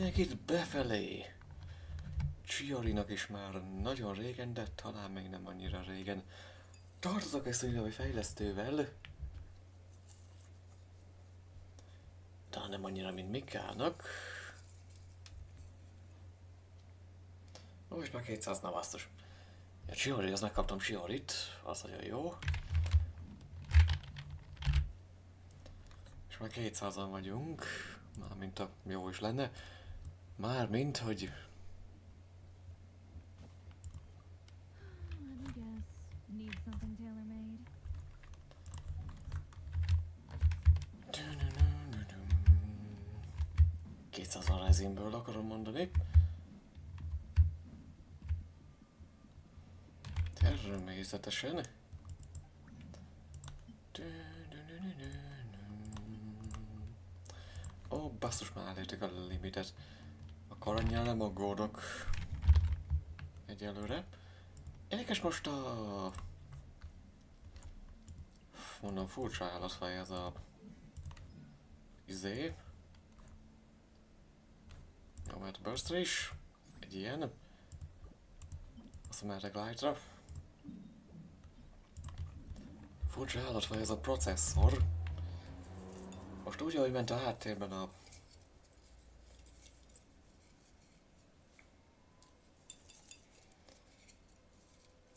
Mindenkit befelé! Chiorinak is már nagyon régen, de talán még nem annyira régen. Tartozok egy szülinapja fejlesztővel. Talán nem annyira, mint Mikának. Ó, és már 200, na basszus. Ja, Chiori, az megkaptam Chiorit, az nagyon jó. És már 200-an vagyunk. Mármint a jó is lenne. Mármint, hogy... a rezinből akarom mondani. Természetesen. Ó, basszus, már elértük a limitet. Akkor annyira nem aggódok. Egyelőre. Érdekes most a... Mondom, furcsa állatfaj ez a... izé. Jó, mert burst-re is. Egy ilyen. Aztán mehetek light-ra. Furcsa állatfaj ez a processzor. Most úgy, ahogy ment a háttérben a...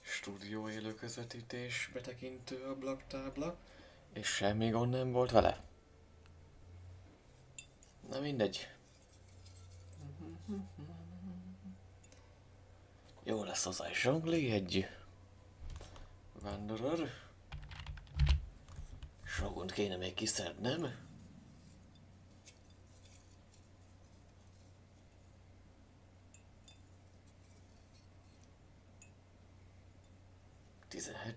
stúdió élő közvetítés betekintő ablaktábla, és semmi gond nem volt vele. Na mindegy. Jó lesz hozzá egy zsongli, egy Wanderer. Sogont kéne még kiszednem.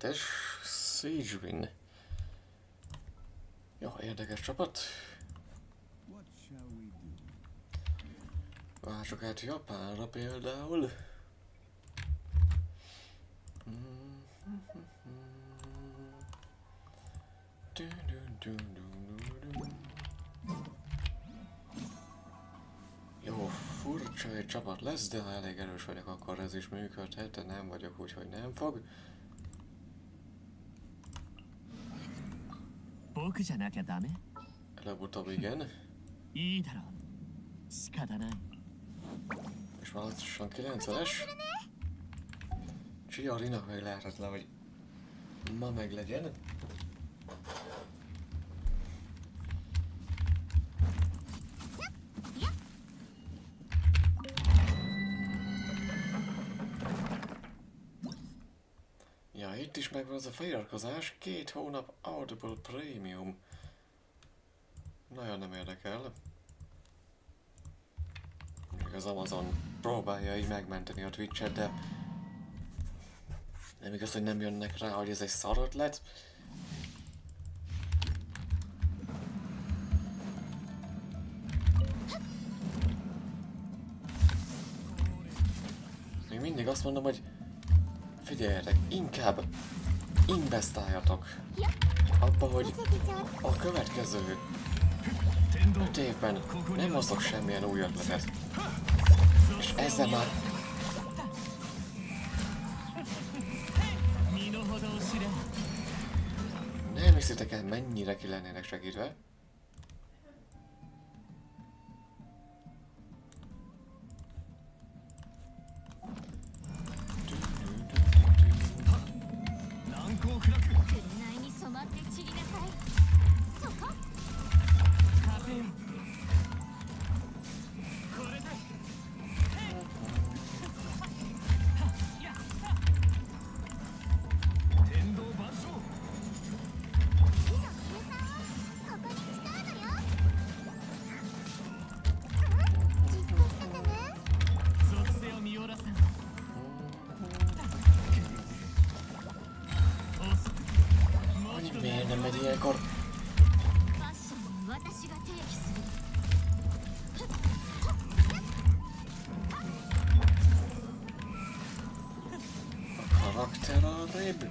Es Siege Win. Jó, érdekes csapat. Váltsuk át Japánra például. Jó, furcsa egy csapat lesz, de ha elég erős vagyok, akkor ez is működhet, de nem vagyok, úgyhogy nem fog. Előbb-utóbb igen. És már lassan 90-es. Chiorinak meg lehetetlen, hogy ma meglegyen. Ja, itt is megvan az a feliratkozás, 2 hónap Audible Premium. Nagyon nem érdekel. Még az Amazon próbálja így megmenteni a Twitch-et, de nem igaz, hogy nem jönnek rá, hogy ez egy szar ötlet. Még mindig azt mondom, hogy figyeljetek, inkább investáljatok abba, hogy a következő 5 évben nem hozok semmilyen új ötletet. És ezzel már... Nem hiszitek el, mennyire ki lennének segítve? Miért nem megy ilyenkor? A karakter arrébb?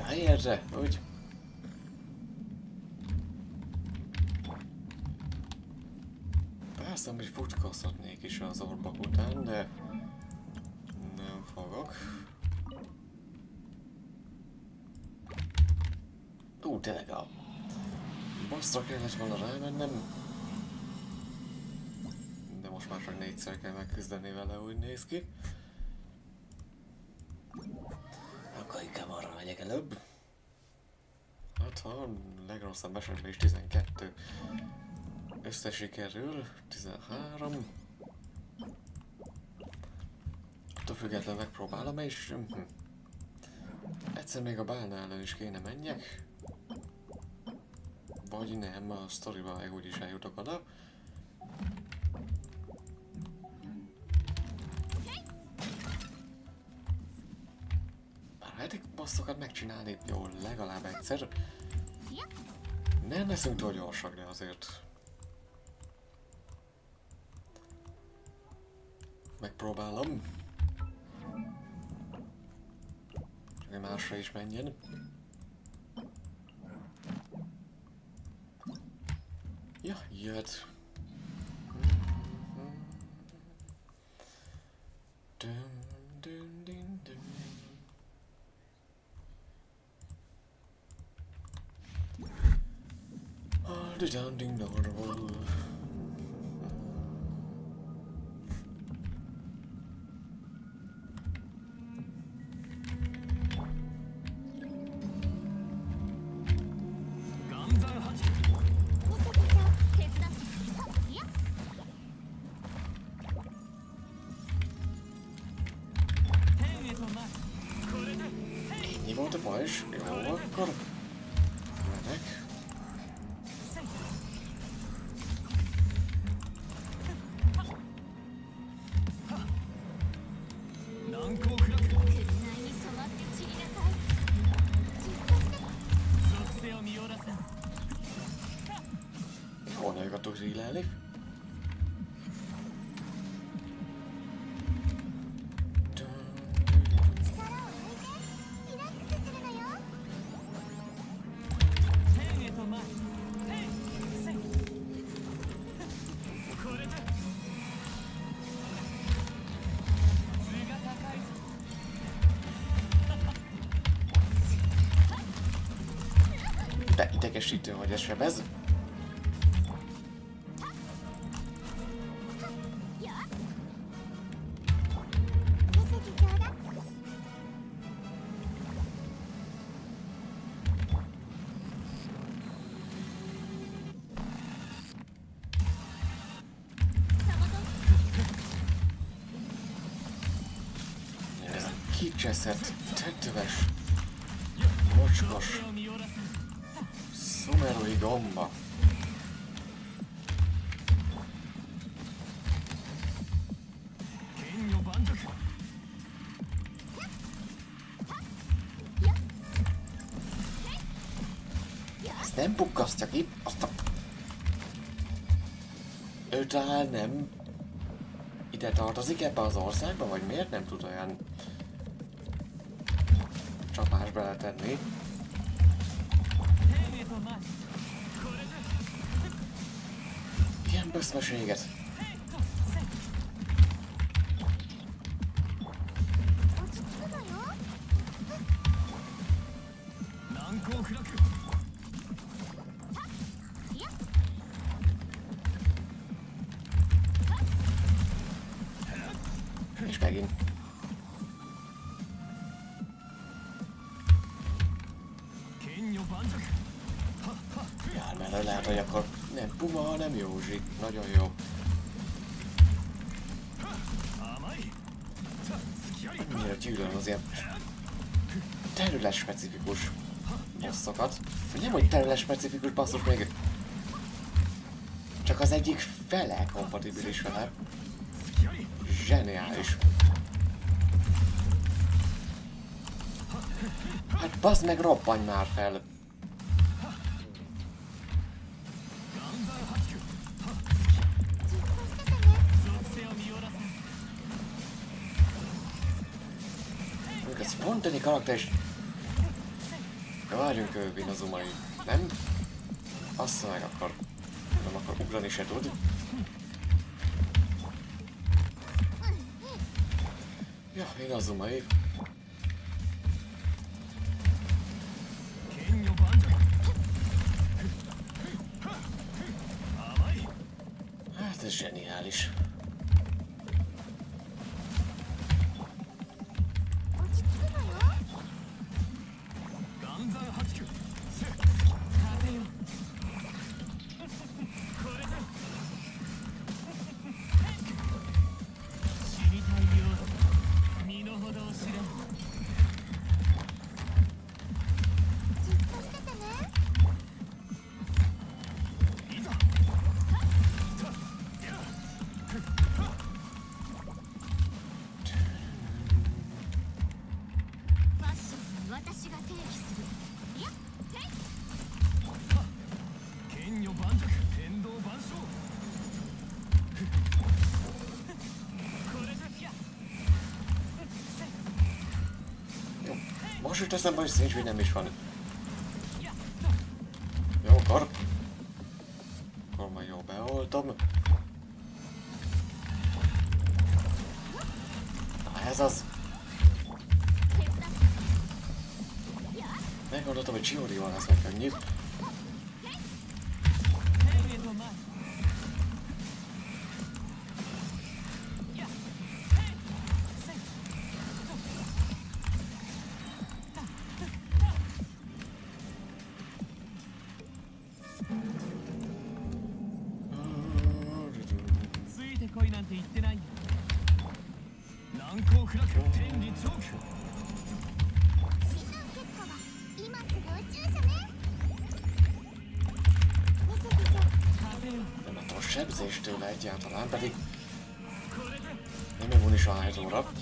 helyedre, úgy. Persze, hogy futkozhatnék is az orbak után, de nem fogok. Tényleg a bosszra kellett volna rámennem. De most már csak 4-szer kell megküzdeni vele, úgy néz ki. Akkor inkább arra megyek előbb. Hát ha a legrosszabb esetben is 12 összesikerül, 13. Attól függetlenül megpróbálom, és egyszer még a bálna ellen is kéne menjek. Vagy nem, a sztoriba úgyis eljutok oda. Bár lehetek bosszokat megcsinálni jól legalább egyszer. Nem leszünk túl gyorsak, de azért megpróbálom. Csak egy másra is menjen. Ja, jöhet. All the sounding normal. Ennyi volt a pajzs? Jó, akkor mennek. Honnan jöttök zsílelni? De idegesítő, hogy ez sebez. Ez a kicseszett, tetőves, mocskos szumerui gomba. Ezt nem pukkasztja ki, azt a... Ő talán nem ide tartozik ebbe az országba, vagy miért nem tud olyan csapás beletenni? Ilyen böszmeséget. És megint. Jár mellé lehet, hogy akkor nem Puma, hanem Józsi. Nagyon jó. Annyira gyűlölöm az ilyen terület specifikus bosszokat. Nem, hogy terület specifikus basszus, még csak az egyik fele kompatibilis vele. Zseniális. Hát bazd meg, robbanj már fel! Ez spontani karakter is Várjunk, Inazumai. Nem? Azt meg akar. Nem akar ugrani se tud. Ja, Inazumai. Hát ez zseniális. Most jut eszembe, hogy Szincsvény nem is van. Jó, akkor majd jó beoltom. Na, ez az. Meggondoltam, hogy Chiorival lesz meg könnyű. Nem attól sebzéstől egyáltalán, pedig nem immun is a hányzóra.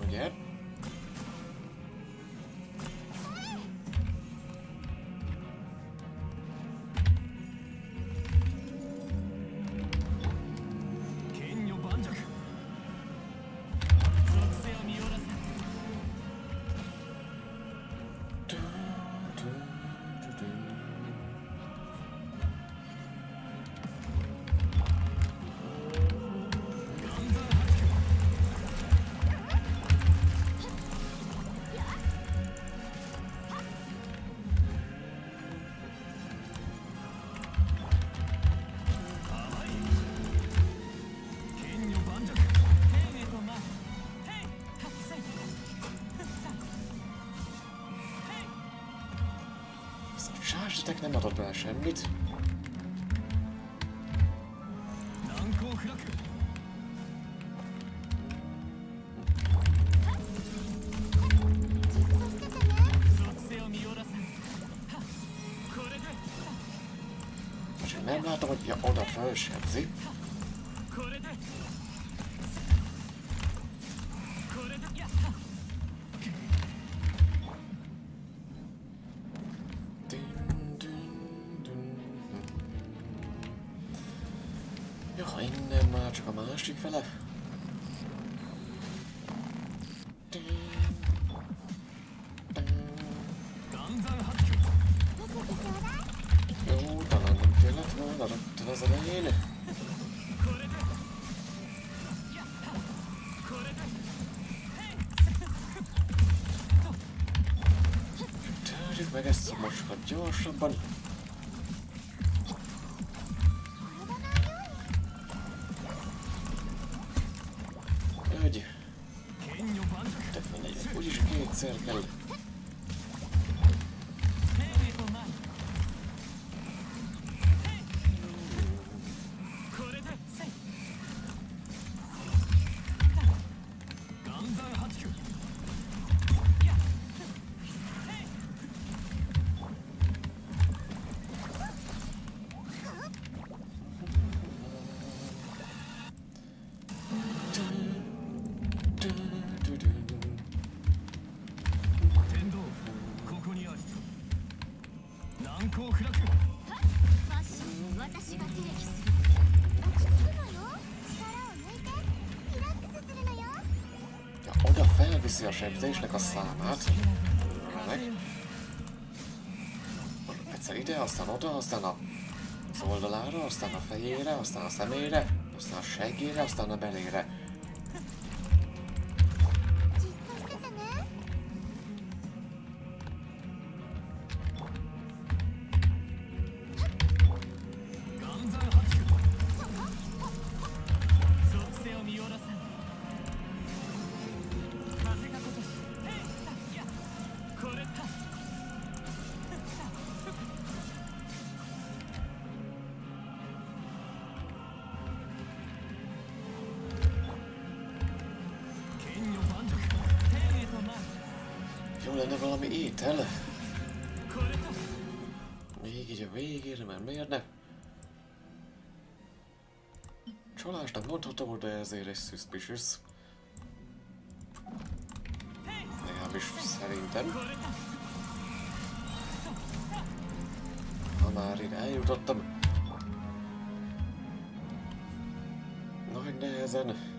Ugye? Sársetek nem adott bele semmit. Most nem látom, hogy ja, oda felsebzi. Ja, innen már csak a másik fele. Jó, talán nem kellett volna rögtön az elején. Törjük meg ezt a mosokat gyorsabban. Hogy? Tehát mindegy, úgyis kétszer kell. elviszi a sebzésnek a számát. Meg. Egyszer ide, aztán oda, aztán az oldalára, aztán a fejére, aztán a szemére, aztán a seggére, aztán a belére. Jó lenne valami étel. Még így a végére, mert miért ne? Csalásnak mondható, de ezért egy suspicious. Legalábbis szerintem. Ha már ide eljutottam. Nagy nehezen.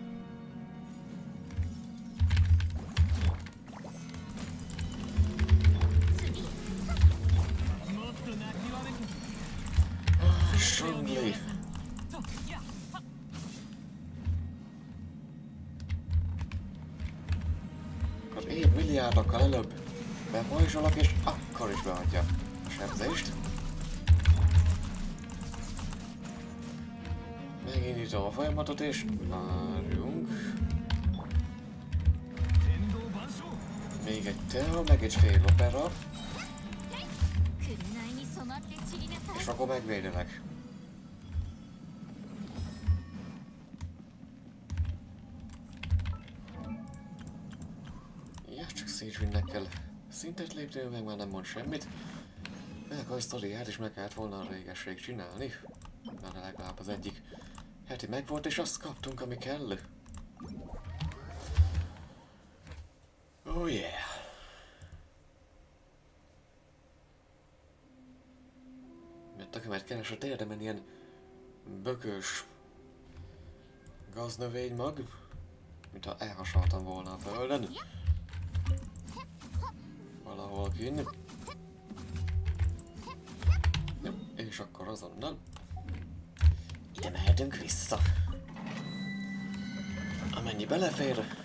Strongly. Az én milliárdokkal előbb bepajzsolok, és akkor is beadja a sebzést. Megindítom a folyamatot, és várjunk. Még egy teó, meg egy fél opera. És akkor megvédelek. Ja, csak szétvinnek kell szintet lépni, meg már nem mond semmit. Meg a sztoriát is meg kellett volna a régesség csinálni. Már legalább az egyik heti megvolt, és azt kaptunk, ami kell. Oh yeah! Mert a követ keresett érdemen ilyen bökös gaznövénymag, mintha elhasaltam volna a földön. Valahol kinn. Jó, és akkor azonnal ide mehetünk vissza. Amennyi belefér.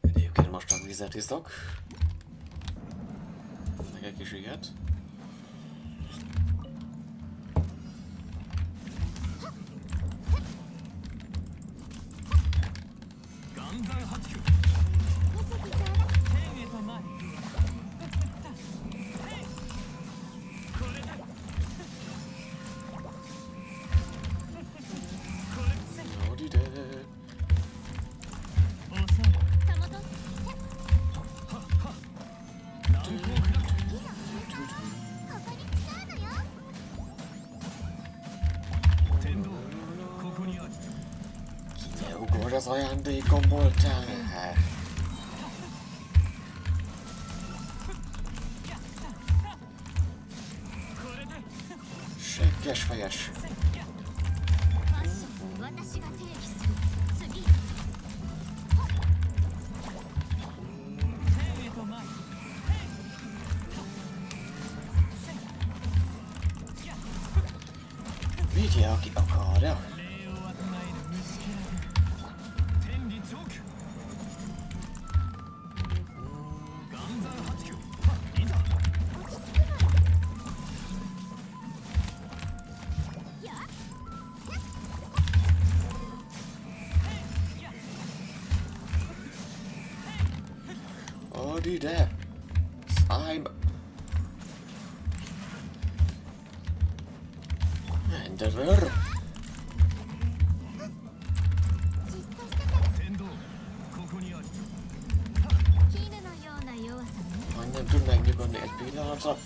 Egyébként most csak vizet iszok. Meg egy kis ilyet. Az ajándékom voltál. Segges fejes. Vigye, aki akarja. Add ide! Slime! Enderer! Ha nem tud megnyugodni egy pillanatra.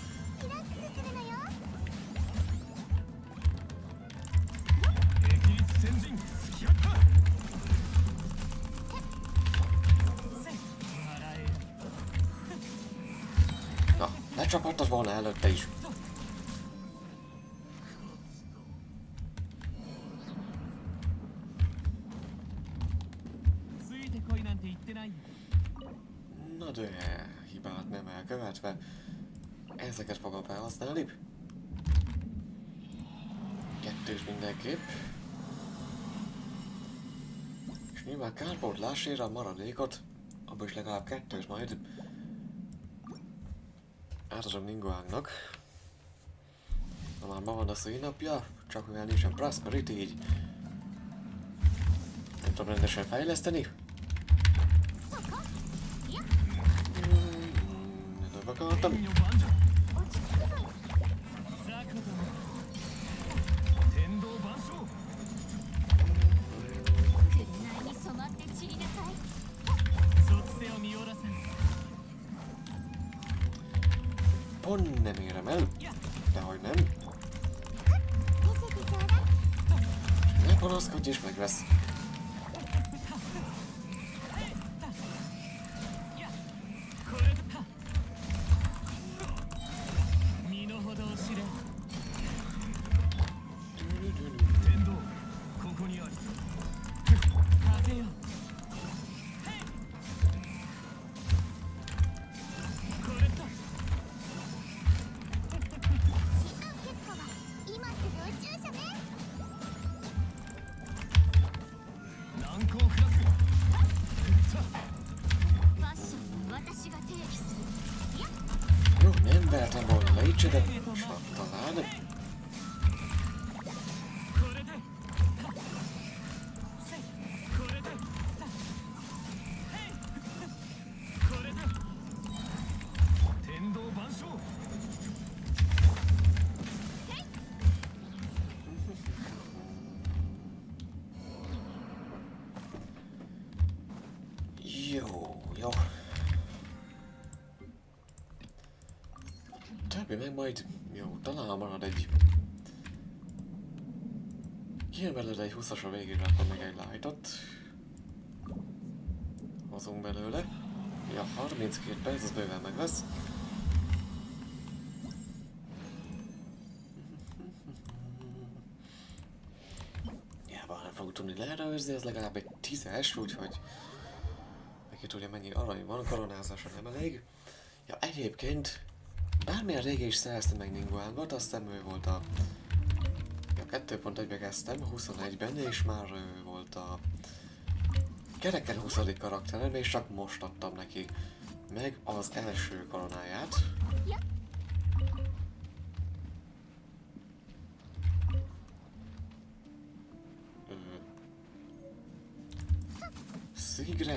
Na, lecsaphattad volna előtte is. Na de, hibát nem elkövetve. Ezeket fogom felhasználni. Kettős mindenképp. És nyilván kárpótlásért a maradékot, abban is legalább kettős majd átadom Ninguánknak. Na már ma van a szülinapja, csak mivel nincsen prosperity, így nem tudom rendesen fejleszteni. Nem akartam. Pont nem érem el, dehogy nem. Ne panaszkodj és megvesz. Jó, nem vertem volna le így, de csak talán. Jó. Többi meg majd... Jó, talán marad egy... Kijön belőle egy 20-as a végére, akkor meg egy lightot. Hozunk belőle. Ja, 32 perc, az bőven megvesz. Jában nem fogunk tudni leerőzni, ez legalább egy 10-es, úgyhogy... Ki tudja mennyi arany van, koronázásra nem elég. Ja, egyébként, bármilyen régen is szereztem meg Ninguángot, azt hiszem ő volt a... Ja, 2.1-ben kezdtem, 21-ben, és már ő volt a... Kereken 20. karakterem, és csak most adtam neki meg az első koronáját.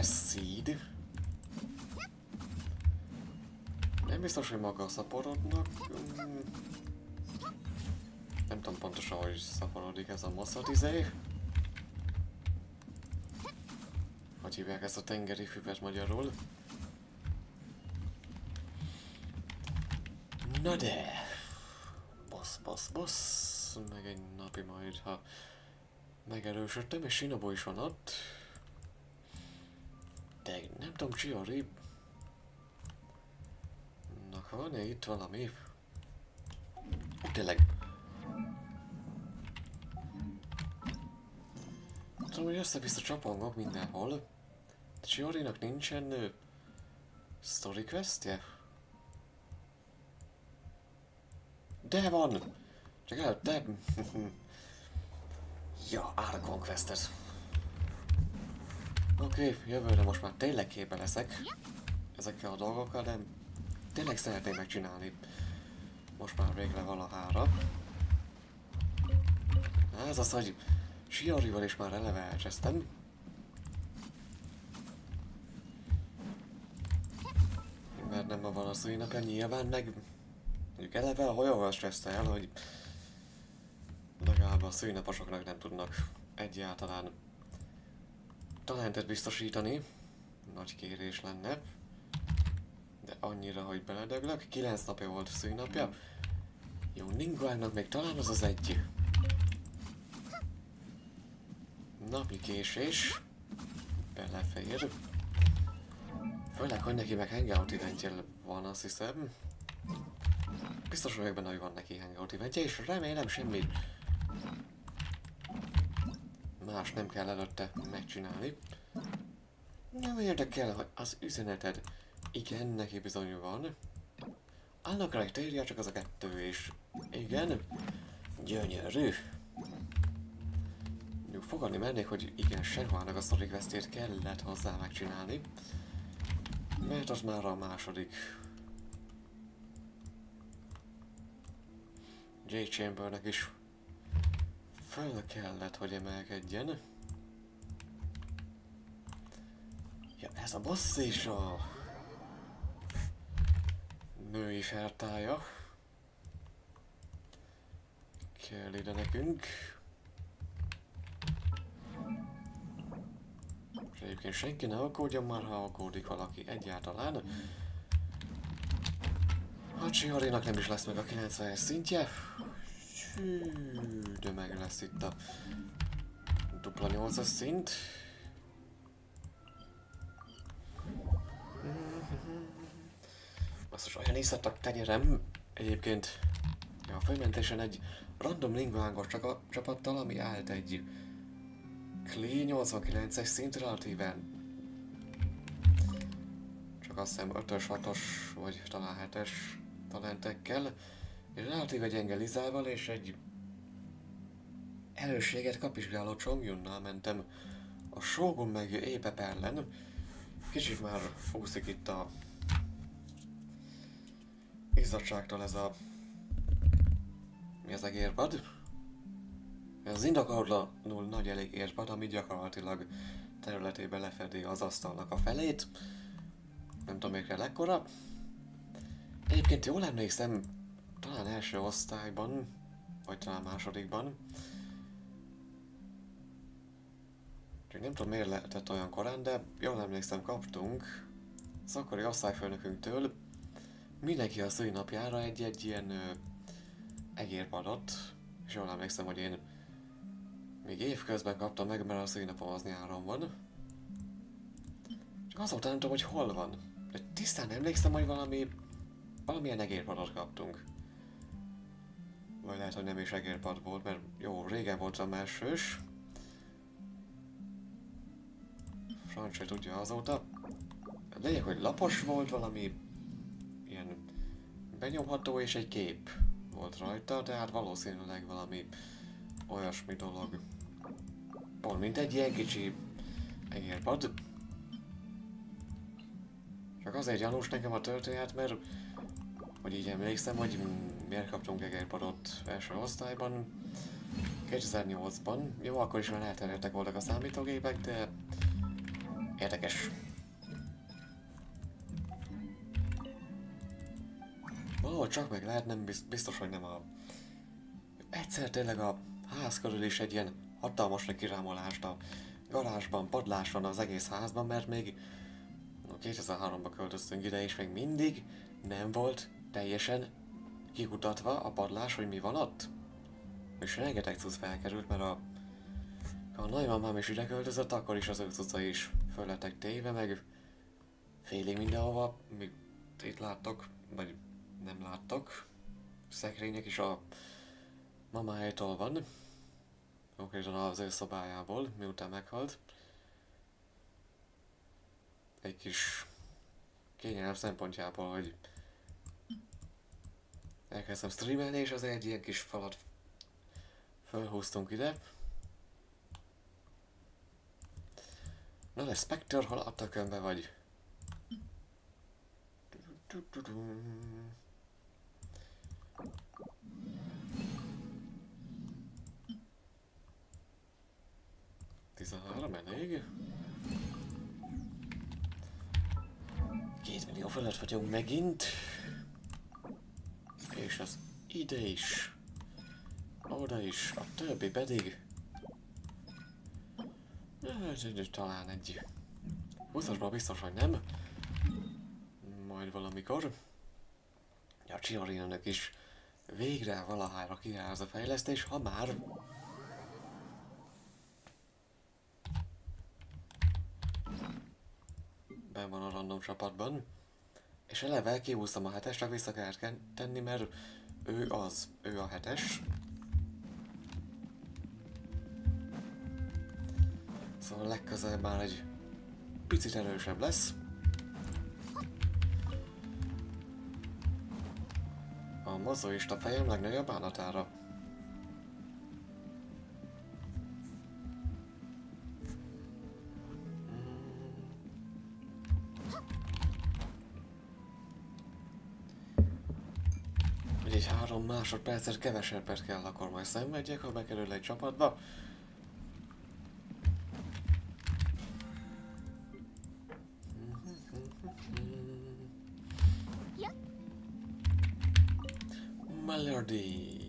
Seed. Nem biztos, hogy maga a szaporodnak. Nem tudom pontosan, hogy szaporodik ez a moszat izé. Hogy hívják ezt a tengeri füvet magyarul? Na de! Boss. Meg egy napi majd, ha megerősödtem, és Shinobu is van ott. De nem tudom, Chiori... van-e itt valami? Tényleg. Tudom, hogy össze-vissza csapongok mindenhol. De Chiorinak nincsen... story questje? De van! Csak előtte... ja, Argon questet. Oké, jövőre most már tényleg képbe leszek ezekkel a dolgokkal, de tényleg szeretném megcsinálni. Most már végre valahára. Ez az, hogy Chiorival is már eleve elcsesztem. Mert nem ma van a szülinapja, nyilván meg... Mondjuk eleve a hajóval stresszte el, hogy legalább a szülinaposoknak nem tudnak egyáltalán talentet biztosítani. Nagy kérés lenne. De annyira, hogy beledöglök. 9 napja volt a szülinapja. Jó, Ninguánknak még talán az az egy napi késés. Belefér. Főleg, hogy neki meg hangout eventje van, azt hiszem. Biztos vagyok benne, hogy van neki hangout eventje, és remélem semmi más nem kell előtte megcsinálni. Nem érdekel, hogy az üzeneted Igen, neki bizony van. Annak rajta csak az a 2, és igen, gyönyörű. Jó, fogadni mernék, hogy igen, Senhuának a story questét kellett hozzá megcsinálni. Mert az már a második. J. Chambernek is föl kellett, hogy emelkedjen. Ja, ez a boss és a női fertája. Kell ide nekünk. És egyébként senki ne aggódjon már, ha aggódik valaki egyáltalán. A Chiorinak nem is lesz meg a 90-es szintje. Hű, de meg lesz itt a dupla 8-as szint. Basszus, olyan iszadtak tenyerem. Egyébként ja, a fölmentésen egy random lingvángos csapattal, ami állt egy Klee 89-es szint relatíven. Csak azt hiszem 5-ös, 6-os vagy talán 7-es talentekkel. És relatíve gyenge Lizával és egy erősséget kapizsgáló Chongyunnal mentem a Shogun meg Épe ellen. Kicsit már úszik itt a izzadságtól ez a... mi az egérpad? Ez az indokolatlanul nagy elég érpad, ami gyakorlatilag területében lefedi az asztalnak a felét. Nem tudom még kell ekkora. Egyébként jól emlékszem, talán első osztályban, vagy talán másodikban. Csak nem tudom miért lehetett olyan korán, de jól emlékszem kaptunk az akkori osztályfőnökünktől mindenki a szülinapjára egy ilyen egérpadot. És jól emlékszem, hogy én még évközben kaptam meg, mert a szülinapom az nyáron van. Csak azóta nem tudom, hogy hol van. De tisztán emlékszem, hogy valamilyen egérpadot kaptunk. Vagy lehet, hogy nem is egérpad volt, mert jó, régen voltam elsős. Franc se tudja azóta. Lényeg, hogy lapos volt, valami ilyen benyomható és egy kép volt rajta, de hát valószínűleg valami olyasmi dolog. Pont mint egy ilyen kicsi egérpad. Csak azért gyanús nekem a történet, mert hogy így emlékszem, hogy miért kaptunk egérpadot első osztályban 2008-ban. Jó, akkor is már elterjedtek voltak a számítógépek, de érdekes. Valahol csak meg lehet, nem biztos, hogy nem a... Egyszer tényleg a ház körül is egy ilyen hatalmas kirámolást a garázsban, padlás van az egész házban, mert még 2003-ban költöztünk ide, és még mindig nem volt teljesen kikutatva a padlás, hogy mi van ott. És rengeteg cucc felkerült, mert a nagymamám is ide költözött, akkor is az ő cuccai is föl lettek téve, meg félig mindenhova, még itt láttok, vagy nem láttok. Szekrények is a mamájától van. Konkrétan az ő szobájából, miután meghalt. Egy kis kényelem szempontjából, hogy elkezdtem streamelni, és azért egy ilyen kis falat felhúztunk ide. Na de Spectre, hol a tökönbe vagy? Elég. 2 millió fölött vagyunk megint. És az ide is. Oda is. A többi pedig... talán egy... 20-asban biztos, hogy nem. Majd valamikor. A Chiorinak is végre valahára kiáll az a fejlesztés, ha már... ben van a random csapatban. És eleve kihúztam a 7-es, csak vissza kell tenni, mert ő a 7-es. Szóval legközelebb már egy picit erősebb lesz. mozoista fejem legnagyobb bánatára. Egy 3 másodpercet kevesebbet kell, akkor majd szenvedjek, ha bekerül egy csapatba. Melody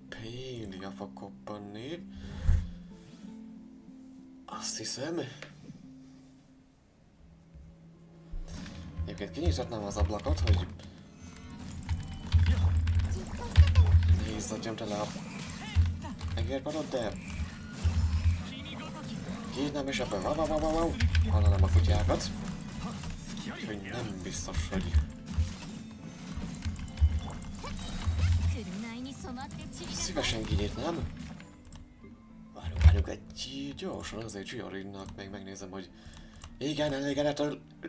Pélia fog koppanni. Azt hiszem. Egyébként kinyithatnám az ablakot, hogy ne izzadjam tele a egérpadot, de kinyitnám és ebben hallanám a kutyákat. Úgyhogy nem biztos, hogy szívesen kinyitnám. Várjuk egy gyorsan, azért Chiorinak még megnézem, hogy igen, elégedett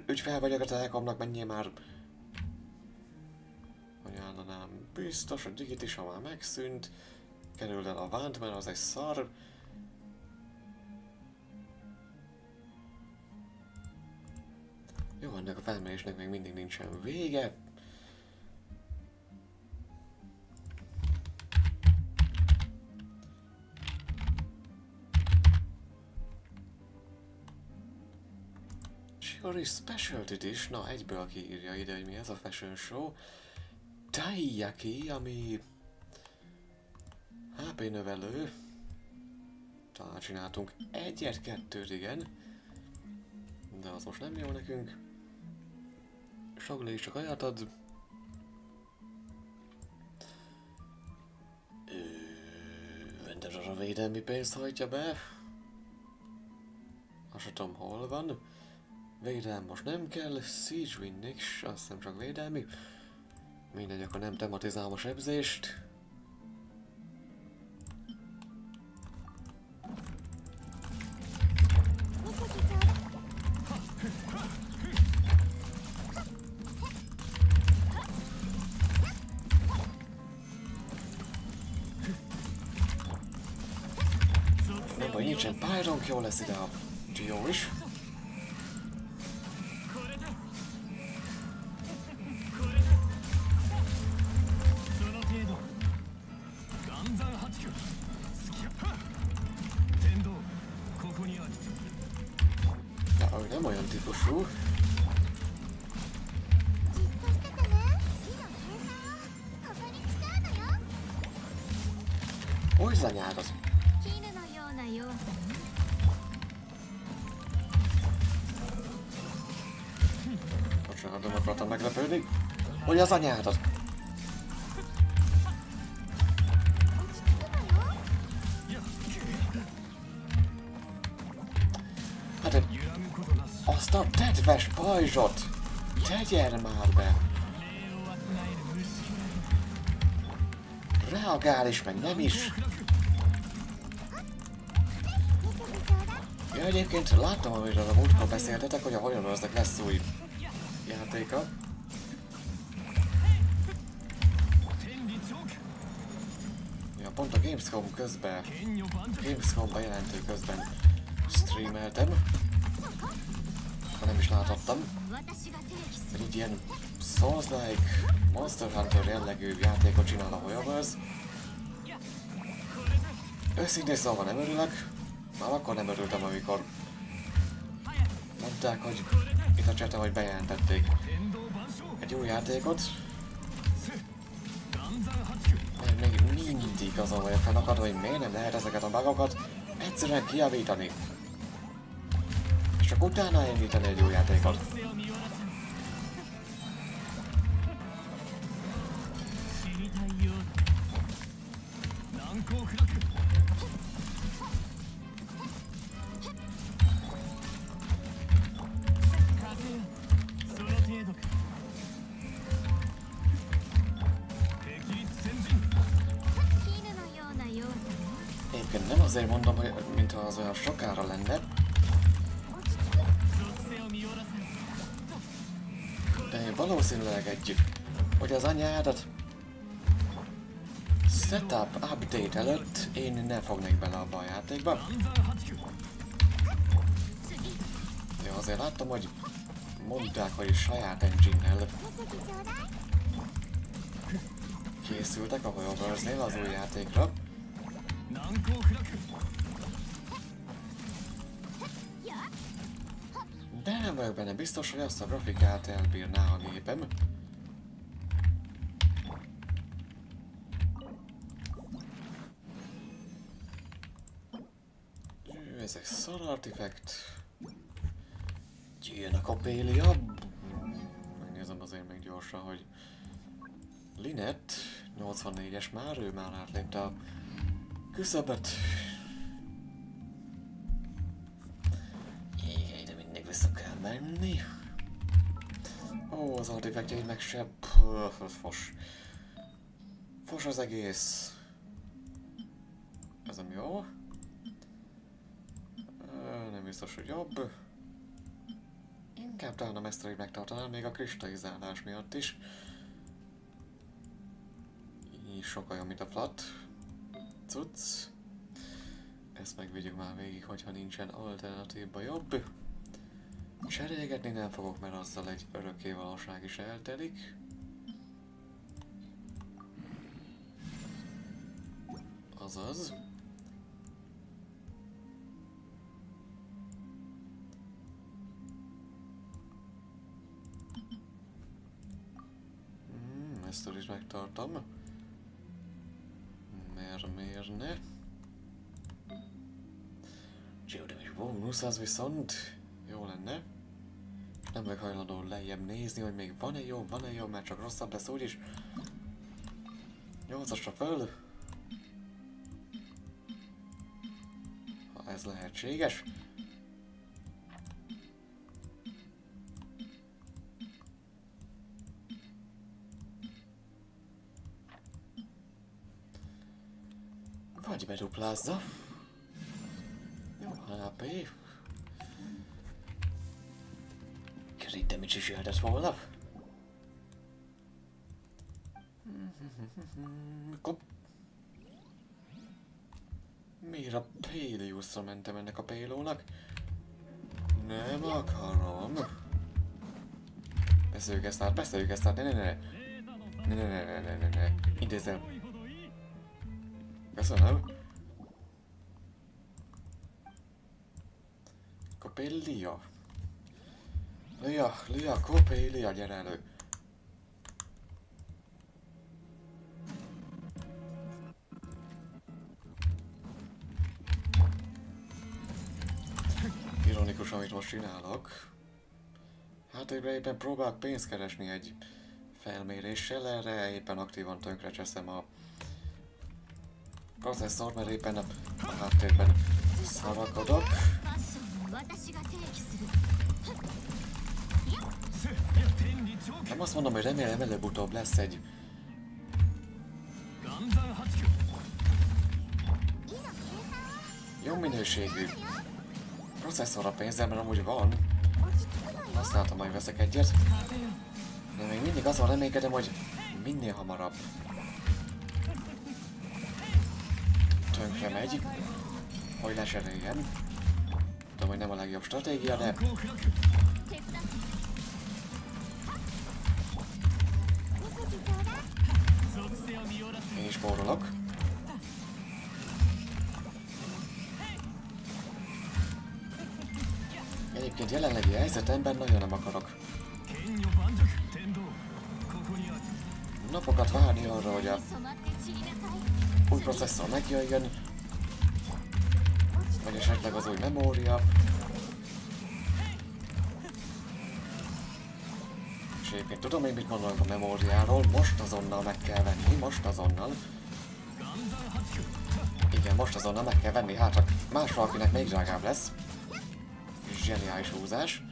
ügyfél vagyok a Telekomnak, menjél már. Ajánlanám, biztos, a digit ha már megszűnt. Kerüld el a vánt, mert az egy szar. Jó, ennek a felmérésnek még mindig nincsen vége. Chiori Specialty Dish, na egyből kiírja ide, hogy mi ez a fashion show. Taiyaki, ami HP növelő. Talán csináltunk egyet-kettőt, igen. De az most nem jó nekünk. Sogli is csak ajat ad. Vendor a védelmi pénzt hajtja be. Azt sem tudom, hol van. Védelem most nem kell. Siege Winning, azt hiszem csak védelmi. Mindegy, akkor nem tematizálom a sebzést. Nem baj, nincsen pályánk, jól lesz ide a Chiori is. Nem olyan típusú. Hogy zanyád az? Bocsánat, nem akartam meglepődni. Hogy az anyádat? Hát azt a tetves pajzsot tegyél már be! Reagál is, meg nem is! Ja, egyébként láttam, amiről a múltkor beszéltetek, hogy a Warriors-nek lesz új játéka. Ja, pont a Gamescom bejelentő közben streameltem. Nem is láthattam. Egy ilyen Souls-like, Monster Hunter jellegű játékot csinál a Warriors. Őszintén szóval nem örülök. Már akkor nem örültem, amikor mondták, hogy itt a chaten, hogy bejelentették egy új játékot. Még mindig azon vagyok fennakadva, hogy miért nem lehet ezeket a bugokat egyszerűen kijavítani. És csak utána indítani egy új játékot. Egyébként nem azért mondom, hogy mintha az olyan sokára lenne. De valószínűleg egy hogy az anyádat setup update előtt én ne fognék bele abba a játékba. Ja, azért láttam, hogy mondták, hogy saját engine-nel készültek a Hoyoverse-nél az új játékra. De nem vagyok benne biztos, hogy azt a grafikát elbírná a gépem. Ezek szar artifekt. Jön a kopélia. Megnézem azért még gyorsan, hogy Linet 84-es már, ő már átlépte a küszöböt. Igen, de mindig vissza kell menni. Ó, az artifektjeim meg se... Fos. Fos az egész. Ez nem jó. Nem biztos, hogy jobb. Inkább talán a meszterig megtartanám még a kristallizálás miatt is. Így sokkal jobb, mint a flat cucc. Ezt megvigyük már végig, hogyha nincsen alternatívba jobb. Cserélgetni nem fogok, mert azzal egy örökké valóság is eltelik. Azaz. Ezt is megtartom. Miért ne? Chiori is bónusz, az viszont jó lenne. Nem vagyok hajlandó lejjebb nézni, hogy még van-e jó, mert csak rosszabb lesz úgyis. 8-asra föl. Ha ez lehetséges. Vagy beduplázza. Jó HP. Crit damage is jöhetett volna. Miért a Peleusra mentem ennek a Pélónak? Nem akarom. Beszéljük ezt át, ne. Idézem. Köszönöm. Kopélia. Lia, kopélia, gyere elő. Ironikus, amit most csinálok. Hát éppen próbálok pénzt keresni egy felméréssel, erre éppen aktívan tönkrecseszem a processzor, mert éppen a háttérben szarakodok. Nem azt mondom, hogy remélem előbb-utóbb lesz egy jó minőségű processzor a pénzem, mert amúgy van. Használtam, hogy veszek egyet. De még mindig azon reménykedem, hogy minél hamarabb tönkre megy, hogy leseréljem. Tudom, hogy nem a legjobb stratégia, de... Én is spórolok. Egyébként jelenlegi helyzetemben nagyon nem akarok napokat várni arra, hogy a új processzor megjöjjön, vagy esetleg az új memória. És egyébként tudom én mit gondolok a memóriáról, most azonnal meg kell venni, most azonnal. Igen, most azonnal meg kell venni, hát más valakinek még drágább lesz. Zseniális húzás.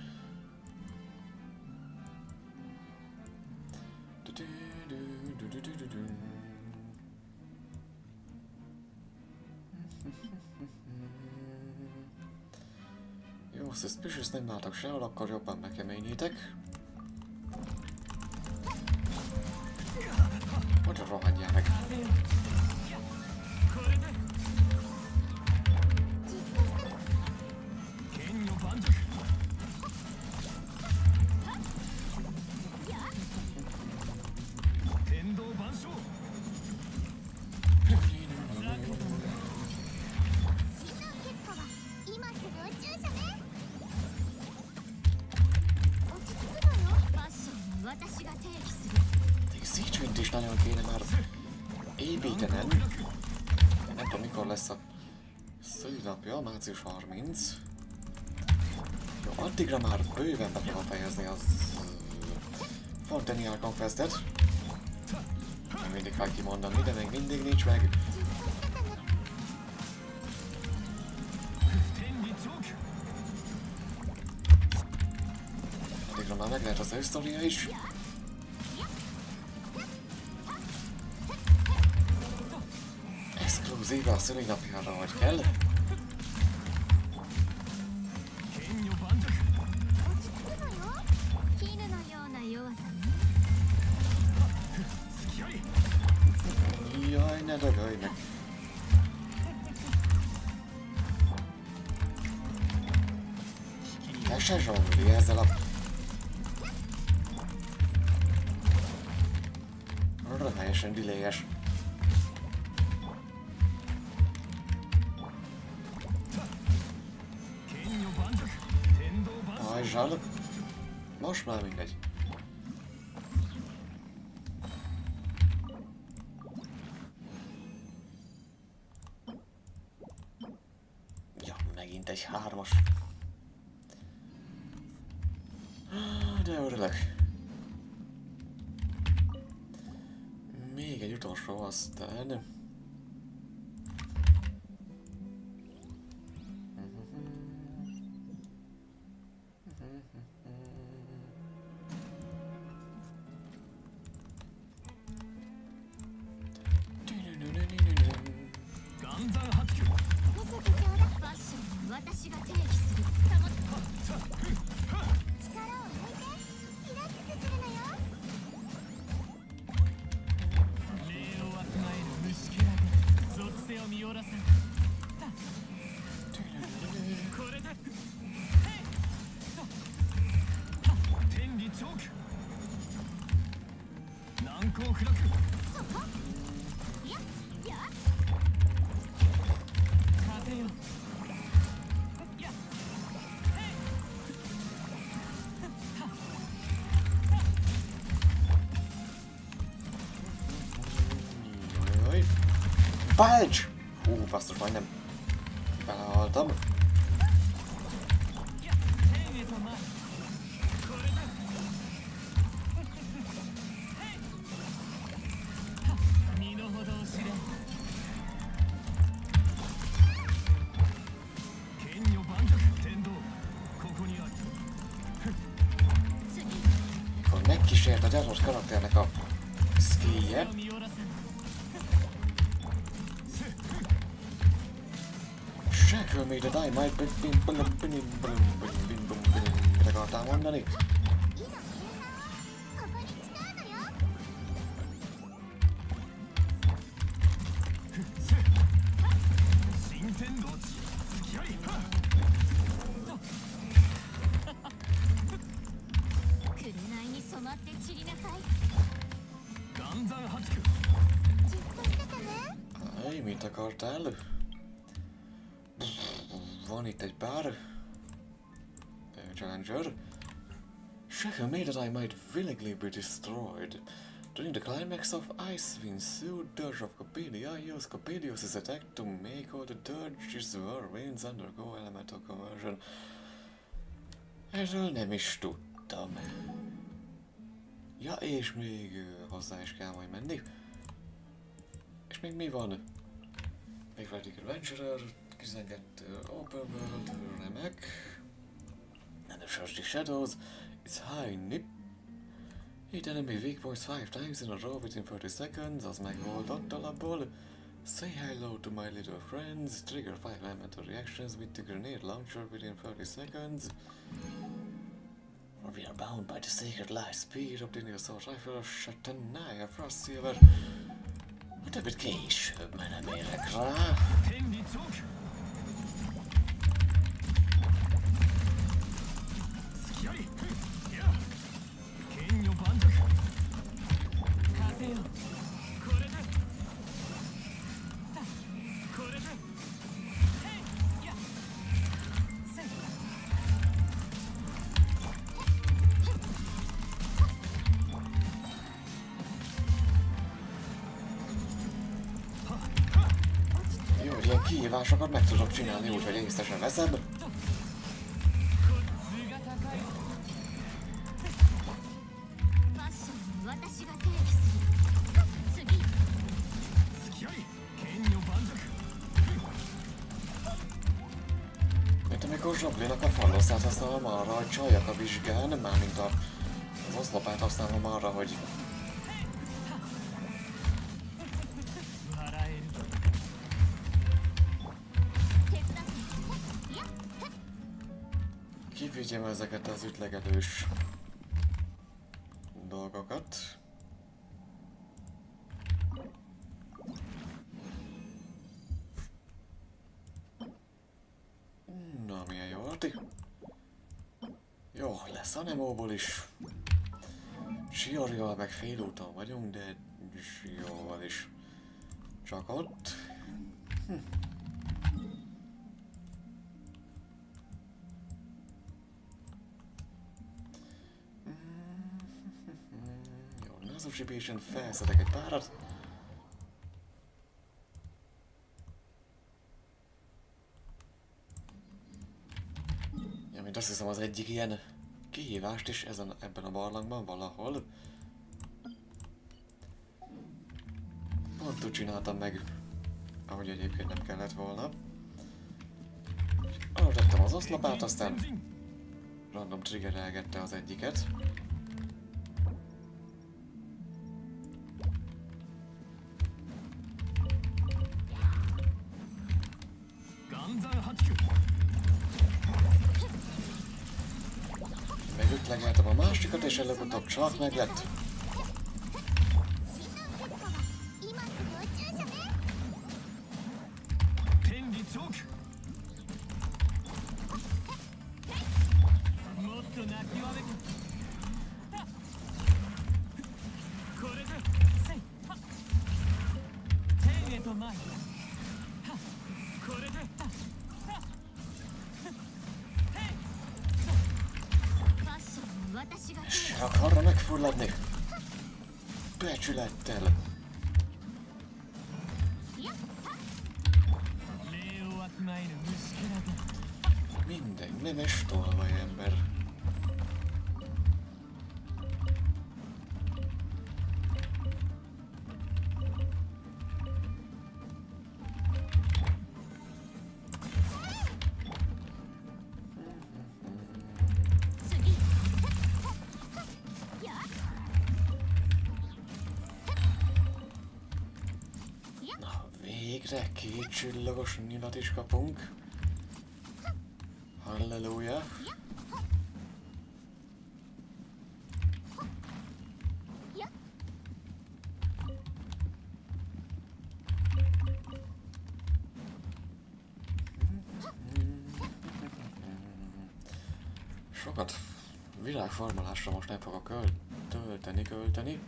Jó, suspicious nem látok sehol, akkor jobban bekeményítek. Szícsvint is nagyon kéne már építenem. Nem tudom mikor lesz a szülinapja, március 30. Jó, addigra már bőven be kell fejezni az Fontanier Conquestet. Nem mindig kell kimondani, de még mindig nincs meg. Addigra már meg lehet az ő sztoria is. Exkluzíva a szülinapjára, hogy kell. Jaj, ne dögölj meg! Te se zsongli ezzel a... Röhelyesen diléjes. Pajzsal. Most már mindegy. Ja, megint egy 3-as. De örülök. Még egy utolsó, aztán... Balcs! Hú, basszus, majdnem belehaltam. Mikor megkísért a gyarmat karakternek a skillje. Shackle me that I might mit akartál mondani? Aj, mit akartál? Van itt egy pár challenger. Shackle me that I might willingly be destroyed. During the climax of Icewind Suit Dirge of Copelia, use Copelius' attack to make all the dirges whirlwinds undergo elemental conversion. Erről nem is tudtam. Ja, és még hozzá is kell majd menni. És még mi van? Még Radical Adventurer, 12 Open World, remek. And the Shorty Shadows, it's high nip. Hit enemy weak points 5 times in a row within 30 seconds, az megoldott alapból. Say hello to my little friends, trigger 5 elemental reactions with the grenade launcher within 30 seconds. We are bound by the sacred light speed, obtaining a sword rifle, Shatanaya Frost Silver. A többit később, mert nem érek rá. kihívásokat meg tudok csinálni, úgyhogy észre sem veszem. Mint amikor zsablinak a falloszát használom arra, hogy csaljak a vizsgán, mármint az oszlopát használom arra, hogy kivigyem ezeket az ütlegelős dolgokat. Na, milyen jó arti. Jó, lesz a Nemóból is. Chiorival meg félúton vagyunk, de Chiorival is csak ott. Jó, Nazosibation felszedek egy párat. Ja, mint azt hiszem az egyik ilyen kihívást is ebben a barlangban valahol. Pont úgy csináltam meg, ahogy egyébként nem kellett volna. Arra tettem az oszlopát, aztán random triggerelgette az egyiket. Megütlegeltem a másikat, és előbb-utóbb csak meglett. Se akarra megfulladni. Becsülettel. Mindegy, nemes tolvaj ember. Végre 2 csillagos nyilat is kapunk. Halleluja. Sokat világformálásra most nem fogok költeni.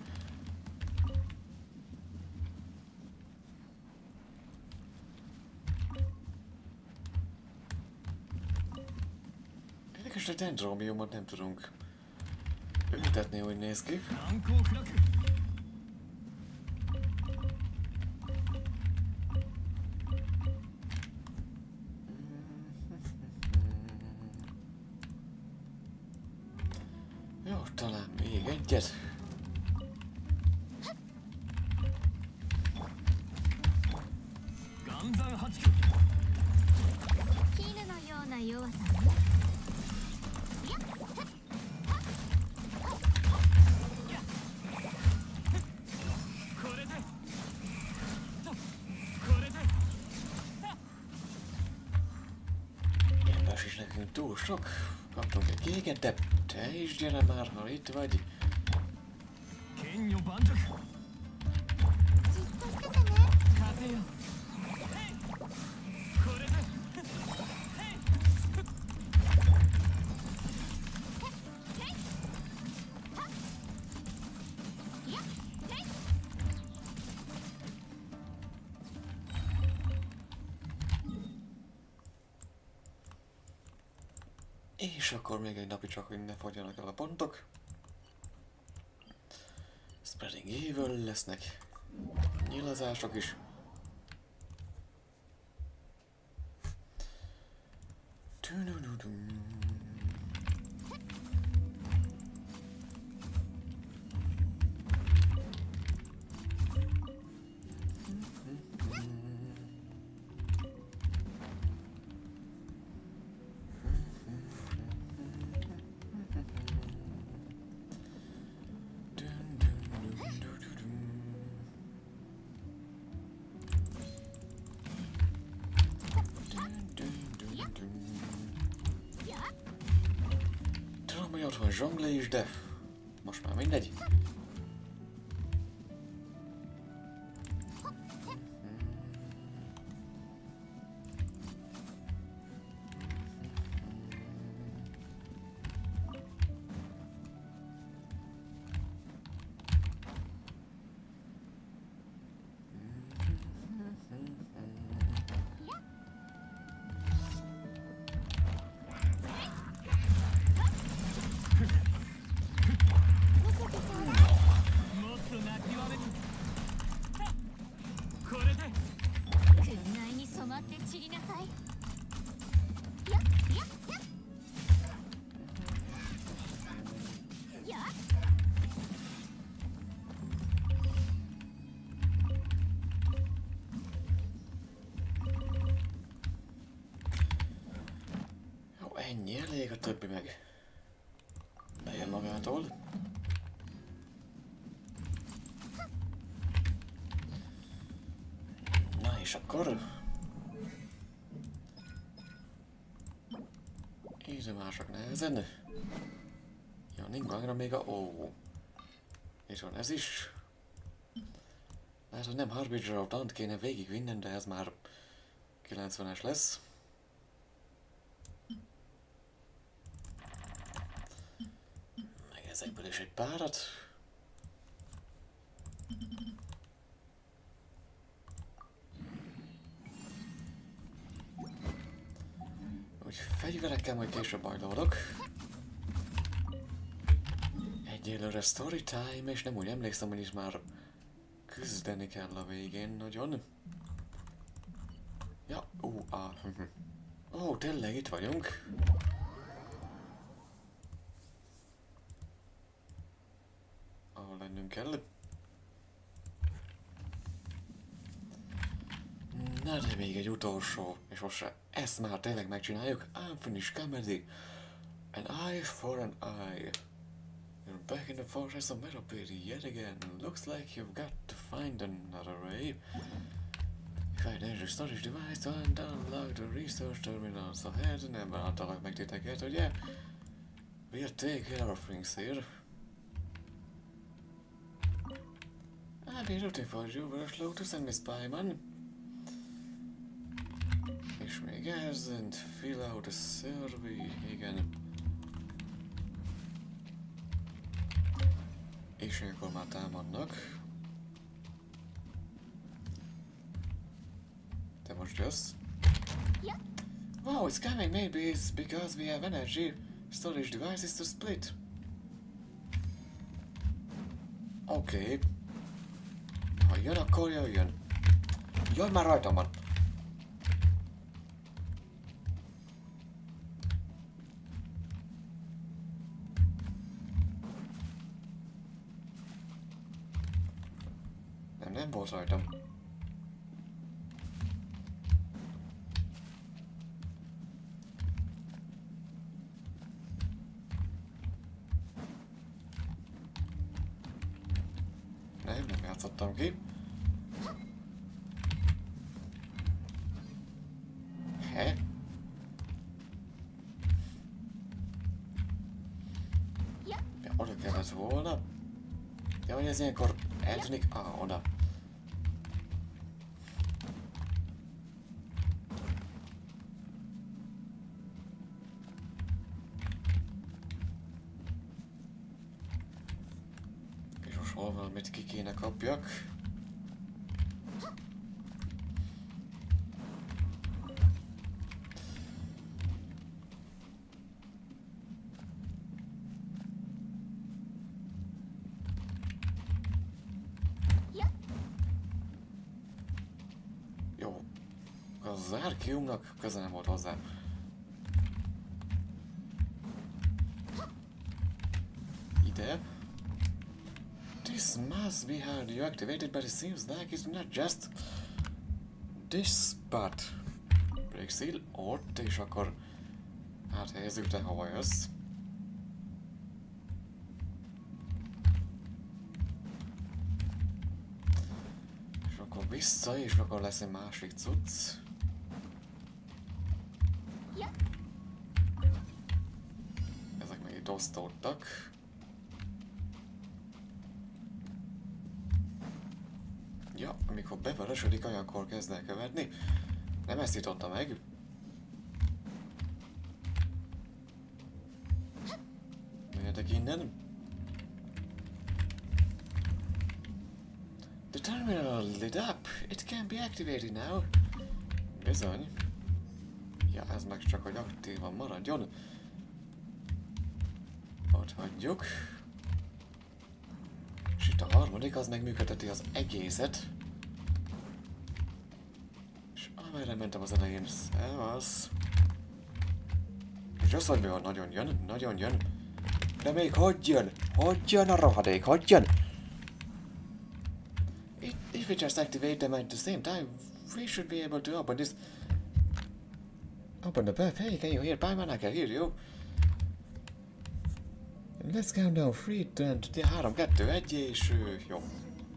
És a dendrobiumot nem tudunk ültetni, úgy néz ki. Jó, talán még egyet. Is nekünk túl sok. Kaptunk egy kéket, de te is gyere már, ha itt vagy. És akkor még egy napi csak, hogy ne fogjanak el a pontok. Spreading Evil lesznek. Nyilazások is. Amúgy ott van zsonglé is, de most már mindegy. Ennyi elég, a többi meg bejön magától. Na és akkor... Ide mások nehezen. Ja, nincs magra még a... Ó. És van ez is. Lehet, hogy nem Harbinger of Dawn kéne végigvinnem, de ez már 90-es lesz. Ezekből is egy párat. Úgy fegyverekkel majd később bajlódok. Egyelőre story time, és nem úgy emlékszem, hogy is már küzdeni kell a végén nagyon. Ja, tényleg itt vagyunk. Ahol lennünk kell. Na de még egy utolsó, és most ezt már tényleg megcsináljuk. Unfinished comedy. An eye for an eye. You're back in the fortress of Meropedi yet again. Looks like you've got to find another way. Find a storage device and unlock the research terminal. So hát nem bántalak meg titeket, ugye? We'll take care of things here. I'll be rooting for you, we're slow to send me Spyman. És még ez, and fill out a survey, igen. És ilyenkor már támadnak. Te most jössz? Wow, it's coming, maybe it's because we have energy storage devices to split. Oké. Ha jön, akkor jöjjön. Jaj, már rajtam van. Nem volt rajtam. Nem játszottam ki. Ja, oda kellett volna. Ja, hogy ez ilyenkor eltűnik. Oda. És most hol valamit ki kéne kapjak. Az Arceumnak köze nem volt hozzá. Ide. This must be how you activated, but it seems like it's not just this spot. Break seal, ott, és akkor áthelyezzük te, hova jössz. És akkor vissza, és akkor lesz egy másik cucc. megosztódtak. Ja, amikor bevörösödik, olyankor kezd el követni. Nem ezt nyitotta meg. Menjetek innen. The terminal lit up. It can be activated now. Bizony. Ja, ez meg csak, hogy aktívan maradjon. Ott hagyjuk. És itt a harmadik, az megműködteti az egészet. És amerre mentem az elején, szevasz. És az, hogy mivel nagyon jön. De még hogy jön? Hogy jön a rohadék? Hogy jön? If we just activate them at the same time, we should be able to open this. Open the path. Hey, can you hear? Bye, man, I can hear you. Let's count down 3, 3, 2, 1, és jó.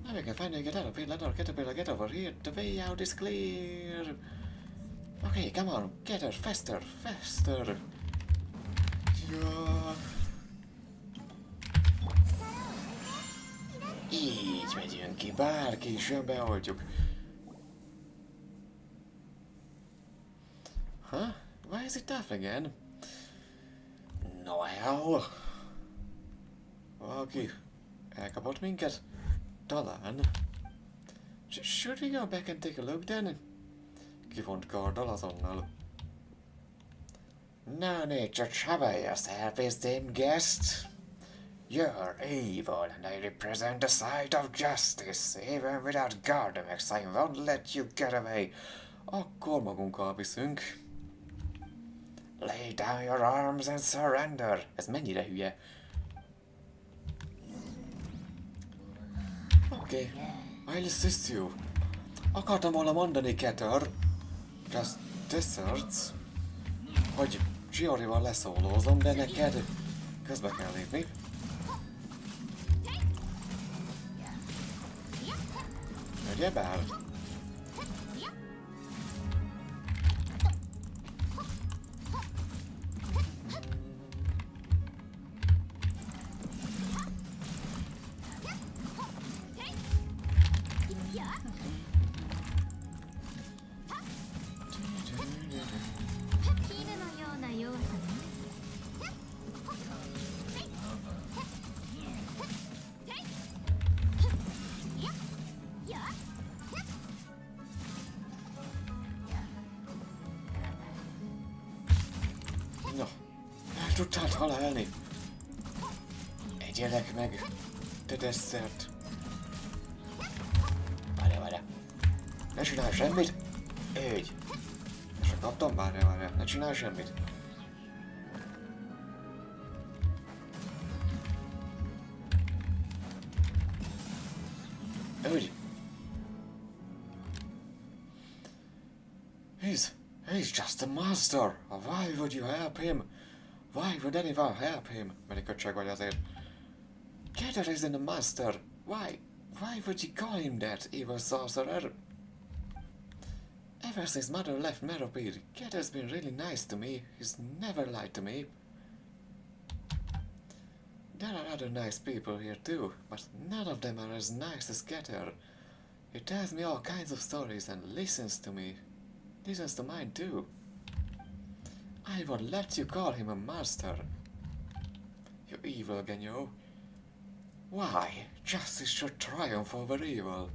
Now we can finally get out of here. Let our caterpillar get over here. The way out is clear. Okay, come on, get her faster, faster. Ja. Így megyünk ki, bárki is jön, beoldjuk. Huh? Why is it tough again? Noel? Valaki elkapott minket? Talán. Should we go back and take a look then? Kifont karddal azonnal. No need to trouble yourself, esteemed guest. You're evil, and I represent the side of justice. Even without Gardamex, I won't let you get away. Akkor magunkkal viszünk. Lay down your arms and surrender. Ez mennyire hülye. Okay, I'll assist you. Akartam volna mondani, Keter, just desserts, hogy Chiorival leszólózom, de neked közbe kell lépni. Ugyebár? No, el tudtál találni. Egyelek meg, te desszert. Várja. Ne csinálj semmit. Így. És csak kaptam, várja. Ne csinálj semmit. Úgy. He's just a master. Why would you help him? Why would anyone help him? Mennyi köcsög vagy azért. Keter isn't a master. Why would you call him that, evil sorcerer? Ever since Mother left Meropid, Keter's been really nice to me. He's never lied to me. There are other nice people here too, but none of them are as nice as Keter. He tells me all kinds of stories and listens to me. Listens to mine too. I won't let you call him a master. You evil Genyo. Why? Justice should triumph over evil.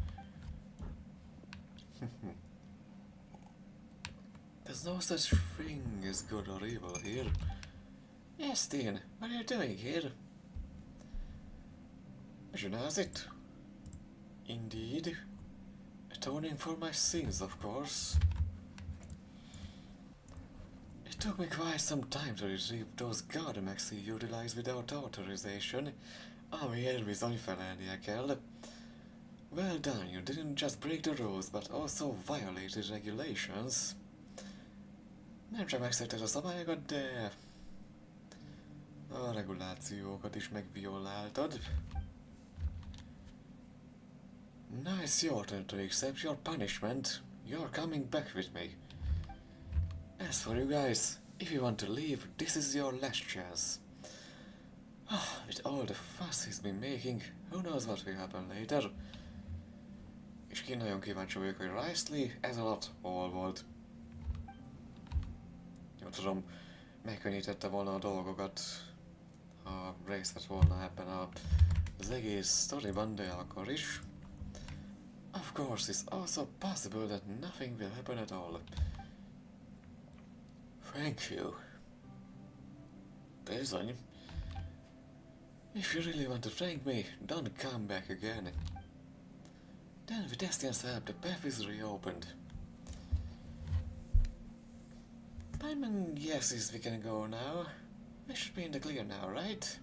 There's no such thing as good or evil here. Yes, Dean, what are you doing here? Recognize it? Indeed. Atoning for my sins, of course. It took me quite some time to retrieve those Gardamex he utilized without authorization. Amiért bizony felelnie kell. Well done, you didn't just break the rules, but also violated regulations. Nem csak megszegted a szabályokat, de a regulációkat is megvioláltad. Nice your turn to accept your punishment. You're coming back with me. As for you guys, if you want to leave, this is your last chance. With all the fuss he's been making, who knows what will happen later. És ki nagyon kíváncsi vagyok, hogy Risley ez alatt hol volt. Jó tudom, megkönnyítette volna a dolgokat, ha részt vett volna ebben az egész sztoriban, de akkor is. Of course, it's also possible that nothing will happen at all. Thank you. Bizony. If you really want to thank me, don't come back again. Then with Destian's help, the path is reopened. My guess is we can go now. We should be in the clear now, right?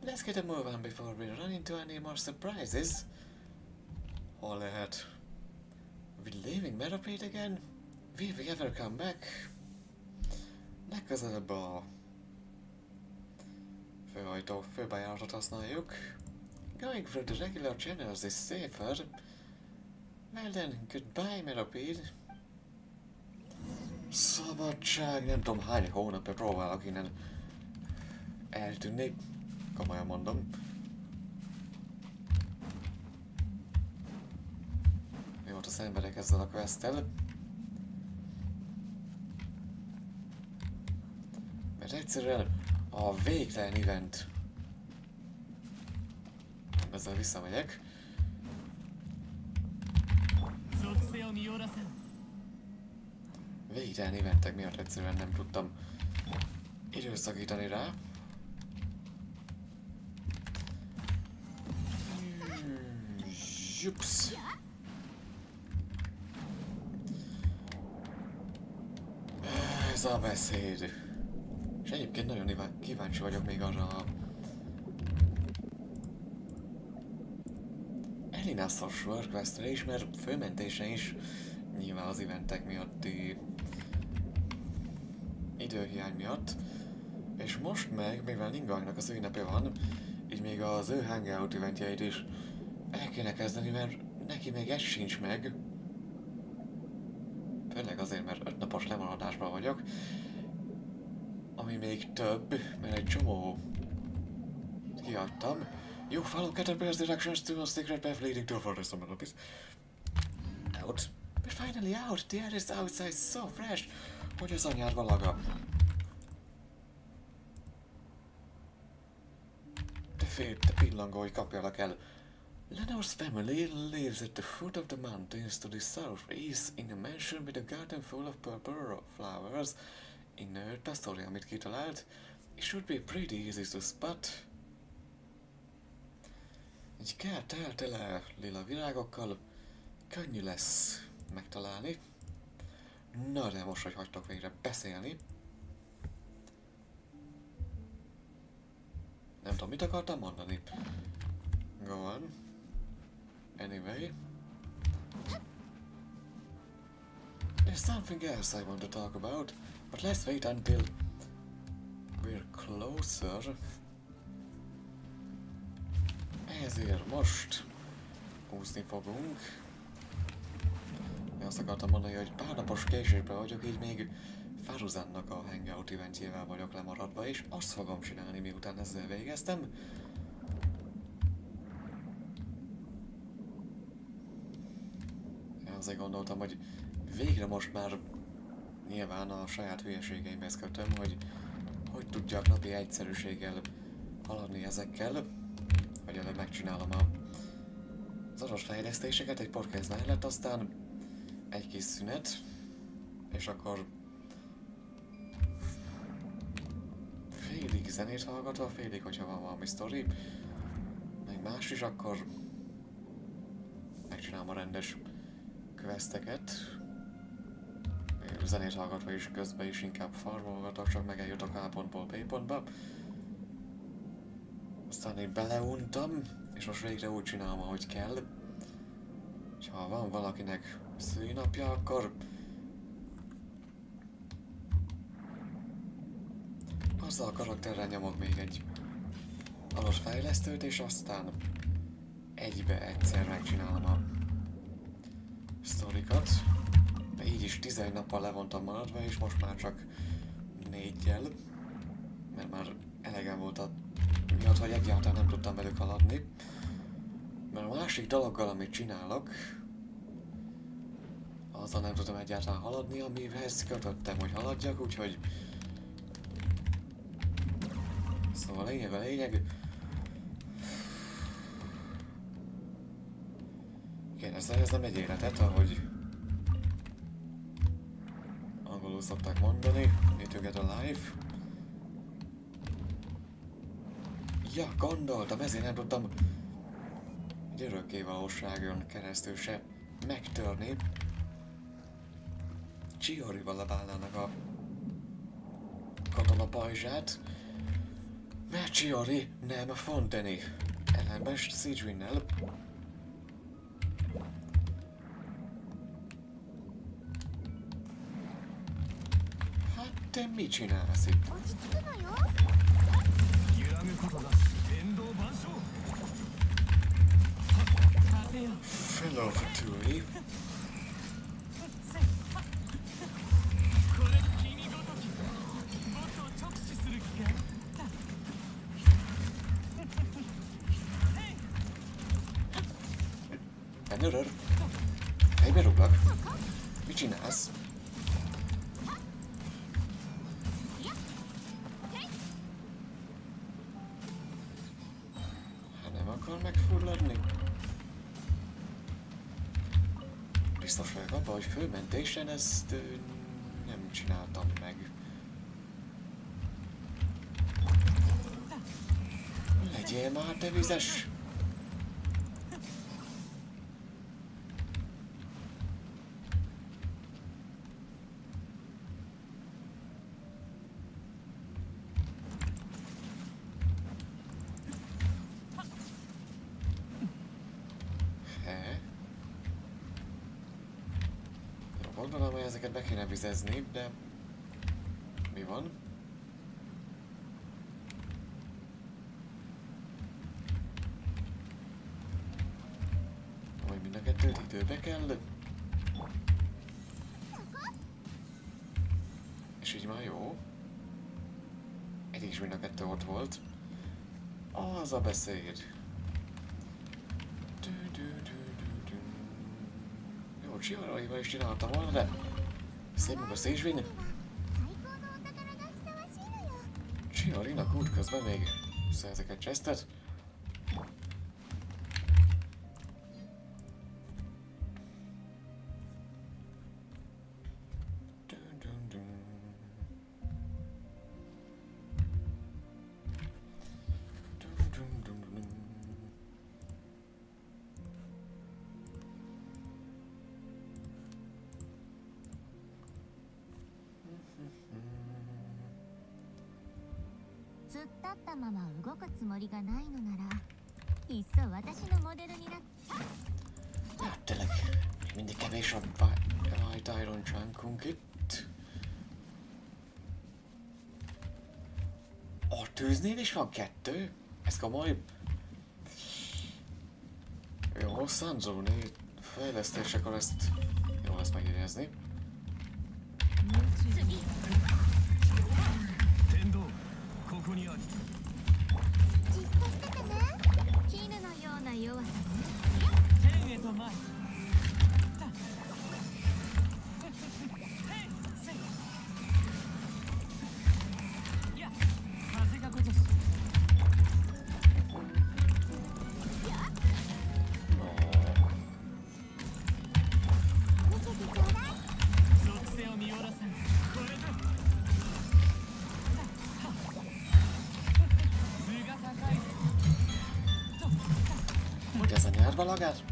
Let's get a move on before we run into any more surprises. Hol lehet? We leaving Meropate again? Will we ever come back? Legközelebb a főbejáratot használjuk. Going through the regular channels is safer. Well then, goodbye Meropate. Szabadság, nem tudom hány hónapja próbálok innen eltűnni. Komolyan mondom. Mióta szenvedek ezzel a questtel. Mert egyszerűen a végtelen event. Ezzel visszamegyek. Végtelen eventek miatt egyszerűen nem tudtam időszakítani rá. Zsups. Ez a beszéd. És egyébként nagyon kíváncsi vagyok még arra a Elinasos workquestre is, mert fölmentése is nyilván az eventek miatti időhiány miatt. És most meg, mivel Ningangnak a szülinapja van, így még az ő hangout eventjeit is el kéne kezdeni, mert neki még ez sincs meg. Főleg azért, mert 5 napos lemaradásban vagyok. Ami még több, mert egy csomó kiadtam. You follow Caterpillar's directions to a secret path leading to a forest of Melopis. Out. We're finally out. The air is outside so fresh. Hogy az anyád valaga. De pillangói kapjalak el. Lenore's family lives at the foot of the mountains to the southeast in a mansion with a garden full of purple flowers. Innen a sztori, amit kitalált. It should be pretty easy to spot. Egy kert tele lila virágokkal. Könnyű lesz megtalálni. Na de most, hogy hagytok végre beszélni. Nem tudom, mit akartam mondani. Go on. Anyway. There's something else I want to talk about, but let's wait until we're closer. Ezért most húzni fogunk. Azt akartam mondani, hogy pár napos késésben vagyok, így még Faruzannak a hangout eventjével vagyok lemaradva, és azt fogom csinálni, miután ezzel végeztem. Azért gondoltam, hogy végre most már nyilván a saját hülyeségeimhez kötöm, hogy tudjak napi egyszerűséggel haladni ezekkel, hogy előbb megcsinálom az adott fejlesztéseket egy podcast mellett, aztán egy kis szünet, és akkor félig zenét hallgatva, félig, hogyha van valami sztori, meg más is, akkor megcsinálom a rendes questeket. Zenét hallgatva is közben is inkább farmolgatok, csak meg eljutok A pontból B pontba. Aztán én beleuntam, és most végre úgy csinálom, ahogy kell. És ha van valakinek szülinapja, akkor azzal a karakterrel nyomok még egy adott fejlesztőt, és aztán egyszer megcsinálom a sztorikat. De így is 11 nappal le voltam maradva, és most már csak 4-jel, mert már elegem volt a amiatt, hogy egyáltalán nem tudtam velük haladni. Mert a másik dologgal, amit csinálok, azzal nem tudom egyáltalán haladni, amihez kötöttem, hogy haladjak, úgyhogy... Szóval a lényeg... Kéne szereznem egy életet, ahogy... angolul szokták mondani, need to get a life. Ja, gondoltam, ezért nem tudtam egy örökkévalóságon keresztül se megtörni. Chiorival lebálnának a katona pajzsát, mert Chiori nem Fonteni, ellenben Szülinnel. Hát te mit csinálsz itt? Fellow Fatui. Benörör! Helybe rúglak! Mit csinálsz? Hát nem akar megfulladni? Biztos vagyok abban, hogy fölmentésen ezt nem csináltam meg. Legyél már te vizes! Gondolom, hogy ezeket be kéne vizezni, de... mi van? Hogy mind a kettőt időbe kell? És így már jó. Eddig is mind a kettő ott volt. Az a beszéd. Jó, Chiorival is csináltam volna, de... szép meg a szésvény. Chiorinak útközben még szerzek egy chestet. Hát tényleg, mindig kevés a White Iron Chunkunk itt. A tűznél is van 2? Ez komoly? Jó, Sanzoni fejlesztésekor ezt jó lesz megjegyezni. Hogy ez a nyárba lagát?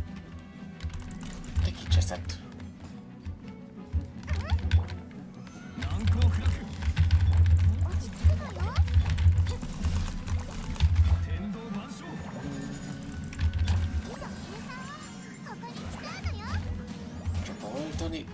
Te kicseszett. Csak oltani.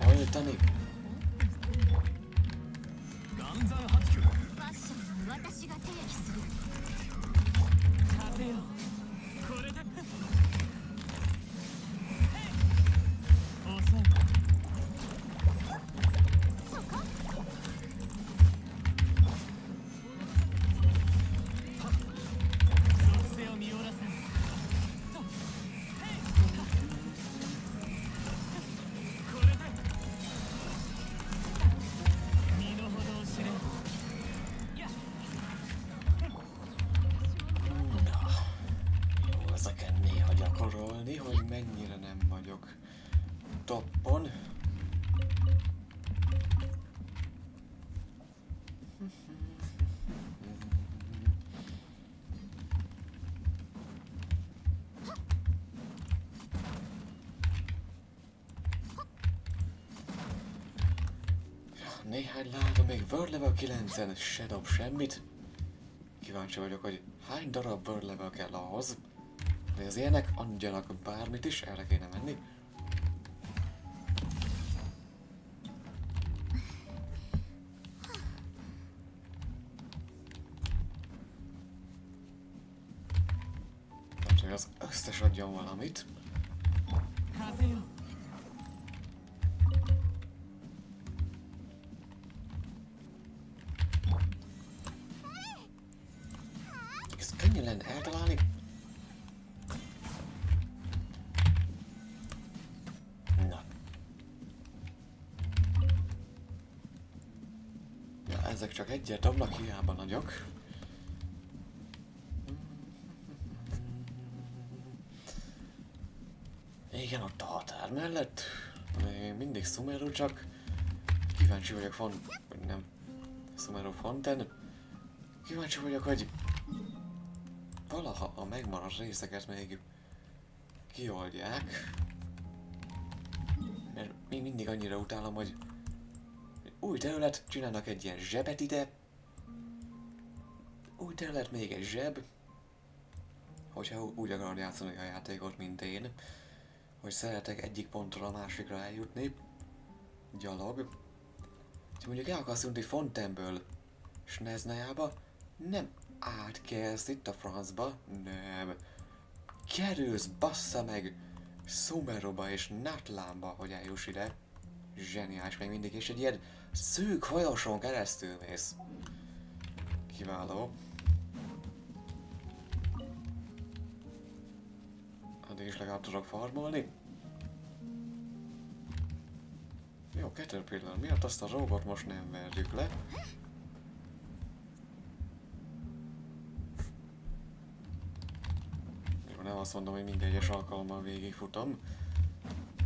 ennyire nem vagyok toppon. Néhány láda még World Level 9-en se dob semmit. Kíváncsi vagyok, hogy hány darab World Level kell ahhoz, hogy az ilyenek adjanak bármit is, erre kéne menni. Hogy az összes adjon valamit. Ez könnyű lenne eltalálni. Na. Ja, ezek csak egyet dobnak, hiába nagyok. Igen, ott a határ mellett. Még mindig Sumeru, csak kíváncsi vagyok nem Sumeru Fonten. Kíváncsi vagyok, hogy valaha a megmaradt részeket még kioldják. Mert még mindig annyira utálom, hogy új terület, csinálnak egy ilyen zsebet ide. Új terület, még egy zseb. Hogyha úgy akarod játszani a játékot, mint én, hogy szeretek egyik pontról a másikra eljutni, gyalog. Ha mondjuk el akarsz jutni Fontaineből Sneznájába, nem átkelsz itt a francba, nem. Kerülsz, bassza meg, Sumeruba és Natlanba, hogy eljuss ide. Zseniális még mindig, és egy ilyen szűk folyosón keresztül mész. Kiváló. Addig is legalább tudok farmolni. Jó, Caterpillar miatt azt a robot most nem verjük le. Jó, nem azt mondom, hogy minden egyes alkalommal végigfutom.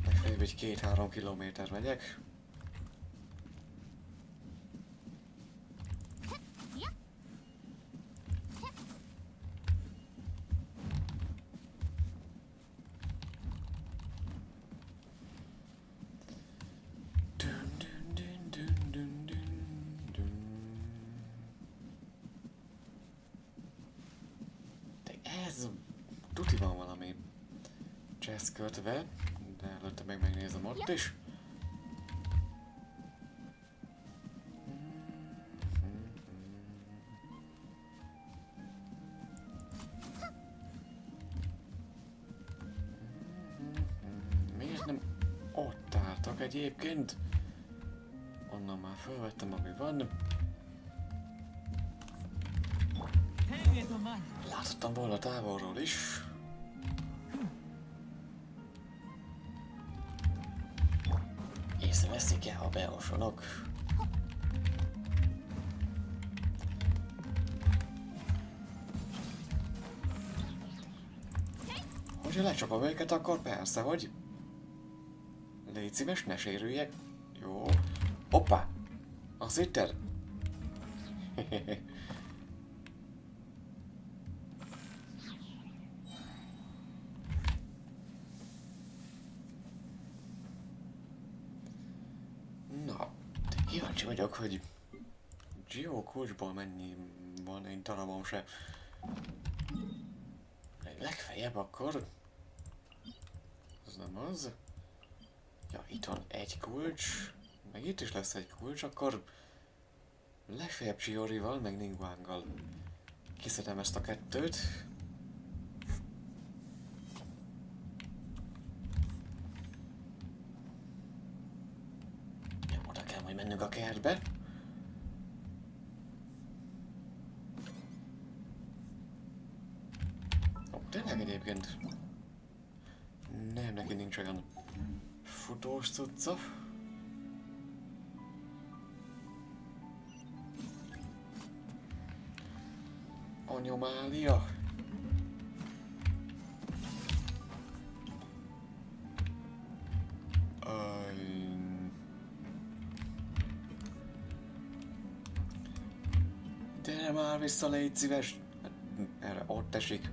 Legfeljebb egy 2-3 kilométer megyek. Tuti van valami chest kötve, de előtte meg megnézem ott is. Miért nem ott álltak egyébként? Onnan már felvettem, ami van. Láthattam volna távolról is. Észreveszik-e, ha beosonok? Hogyha lecsapom őket, akkor persze, hogy... Légy szíves, ne sérüljek. Jó. Hoppá! Azt hitted? Na, kíváncsi vagyok, hogy Geo kulcsból mennyi van, egy darabom se. Legfeljebb akkor... Az nem az. Ja, itt van egy kulcs. Meg itt is lesz egy kulcs, akkor... Legfeljebb Chiorival, meg Ningguanggal kiszedem ezt a kettőt. Oda kell majd mennünk a kertbe. Ó, tényleg egyébként... Nem, neki nincs olyan futós cucca. Anyomália. Gyere már vissza, légy szíves! Erre ott esik.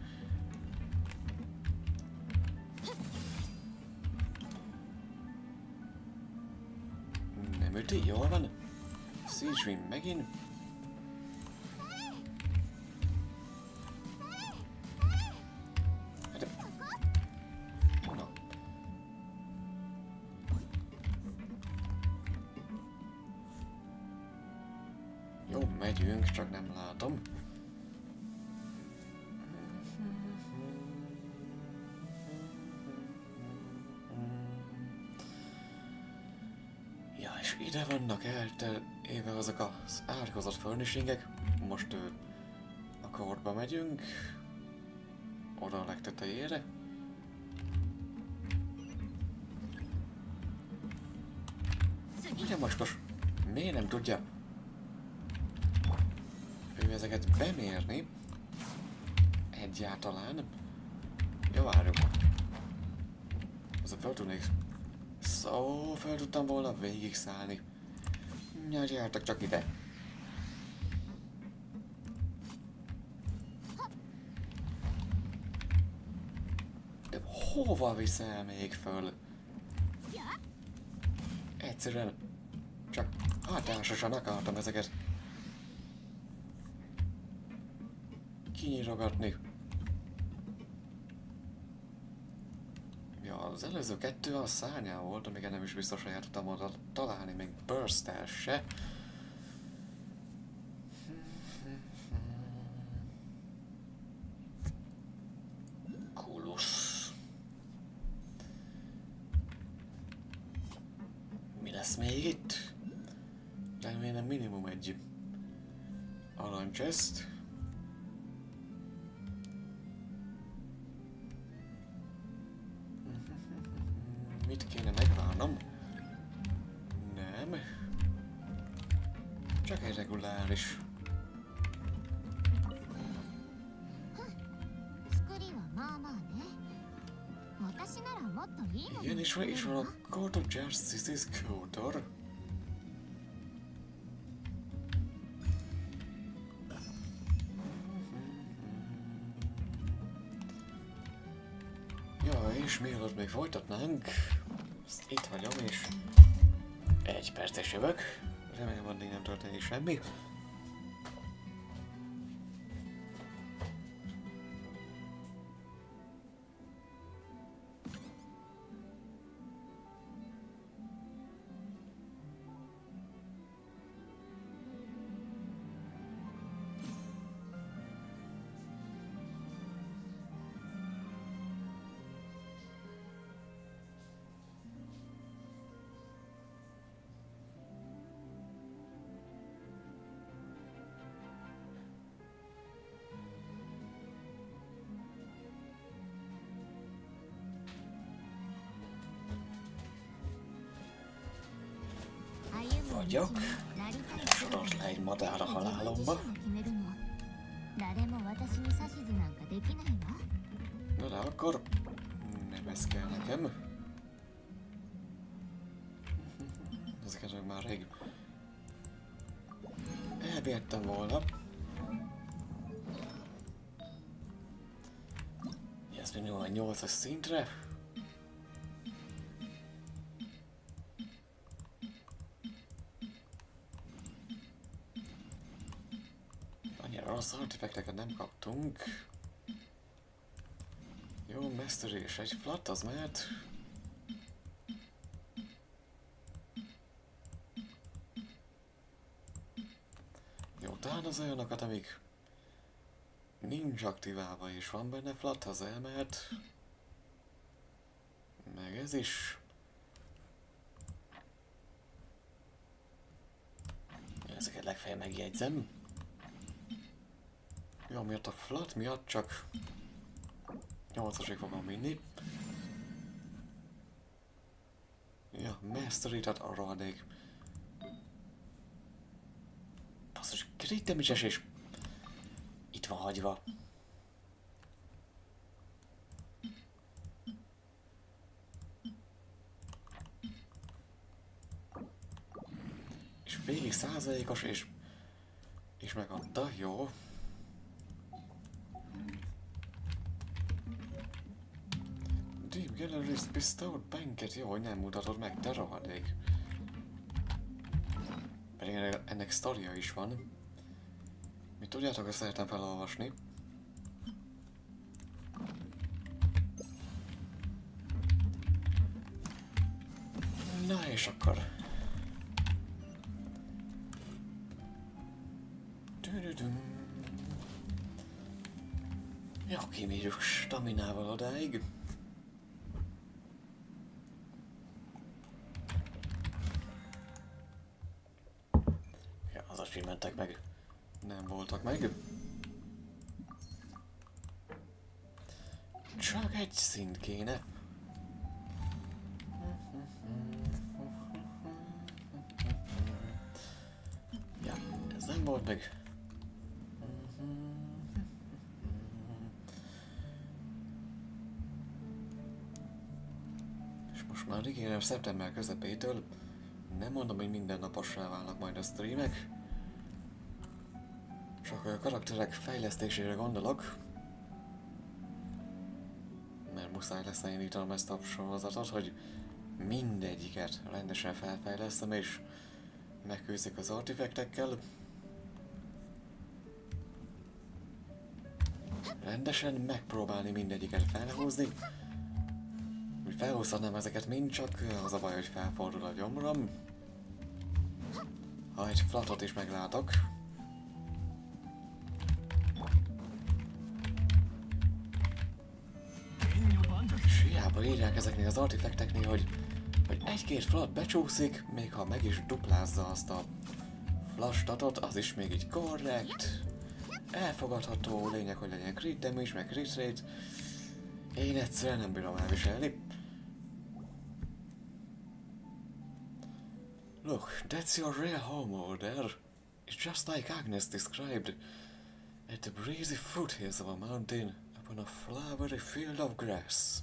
Nem üti, jól van? Szítsvin megint. Na. Jó, megyünk, csak nem látom. Ja, és ide vannak eltéve azok az árkozott furnishingek. Most a korba megyünk. Oda a legtetejére. Ugye mocskos, miért nem tudja ő ezeket bemérni? Egyáltalán. Jó, várjuk. Fel tudnék... fel tudtam volna végig szállni. Ja, gyertek csak ide. De hova viszel még föl? Egyszerűen csak hatásosan akartam ezeket kinyírogatni. Ja, az előző kettő a szárnyán volt, amíg nem is biztos, hogy tudtam oda találni, még burst-el se. Kulus. Mi lesz még itt? Remélem minimum egy aranychest. Mit kéne megvárnom? Nem. Csak egy reguláris. Igen, és van a Court of Justice's Kotor. Ja, és mielőtt még folytatnánk, ezt itt hagyom, és egy perces jövök. Remélem, addig nem történik semmi. Vagyok. Sorolt le egy madár a halálomba. Na de akkor nem ez kell nekem. Ezeket meg már rég elbírtam volna. Ez még 8-as szintre. Rossz artefakteket nem kaptunk. Jó, mastery és egy flat, az mehet. Jó, talán az olyanokat, amik nincs aktiválva és van benne flat, az elmehet. Meg ez is. Ezeket legfeljebb megjegyzem. Jó, miatt a flat miatt csak 8-asig fogom vinni. Ja, mastery, tehát a rohadék. Basszus, krittem is esés. Itt van hagyva. És végig 100%-os, és És megadta, jó. Deep Galleries bestowed banket, jó, hogy nem mutatod meg, te rohadék. Pedig ennek sztoria is van. Mi tudjátok, hogy szeretem felolvasni. Na és akkor... Jó, kimérjük staminával odáig. Ja, az achievementek meg nem voltak meg. Csak egy szint kéne. Ja, ez nem volt meg. És most már ígérem, szeptember közepétől nem mondom, hogy minden napossá válnak majd a streamek. Csak a karakterek fejlesztésére gondolok. Mert muszáj lesz elindítanom ezt a sorozatot, hogy mindegyiket rendesen felfejlesztem és megküzdik az artifektekkel. Rendesen megpróbálni mindegyiket felhúzni. Úgy felhúzhatnám ezeket mind, csak az a baj, hogy felfordul a gyomrom. Ha egy flatot is meglátok. És hiába írják ezeknél az artifekteknél, hogy egy-két flat becsúszik, még ha meg is duplázza azt a flastatot, az is még így korrekt. Elfogadható, lényeg, hogy legyen crit damage, meg crit rate. Én egyszerűen nem bírom elviselni. Look, that's your real home over there. It's just like Agnes described. At the breezy foothills of a mountain, upon a flowery field of grass.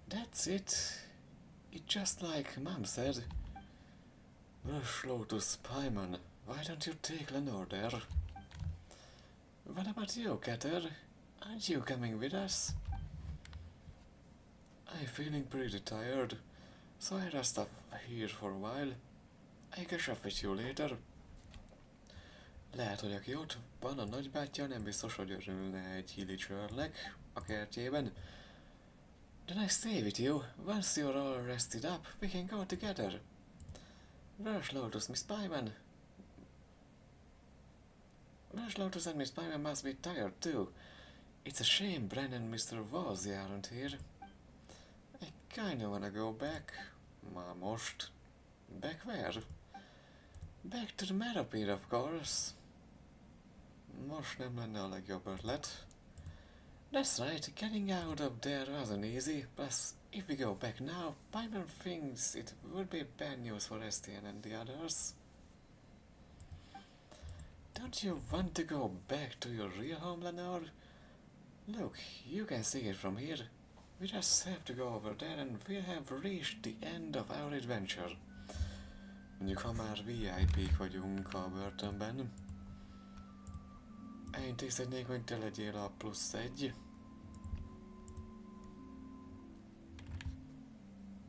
That's it. It's just like Mom said. Rush Lotus Paimon, why don't you take Lenore there? What about you, Cater? Aren't you coming with us? I'm feeling pretty tired, so I rest up here for a while. I catch up with you later. Lehet, hogy aki ott van, a nagybátyja, nem biztos, hogy örülne egy híli csőrnek a kertjében. Then I stay with you. Once you're all rested up, we can go together. Rush Lotus, Miss Paimon. Rush Lotus and Miss Paimon must be tired too. It's a shame Bren and Mr. Wozzy aren't here. I kinda wanna go back. Már most. Back where? Back to the Meropid, of course. Most nem lenne a legjobb ötlet. That's right, getting out of there wasn't easy. Plus, if we go back now, Paimon thinks it would be bad news for Estienne and the others. Don't you want to go back to your real home, Lenore? Look, you can see it from here. We just have to go over there and we'll have reached the end of our adventure. Mondjuk, ha már VIP-k vagyunk a börtönben. Elintézhetnék, hogy te legyél a +1.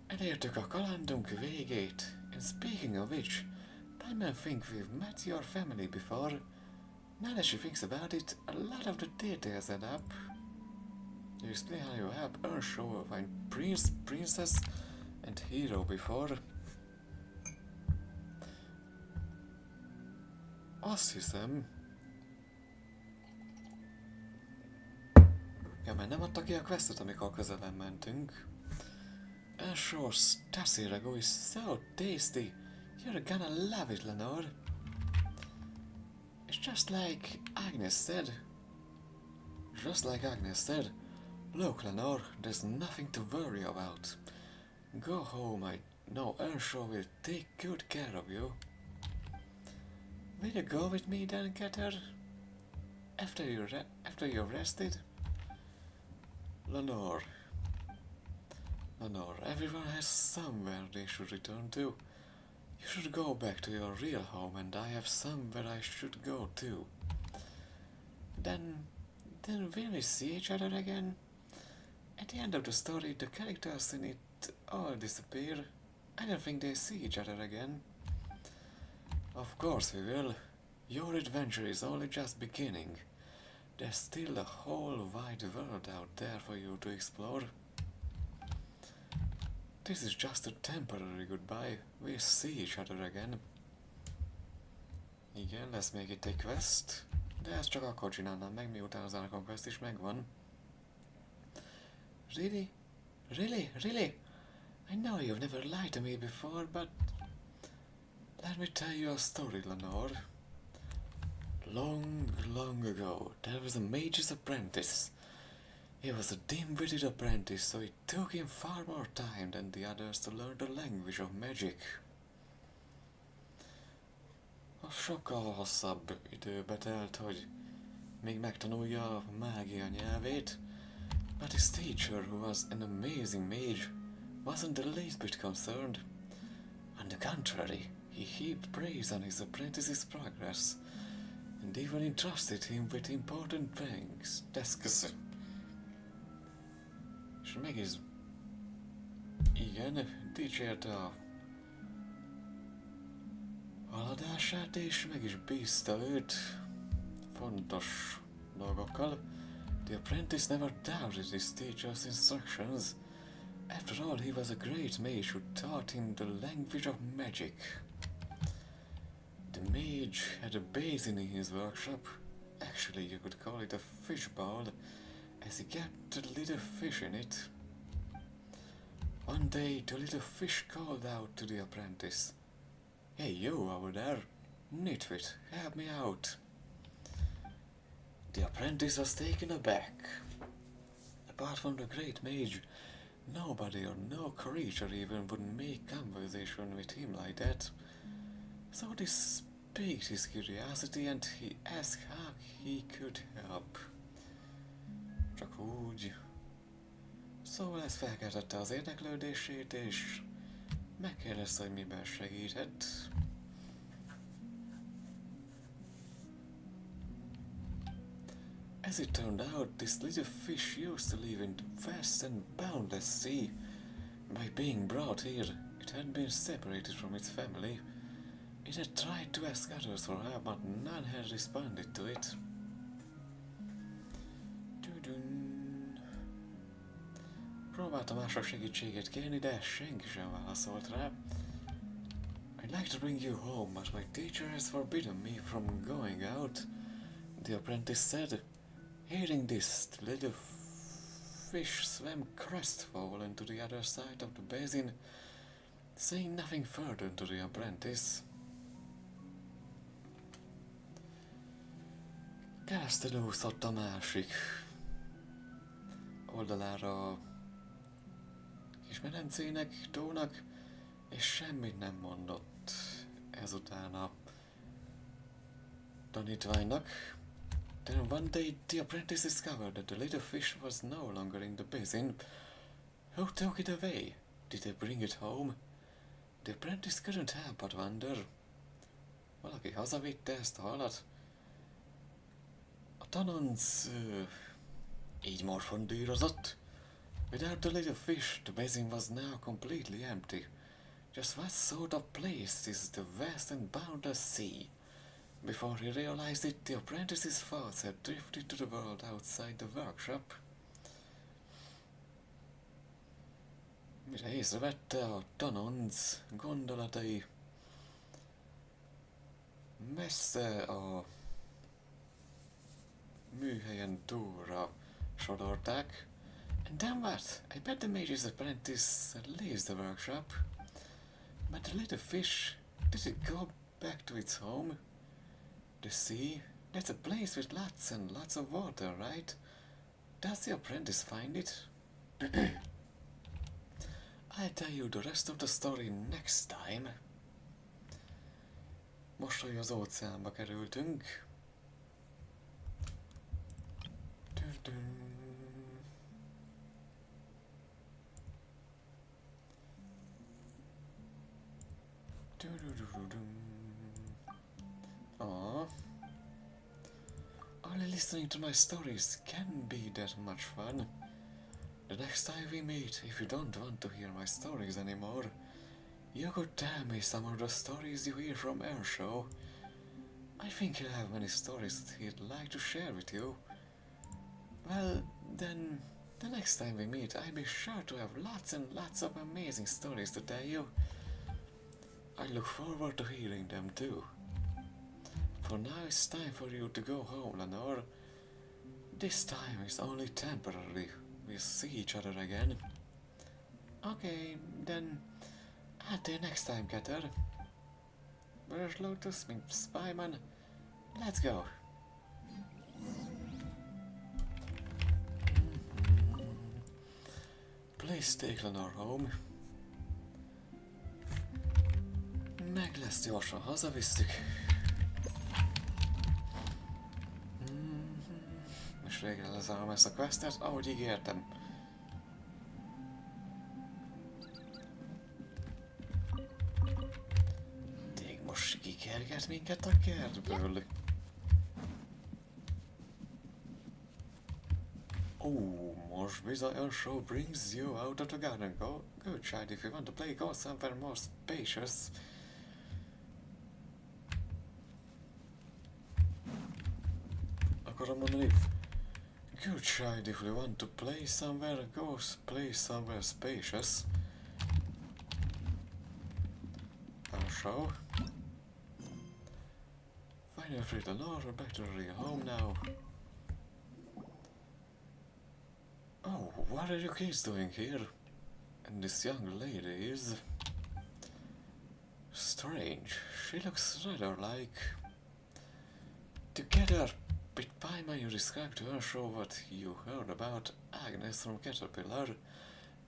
Elértük a kalandunk végét. And speaking of which, Paimon thinks we've met your family before. Now that she thinks about it, a lot of the details add up. You explain how you help Earnshaw find Prince, Princess, and Hero before. Azt hiszem... Ja, mert nem adta ki a questot, amikor közelem mentünk. Earnshaw's Tassie ragu is so tasty. You're gonna love it, Lenore. It's just like Agnes said. Just like Agnes said. Look, Lenore, there's nothing to worry about. Go home, I know Earnshaw will take good care of you. Will you go with me then, Cater? After you've rested? Lenore. Lenore, everyone has somewhere they should return to. You should go back to your real home and I have somewhere I should go too. Then will we see each other again? At the end of the story, the characters in it all disappear. I don't think they see each other again. Of course we will. Your adventure is only just beginning. There's still a whole wide world out there for you to explore. This is just a temporary goodbye. We'll see each other again. Igen, lesz még itt egy quest, de ezt csak akkor csinálnám meg, miután az Archon quest is megvan. Really? Really? Really? I know you've never lied to me before, but let me tell you a story, Lenore. Long, long ago, there was a mage's apprentice. He was a dim-witted apprentice, so it took him far more time than the others to learn the language of magic. Sokkal hosszabb időbe telt, hogy még megtanulja a mágia nyelvét, but his teacher, who was an amazing mage, wasn't the least bit concerned. On the contrary, he heaped praise on his apprentice's progress, and even entrusted him with important things. That's köszön. És meg is... Igen, dicsérte a haladását, és meg is bízta őt fontos dolgokkal. The apprentice never doubted his teacher's instructions. After all, he was a great mage who taught him the language of magic. The mage had a basin in his workshop. Actually, you could call it a fish bowl, as he kept a little fish in it. One day, the little fish called out to the apprentice. Hey, you over there, nitwit, help me out. The apprentice was taken aback. Apart from the great mage, nobody or no creature even would make conversation with him like that. So this piqued his curiosity and he asked how he could help. Csak úgy. Szóval ez felkeltette az érdeklődését, és megkérdezte, hogy miben segített. As it turned out, this little fish used to live in the vast and boundless sea. By being brought here, it had been separated from its family. It had tried to ask others for help, but none had responded to it. Próbáltam mások segítséget kérni, de senki sem válaszolt rá. I'd like to bring you home, but my teacher has forbidden me from going out, the apprentice said. Hearing this, the little fish swam crestfallen to the other side of the basin, saying nothing further to the apprentice. Keresztül úszott a másik oldalára a kis medencének, tónak, és semmit nem mondott ezután a tanítványnak. Then one day the apprentice discovered that the little fish was no longer in the basin. Who took it away? Did they bring it home? The apprentice couldn't help but wonder. Valaki hazavitte ezt a halat? A tanonc így morfondírozott. Without the little fish, the basin was now completely empty. Just what sort of place is the vast and boundless sea? Before he realized it, the apprentice's thoughts had drifted to the world outside the workshop. Mire észrevette, a tanonc gondolatai messze a műhelyen túlra sodorták. And then what? I bet the mage's apprentice leaves the workshop. But the little fish, did it go back to its home? The sea? That's a place with lots and lots of water, right? Does the apprentice find it? I'll tell you the rest of the story next time. Most, hogy az óceánba kerültünk. Aww. Only listening to my stories can be that much fun. The next time we meet, if you don't want to hear my stories anymore, you could tell me some of the stories you hear from our show. I think he'll have many stories that he'd like to share with you. Well, then, the next time we meet, I'll be sure to have lots and lots of amazing stories to tell you. I look forward to hearing them too. For now it's time for you to go home, Lenore. This time is only temporary. We'll see each other again. Okay, then, until next time, Keter. Where's Lotus, my spyman? Let's go. Please take Lenore home. Meg lesz gyorsan hazavisztük. És végre lezárom ezt a questet, ahogy ígértem. Tég most kikerget minket a kertből. Most bizony a show brings you out of the garden. Go, good child, if you want to play, go somewhere more spacious. Akarom mondani, good child, if you want to play somewhere, go play somewhere spacious. Our show. Finally free Lenore, we're back to the real home now. Oh, what are you kids doing here? And this young lady is strange. She looks rather like... Together, with Paimon, you described to her show what you heard about Agnes from Caterpillar.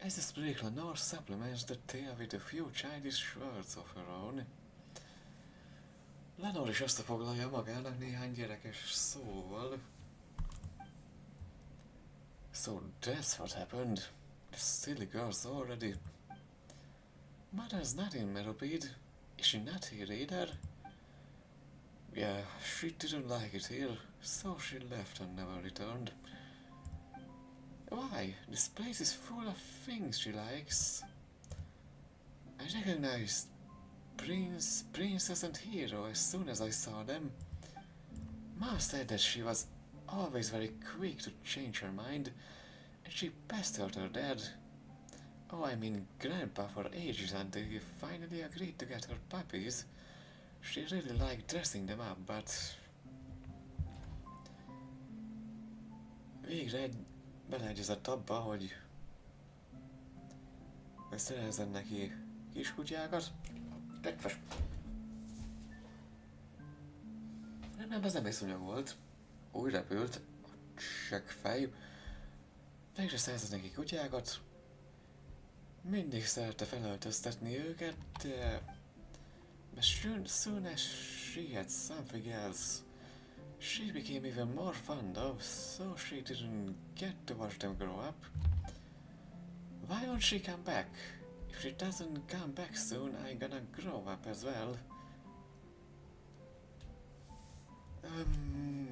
As this break, Lenore supplements the tale with a few childish words of her own. Lenore is összefoglalja magának néhány gyerekes szóval. So that's what happened. The silly girl's already... Mother's not in Meropide. Is she not here either? Yeah, she didn't like it here, so she left and never returned. Why? This place is full of things she likes. I recognized Prince, Princess and Hero as soon as I saw them. Mom said that she was always very quick to change her mind, and she pestered her dad. Oh, I mean Grandpa for ages until he finally agreed to get her puppies. She really liked dressing them up, but... Végre beleegyezett abba, hogy szerezzen neki kiskutyákat. Kedves! Nem, ez nem észonyag volt. Úgy repült, a seggfej. Végre szerzett neki kutyákat. Mindig szerte felöltöztetni őket, de... But soon as she had something else, she became even more fond of, so she didn't get to watch them grow up. Why won't she come back? If she doesn't come back soon, I'm gonna grow up as well.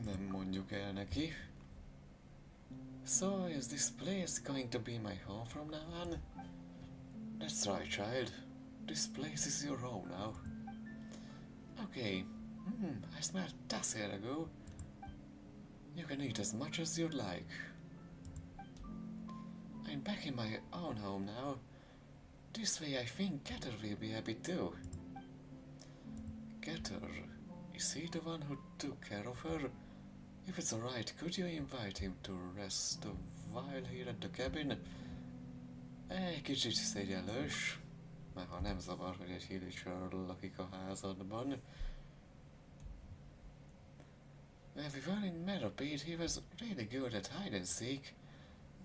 Nem mondjuk el neki. So, is this place going to be my home from now on? That's right, child. This place is your home now. Okay. I smell dust here ago. You can eat as much as you'd like. I'm back in my own home now. This way I think Keter will be happy too. Keter, is he the one who took care of her? If it's alright, could you invite him to rest a while here at the cabin? Egy kicsit szégyellős, mert ha nem zavar, hogy egy villager lakik a házadban. When we were in Meropide, he was really good at hide and seek.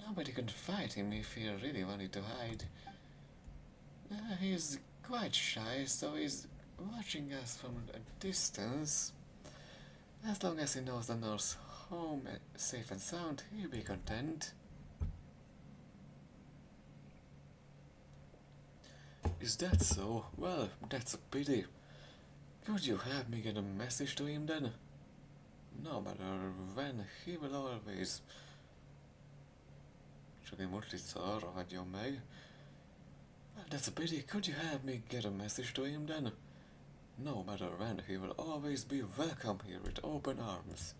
Nobody could fight him if he really wanted to hide. He's quite shy, so he's watching us from a distance. As long as he knows the North's home safe and sound, he'll be content. Is that so? Well, that's a pity. Could you help me get a message to him then? No matter when, he will always... Csak én most itt arra hagyjon meg. Well, that's a pity. Could you help me get a message to him then? No matter when, he will always be welcome here with open arms.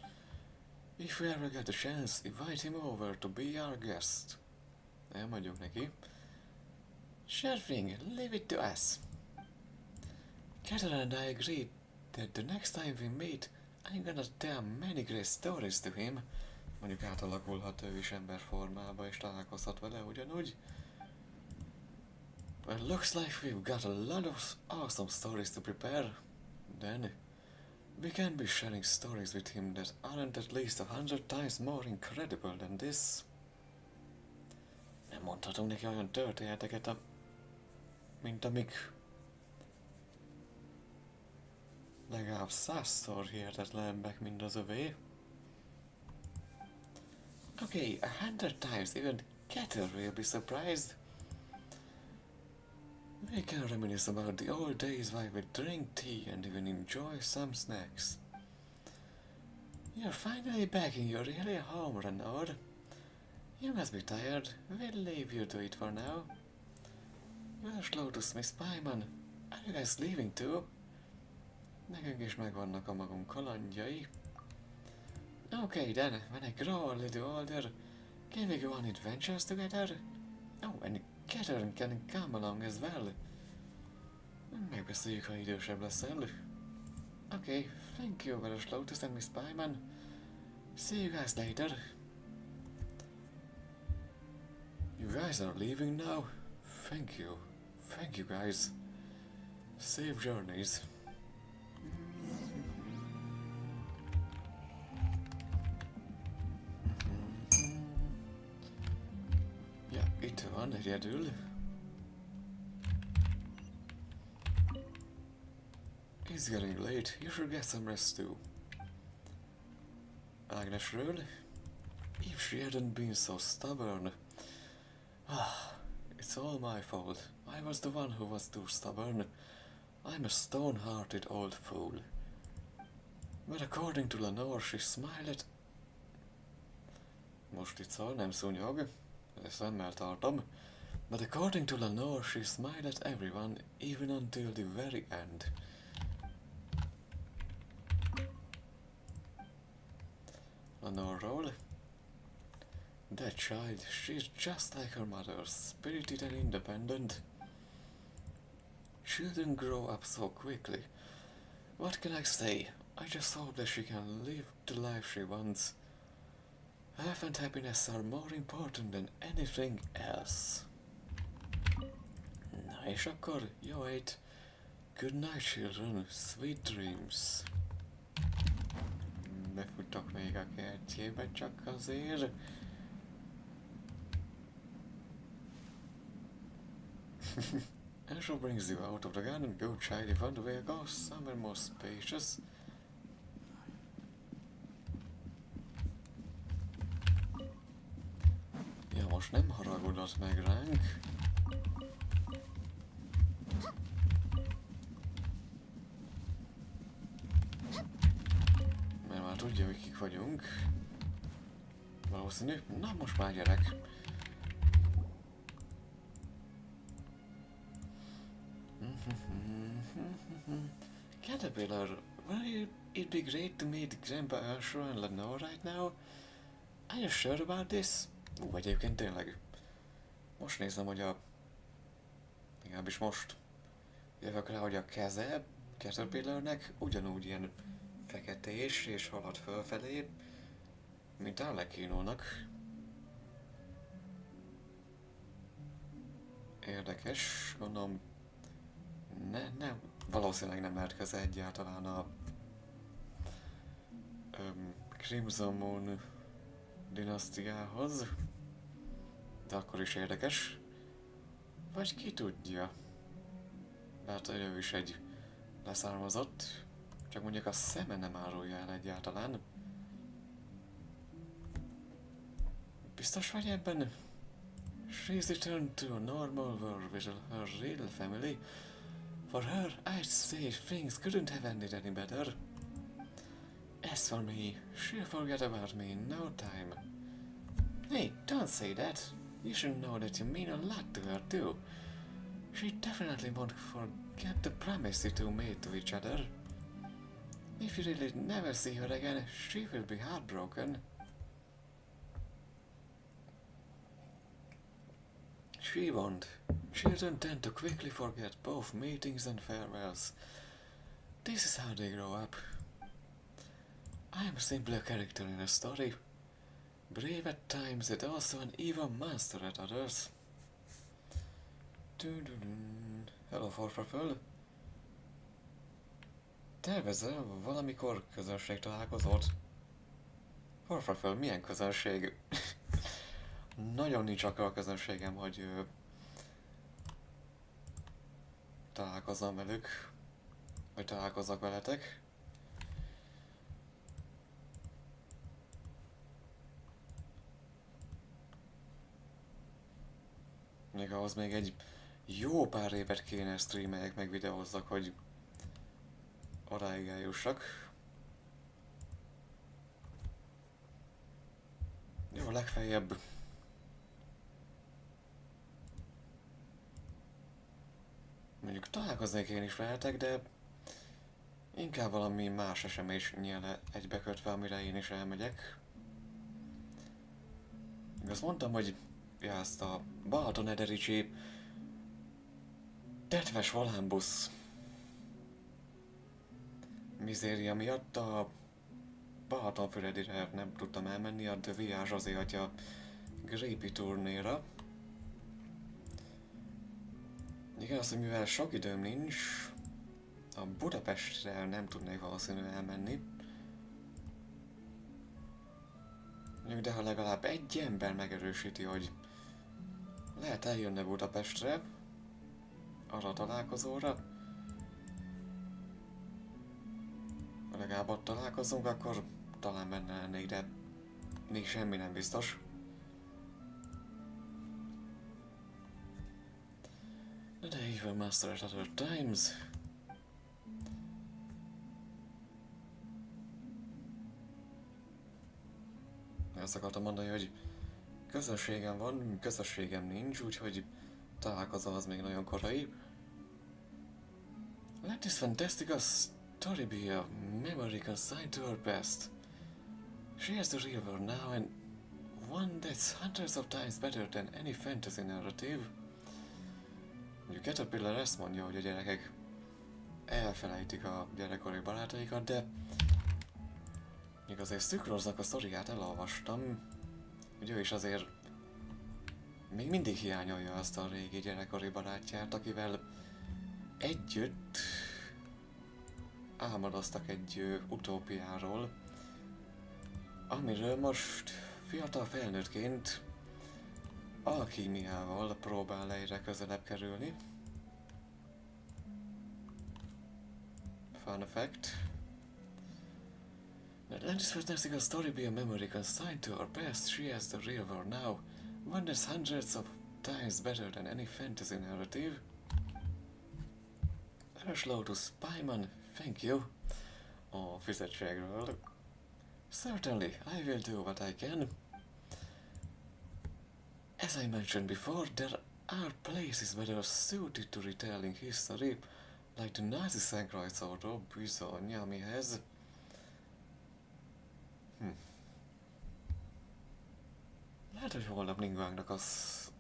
If we ever get a chance, invite him over to be our guest. Elmondjuk neki. Sure thing, leave it to us. Keresel and I agreed that the next time we meet, I'm gonna tell many great stories to him. Mondjuk átalakulhat ő is emberformába és találkozhat vele ugyanúgy. Well, looks like we've got a lot of awesome stories to prepare. Then, we can be sharing stories with him that aren't at least 100 times more incredible than this. Nem mondhatunk neki olyan történeteket, mint amik legalább 100-szor hihetetlenebbek, mint az övé. Okay, 100 times, even Keter will be surprised. We can reminisce about the old days while we drink tea and even enjoy some snacks. You're finally back in your really home, Renaud. You must be tired. We'll leave you to it for now. Well, Slotus, Miss Pieman, are you guys leaving too? Nekünk is megvannak a magunk kalandjai. Okay then, when I grow a little older, can we go on adventures together? Oh, and Keter can come along as well. Megbeszéljük, ha idősebb leszel. Okay, thank you, Veles Lotus and Miss Pieman. See you guys later. You guys are leaving now? Thank you. Thank you guys. Safe journeys. Ja, itt van egyedül. It's getting late. You should get some rest too. Agnesről. If she hadn't been so stubborn. It's all my fault. I was the one who was too stubborn. I'm a stone-hearted old fool. But according to Lenore, she smiled at... Most itt szól, nem szúnyog. Ezt szemmel tartom. But according to Lenore, she smiled at everyone, even until the very end. Lenore-ról. That child, she's just like her mother, spirited and independent. Children grow up so quickly. What can I say? I just hope that she can live the life she wants. Health and happiness are more important than anything else. Na és akkor, jó ét. Good night, children. Sweet dreams. Befutok még a kertjébe csak azért. Angel brings you out of the garden. Go, child, if on the way goes somewhere more spacious. Ja, most nem haragudott meg ránk. Mert már tudja, hogy kik vagyunk. Valószínű. Na, most már gyerek. Caterpillar, will it be great to meet Grandpa Ursula and Lenore right now? Are you sure about this? Egyébként tényleg. Most nézem, hogy a... Legalábbis most jövök rá, hogy a keze Caterpillarnek ugyanúgy ilyen feketés és halad fölfelé, mint a Lekínónak. Érdekes, gondolom... Nem, valószínűleg nem lehet köze egyáltalán a Crimson Moon dinasztiához, de akkor is érdekes. Vagy ki tudja? Lehet, hogy ő is egy leszármazott, csak mondjuk a szeme nem árulja el egyáltalán. Biztos vagy ebben? She's returned to a normal world with her real family. For her, I'd say things couldn't have ended any better. As for me, she'll forget about me in no time. Hey, don't say that. You should know that you mean a lot to her too. She definitely won't forget the promise you two made to each other. If you really never see her again, she will be heartbroken. She won't. Children tend to quickly forget both meetings and farewells. This is how they grow up. I am simply a character in a story. Brave at times and also an evil monster at others. Hello, Forfaföl. Tervezel valamikor közönség találkozót? Forfaföl, milyen közönség? Nagyon nincs akkor a közönségem, hogy találkozzam velük, vagy találkozzak veletek. Még ahhoz még egy jó pár évet kéne streameljek, meg videózzak, hogy odáig eljussak. Jó, legfeljebb mondjuk találkoznék én is veletek, de inkább valami más esemény nyílne egybekötve, amire én is elmegyek. Még azt mondtam, hogy ja, ezt a Balaton-Edericsi tetves volánbusz mizéria miatt a Balatonfüredire nem tudtam elmenni a The V.A. Zsozé atya Grépi turnéra. Igen, az, hogy mivel sok időm nincs, a Budapestre nem tudnék valószínűleg elmenni. De ha legalább egy ember megerősíti, hogy lehet eljönne Budapestre, arra a találkozóra, ha legalább ott találkozunk, akkor talán benne lennék, de még semmi nem biztos. The evil master at other times. Ezt akartam mondani, hogy közönségem van, közösségem nincs, úgyhogy találkozom az még nagyon korai. Let this fantastic story be a memory consigned to her past. She has the real world now and one that's hundreds of times better than any fantasy narrative. Mondjuk Caterpillar ezt mondja, hogy a gyerekek elfelejtik a gyerekkori barátaikat, de még azért Szükroznak a sztoriát elolvastam, hogy ő is azért még mindig hiányolja azt a régi gyerekkori barátját, akivel együtt álmodoztak egy utópiáról, amiről most fiatal felnőttként alkímiával próbál egyre közelebb kerülni. Fun fact. Let this fantastic story be a memory consigned to her past. She has the real world now, one that's hundreds of times better than any fantasy narrative. Eres Lotus Spyman, thank you. A fizetségről. Certainly, I will do what I can. As I mentioned before, there are places better suited to retelling history, like the Nazi Szenkrajcóról bizony, amihez... Lehet, hogy holnap Ningvángnak az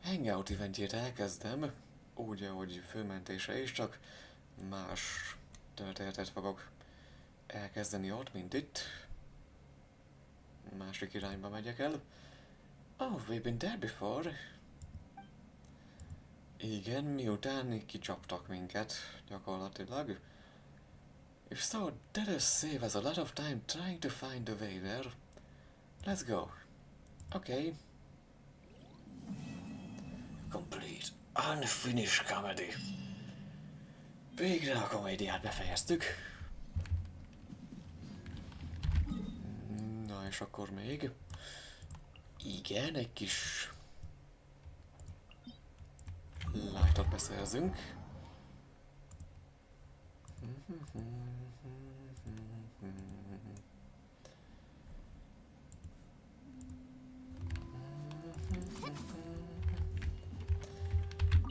hangout eventjét elkezdem, úgy, ahogy főmentése is, csak más történetet fogok elkezdeni ott, mint itt. Másik irányba megyek el. Oh, we've been there before. Igen, miután kicsaptak minket, gyakorlatilag. If so, that has saved us a lot of time trying to find the way there. Let's go. Okay. Complete. Unfinished comedy. Végre a komédiát befejeztük. Na és akkor még. Igen, egy kis lightot beszerzünk.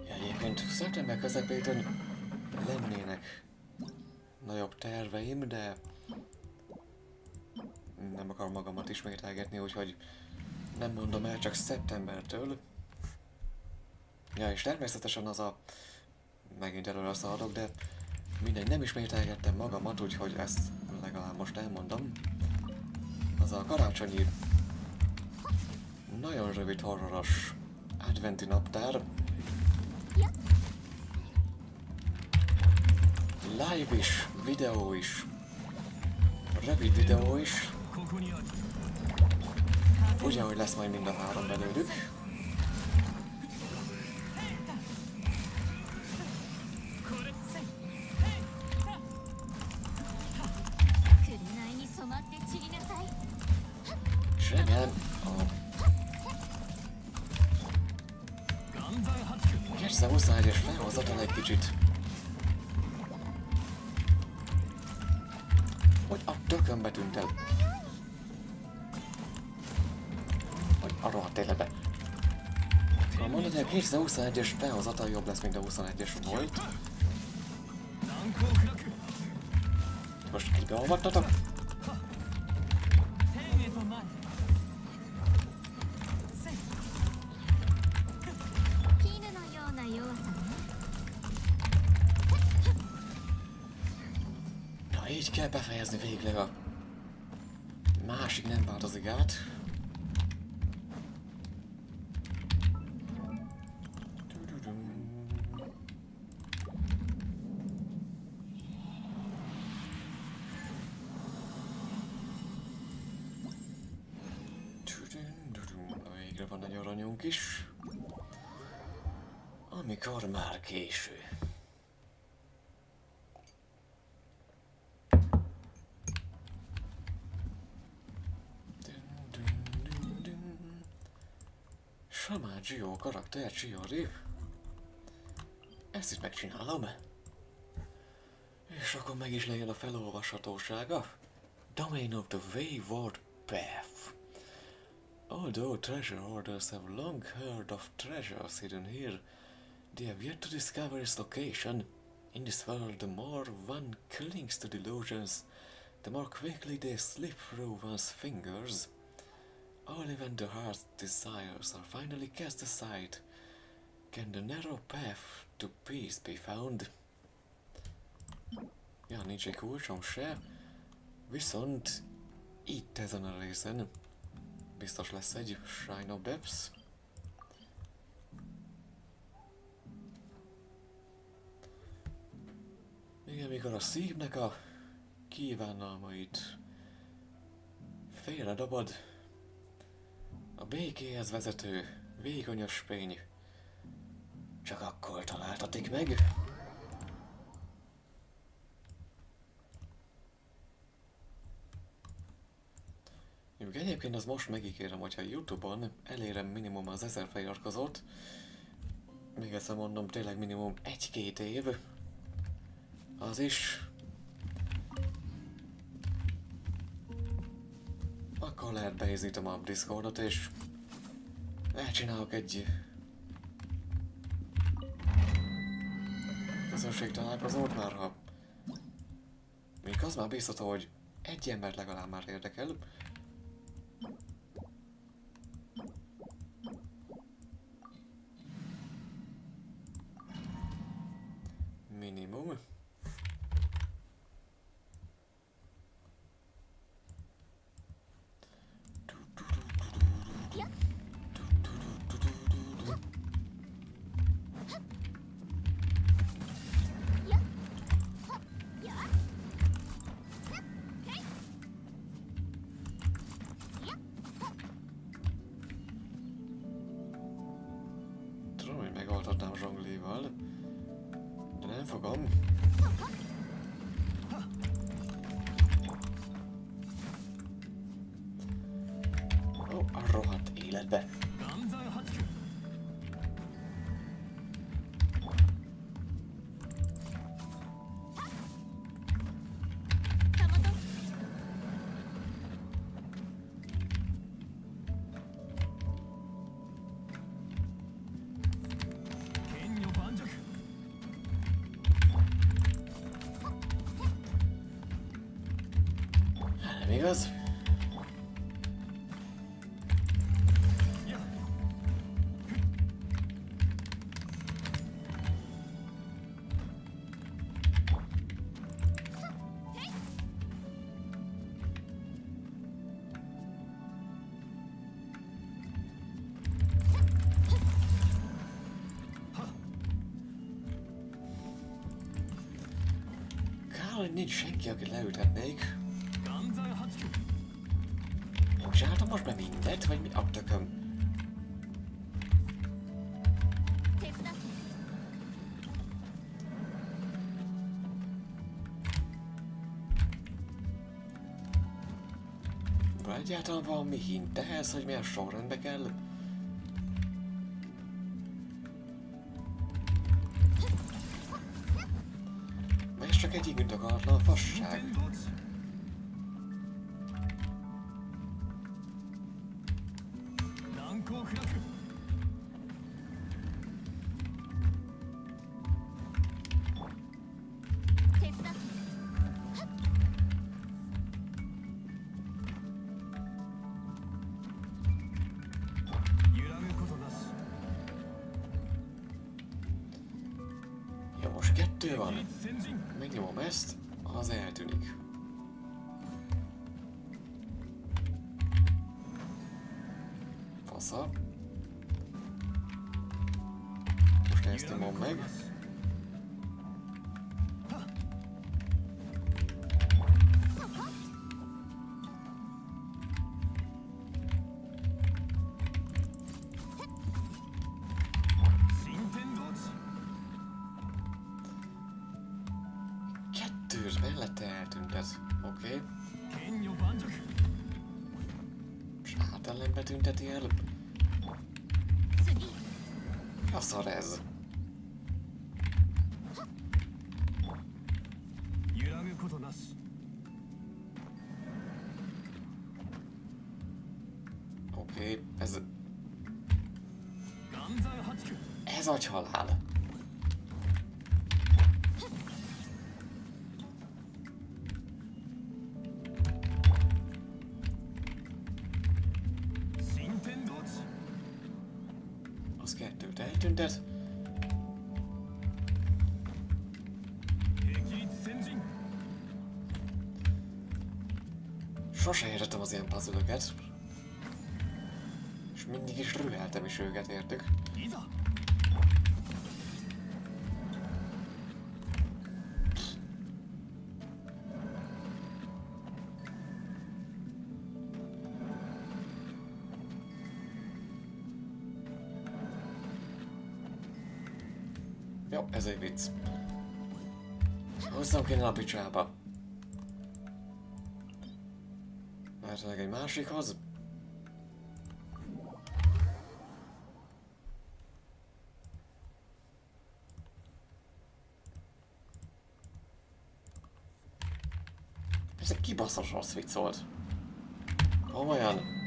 Egyébként szeptember közepétől lennének nagyobb terveim, de nem akarom magamat ismételgetni, úgyhogy nem mondom el, csak szeptembertől. Ja, és természetesen az a... megint előre szaladok, de mindegy, nem ismételgettem magamat, úgyhogy ezt legalább most elmondom. Az a karácsonyi, nagyon rövid horroros adventi naptár. Live is, videó is, rövid videó is. Ugyanúgy lesz majd mind a három belőlük. És remélem a 2021-es felhozatal egy kicsit. Hogy a tökönbe tűnt el. Hogy a rohadt életbe. Ha mondod, hogy a 2021-es felhozatal jobb lesz, mint a 21-es volt. Most kibeolvattatok? Na, így kell befejezni végleg a másik nem változik át. Végre van egy aranyunk is. Amikor már késő. Samán Gio karakter Chiori. Ezt is megcsinálom. És akkor meg is legyen a felolvashatósága. Domain of the wayward path. Although treasure hoarders have long heard of treasures hidden here, they have yet to discover its location. In this world, the more one clings to delusions, the more quickly they slip through one's fingers. Only when the heart's desires are finally cast aside, can the narrow path to peace be found. Ja, nincs egy kulcsom se, viszont itt ezen a részen biztos lesz egy Shrine of Depths. Igen, mikor a szívnek a kívánalmait félredobod, a békéhez vezető vékony ösvény csak akkor találtatik meg. Egyébként az most megígérem, hogyha YouTube-on elérem minimum az 1000 feliratkozót, még egyszer mondom, tényleg minimum 1-2 év, az is, akkor lehet beizítom a Discordot, és elcsinálok egy közönségtalálkozót, már ha még az már biztató, hogy egy embert legalább már érdekel. Minimum. Tudom, hogy megoldhatnám zsongléval, de nem fogom. Ó, a rohadt élet. életbe. Nem igaz? Kár, hogy nincs senki, aki leültetnék. Csináltam most már mindent, vagy mi a tököm? Van egyáltalán valami hint ehhez, hogy milyen sorrendbe kell? Vagy ez csak egy indokolatlan fasság? Jó, most 2 van. Megnyomom ezt, az eltűnik. Fasza. Most ezt nyomom meg. Mellette eltüntet. Oké. És hátellenbe tünteti el. Mi a szar ez? Oké, ez... Ez agyhalál. Az 2-t eltüntet. Sose értettem az ilyen puzzle-öket. És mindig is rüheltem is őket, értük. Jó, ez egy vicc. Hozzám kéne a picsába. Lehetőleg egy másikhoz. Ez egy kibaszos rossz vicc volt. Komolyan.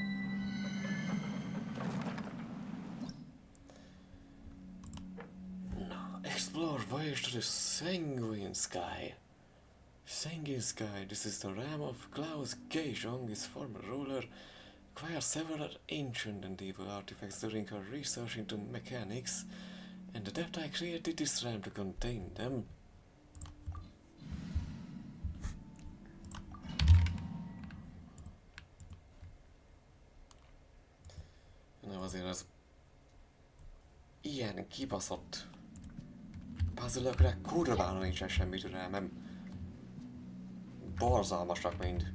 Explore voyage to the sanguine sky. Sanguine sky, this is the realm of Klaus Geijong, his former ruler, acquired several ancient and evil artifacts during her research into mechanics, and the depth I created this realm to contain them. Na azért az ilyen kibaszott puzzle-ökre kurvára nincsen semmi türelmem. Borzalmasak mind.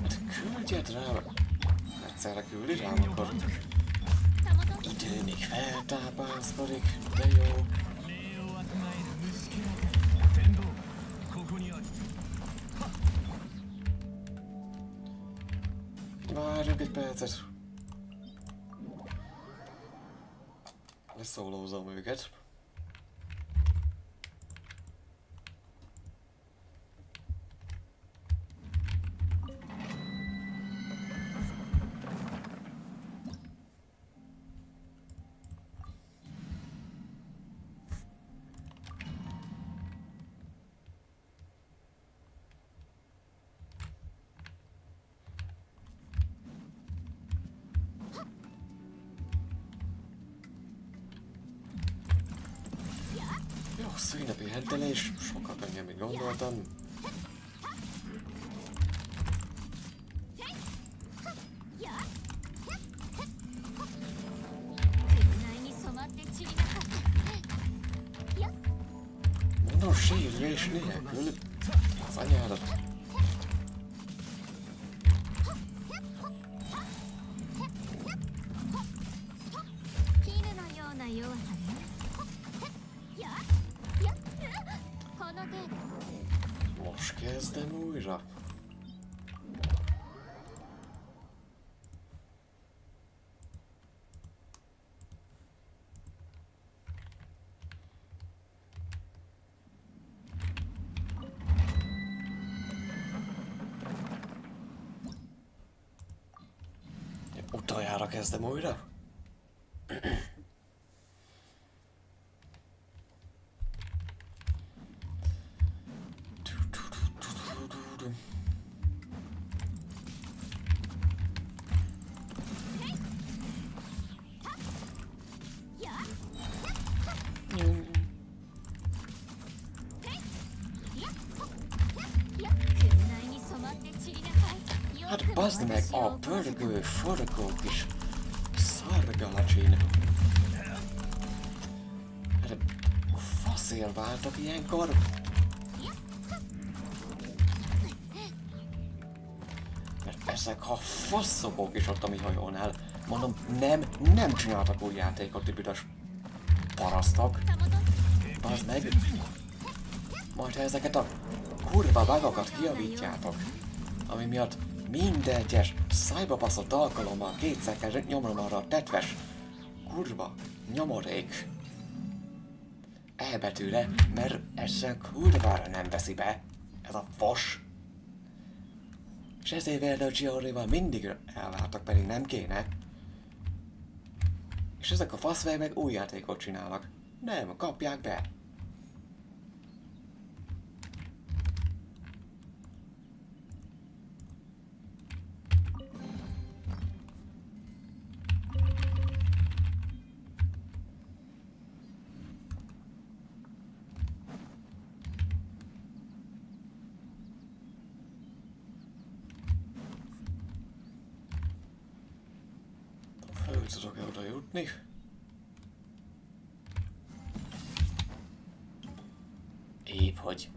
Hát küldjed rám. Egyszerre küldi rám, akkor idő még feltápászkodik, de jó. Várjunk egy percet. Leszólózom őket. Jó, szülinapi hentelés, sokkal könnyebb, mint gondoltam. Mondom, sérülés nélkül az anyádat. Most kezdem újra. Utoljára kezdem újra. Hát bazd meg a pörgő, forgó kis szargalacsin. Hát faszél váltok ilyenkor. Mert ezek ha faszopók is ott a mi hajónál. Mondom, nem csináltak új játékot, ti büdös parasztok. Bazd meg. Majd ha ezeket a kurva bugokat kijavítjátok, ami miatt minden egyes szájba baszott alkalommal kétszer kell nyomnom arra a tetves kurva nyomorék elbetűre, mert ezzel kurvára nem veszi be ez a fos. És ezért vele a Chiorival mindig elváltak, pedig nem kéne. És ezek a faszvej meg új játékot csinálnak. Nem, kapják be. Föl tudok-e oda jutni? Épp hogy.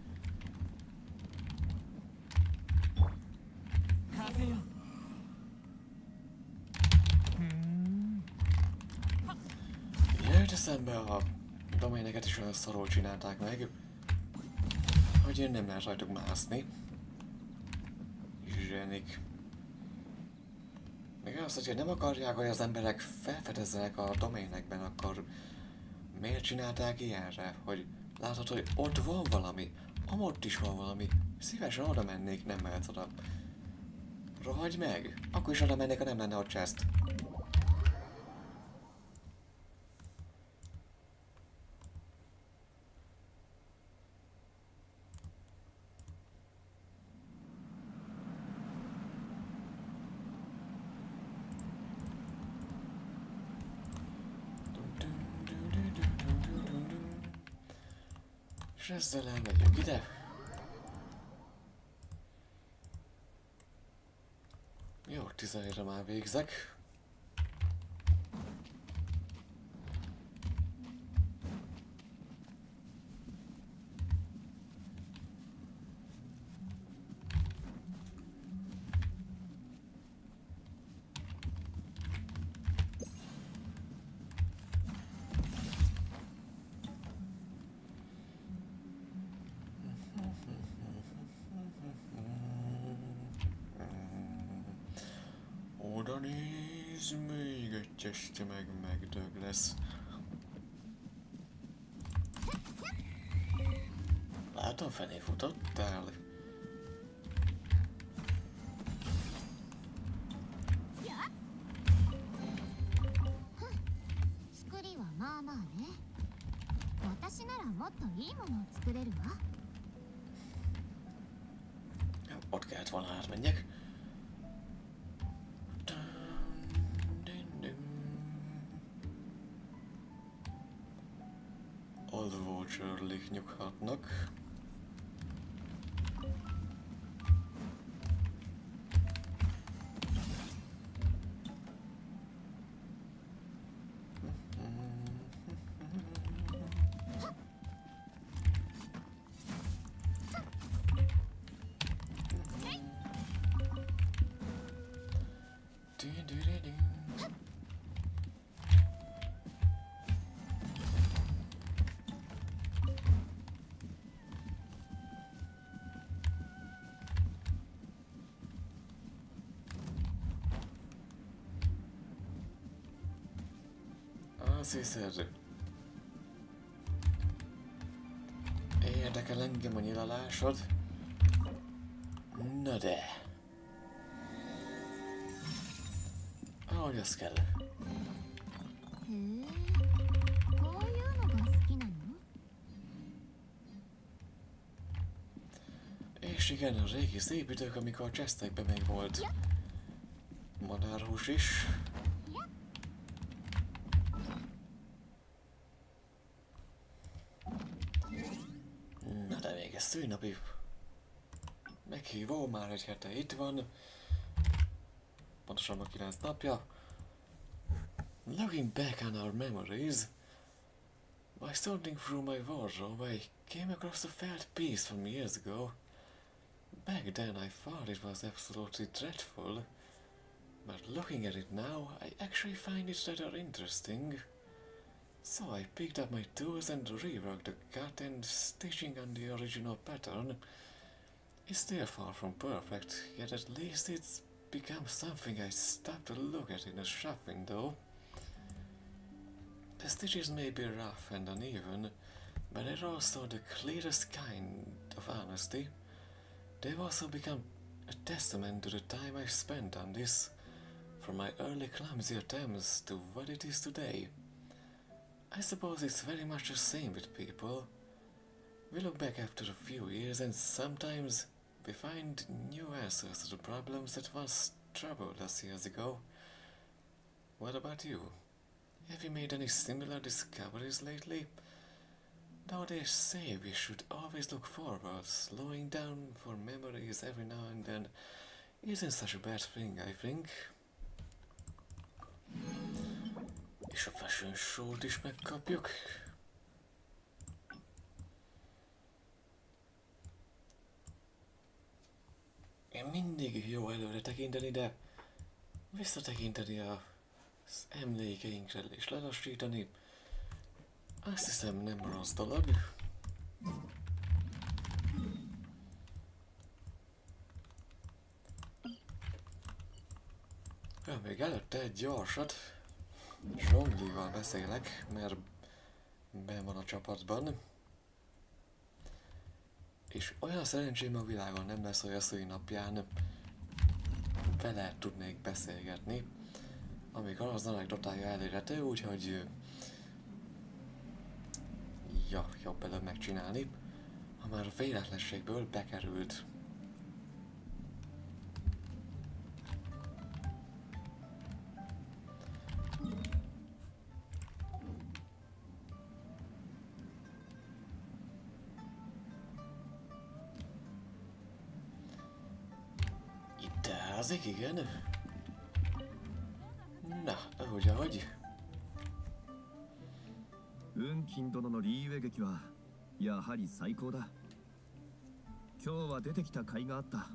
Jött eszembe, a doméneket is olyan szarul csinálták meg, hogy én nem lehet rajtuk mászni. Zsenik. Még az, hogyha nem akarják, hogy az emberek felfedezzenek a doménekben, akkor miért csinálták ilyenre? Hogy látod, hogy ott van valami, amott is van valami, szívesen oda mennék, nem mehetsz oda. Rohagyj meg! Akkor is oda mennék, ha nem lenne ott chest. És ezzel elmegyünk ide. Jó, 11-re már végzek. Ez még egy teste megdög lesz. Látom, felé futottál. Ott kellett volna átmenjek. Old Watcher-lik nyughatnak. Azt hiszed. Érdekel engem a nyilalásod? Na de. Ahogy az kell. És igen, a régi szép idők, amikor a chestekben még volt madárhús is. Na de még ez szülinapi meghívó, már egy hete itt van. Pontosabban 9 napja. Looking back on our memories, by sorting through my wardrobe, I came across a felt piece from years ago. Back then I thought it was absolutely dreadful, but looking at it now, I actually find it rather interesting. So I picked up my tools and reworked the cut, and stitching on the original pattern is still far from perfect, yet at least it's become something I stop to look at in a shop window. The stitches may be rough and uneven, but they're also the clearest kind of honesty. They've also become a testament to the time I spent on this, from my early clumsy attempts to what it is today. I suppose it's very much the same with people. We look back after a few years and sometimes we find new answers to the problems that once troubled us years ago. What about you? Have you made any similar discoveries lately? Though they say we should always look forward, slowing down for memories every now and then isn't such a bad thing, I think. És a fashion show-t is megkapjuk. Én mindig jó előre tekinteni, de visszatekinteni az emlékeinkre és lelassítani, azt hiszem nem rossz dolog. Ja, még előtte egy gyorsat. Zsonglival beszélek, mert benn van a csapatban. És olyan szerencsém a világon nem lesz, hogy a szülinapján vele tudnék beszélgetni, amikor az anekdotája elérhető, úgyhogy ja, jobb előbb megcsinálni, ha már véletlenségből bekerült. Itt ázik, igen. Na, ahogy. 運金殿のリーウェ劇はやはり最高だ。今日は出てきた甲斐があった。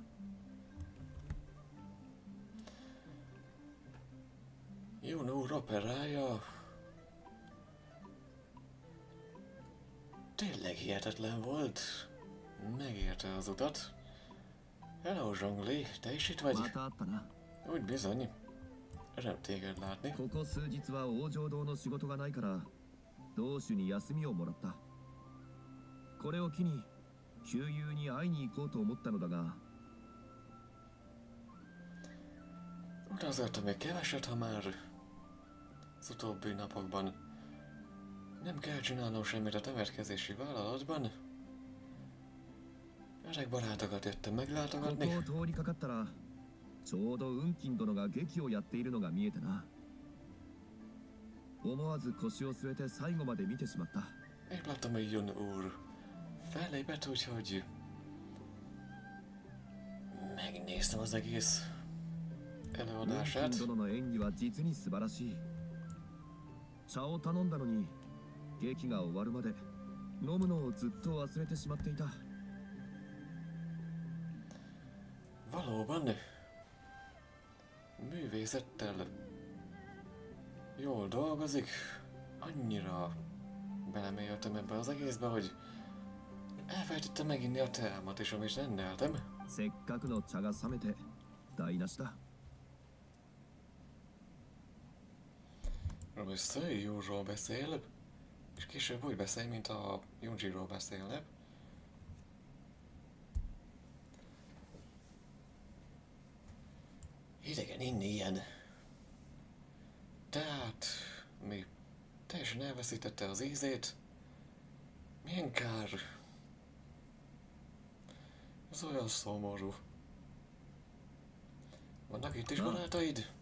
Jó úr operája. Tényleg hihetetlen volt. Megérte az utat. Hello, Zsongli, te is itt vagy? Úgy bizony. öröm téged látni. ここ数日は王城堂の仕事がないから同種に休みをもらった。これを機に旧友に会いに行こうと思ったのだが Utazgattam még keveset, ha már az utóbbi napokban nem kell csinálnom semmit a temetkezési vállalatban. Öreg barátokat jöttem こ meglátogatni. こを通りかかったらちょうど運金殿が劇をやっているのが見えてな。思わず腰を据えて最後まで見てしまった。 Épp láttam, hogy Jun úr fellépett, úgyhogy megnéztem az egész 運金 előadását. 殿の演技は実に素晴らしい。茶を頼んだのに劇が終わるまで飲むのをずっと忘れてしまっていた。 Valóban művészettel jól dolgozik. Annyira beleméltem ebbe az egészbe, hogy elfelejtettem meginni a teámat is, amit rendeltem. せっかくの茶が冷めて台無しだ。 Először Júról beszél, és később úgy beszél, mint a Junjiról beszélne. Idegen inni ilyen. Tehát, mi teljesen elveszítette az ízét. Milyen kár. Ez olyan szomorú. Vannak itt is barátaid?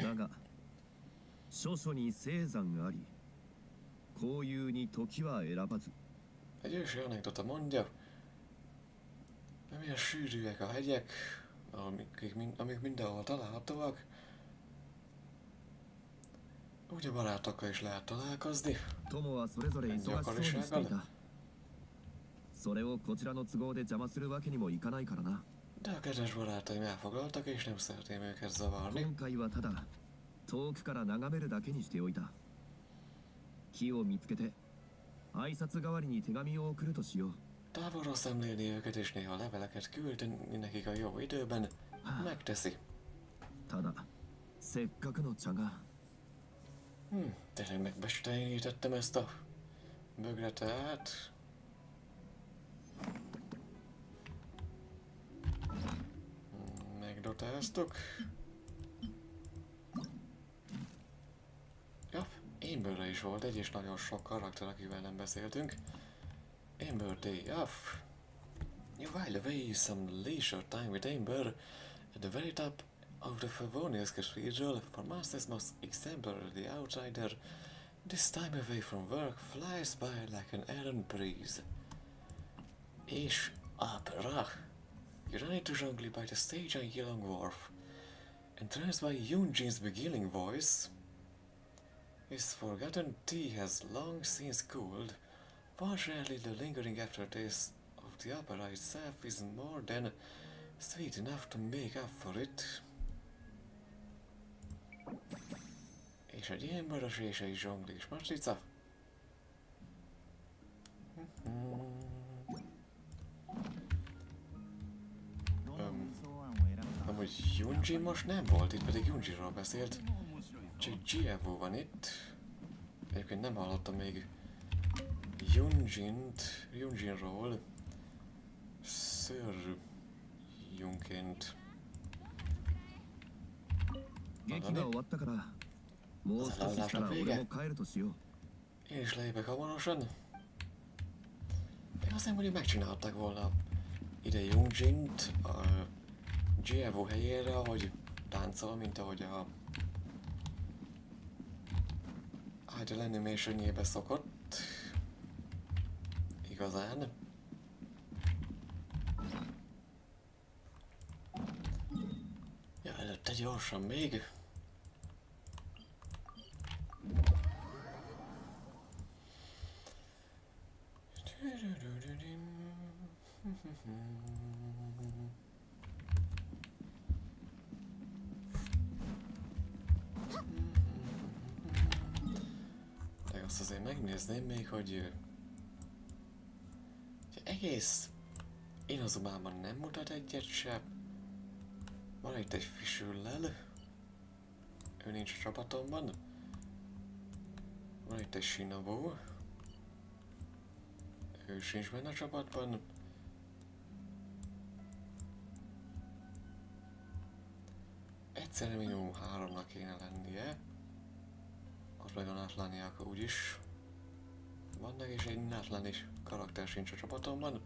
だが諸々に青山あり交友に時は選ばず Egy ősi anekdota mondja, milyen sűrűek a hegyek, amik mindenhol találhatóak. Úgy a barátokkal is lehet találkozni. 友はそれぞれ忙しそうにしていた。それをこちらの都合で邪魔するわけにもいかないからな。 De a kedves barátaim elfoglaltak, és nem szeretném őket zavarni. 今回はただ遠くから眺めるだけにしておいた。木を見つけて挨拶代わりに手紙を送るとしよう。 Távolról szemlélni őket, és néha leveleket küldeni nekik a jó időben, megteszi. ただせっかくの茶が Tényleg megbestenítettem ezt a bögretát. Megdotáztuk. Ja, Amberre is volt egy, és nagyon sok karakter, akivel nem beszéltünk. Amber Day off. You while away some leisure time with Amber at the very top of the Favonius Cathedral, for Master's most exemplary outsider, this time away from work flies by like an errant breeze. És opera. You run into Zhongli by the stage on Yilong Wharf, and turns by Yunjin's beguiling voice. His forgotten tea has long since cooled. Fortunately, the lingering aftertaste of the opera itself is more than sweet enough to make up for it. És egy ilyen bőrös és egy zsonglis matrica. Amúgy Junji most nem volt itt, pedig Junjiról beszélt. Csak Gievo van itt. Egyébként nem hallottam még Junjinról szörjunként. 劇が終わったからもう少ししたら俺も帰るとしよう。 Én is lejövök hamarosan. Én azt hiszem, hogy megcsinálták volna ide Junjint a Gievo helyére, ahogy táncol, mint ahogy a Idol Animation-jébe szokott. Igazán. Ja, előtte gyorsan még. De azt azért megnézném még, hogy egész Inazumában nem mutat egyet se. Van itt egy fisüllel. Ő nincs a csapatomban. Van itt egy Shinobu. Ő sincs benne a csapatban. Egyszerre minimum 3-nak kéne lennie. Az meg a nátlaniak úgyis. Vannak és egy nátlán is karakter sincs a csapatomban.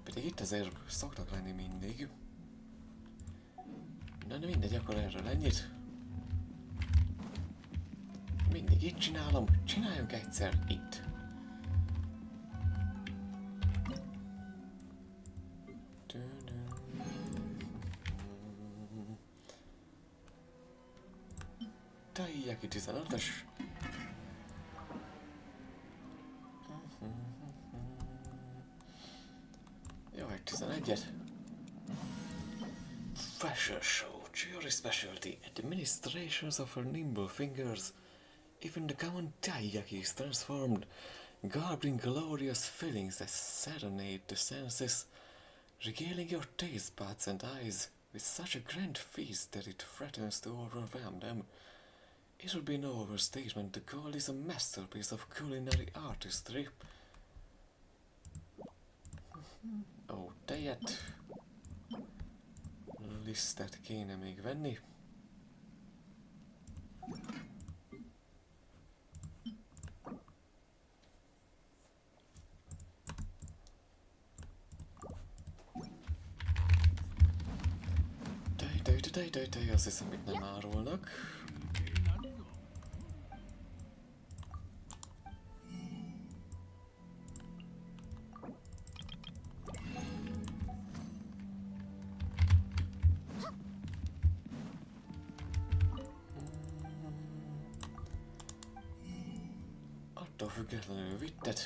Pedig itt azért szoktak lenni mindig. Na de mindegy, akkor erről ennyit. Mindig itt csinálom, csináljunk egyszer itt. Taiyaki 15-ös. Jó, egy 11-et. Fashion show, Chiori specialty, administrations of her nimble fingers. Even the common taiyaki is transformed, garbed in glorious fillings that serenade the senses, regaling your taste buds and eyes with such a grand feast that it threatens to overwhelm them. It would be no overstatement to call this a masterpiece of culinary artistry. Ó, tejet. Lisztet kéne még venni. Tej, azt hiszem itt nem árulnak. Attól függetlenül vitted.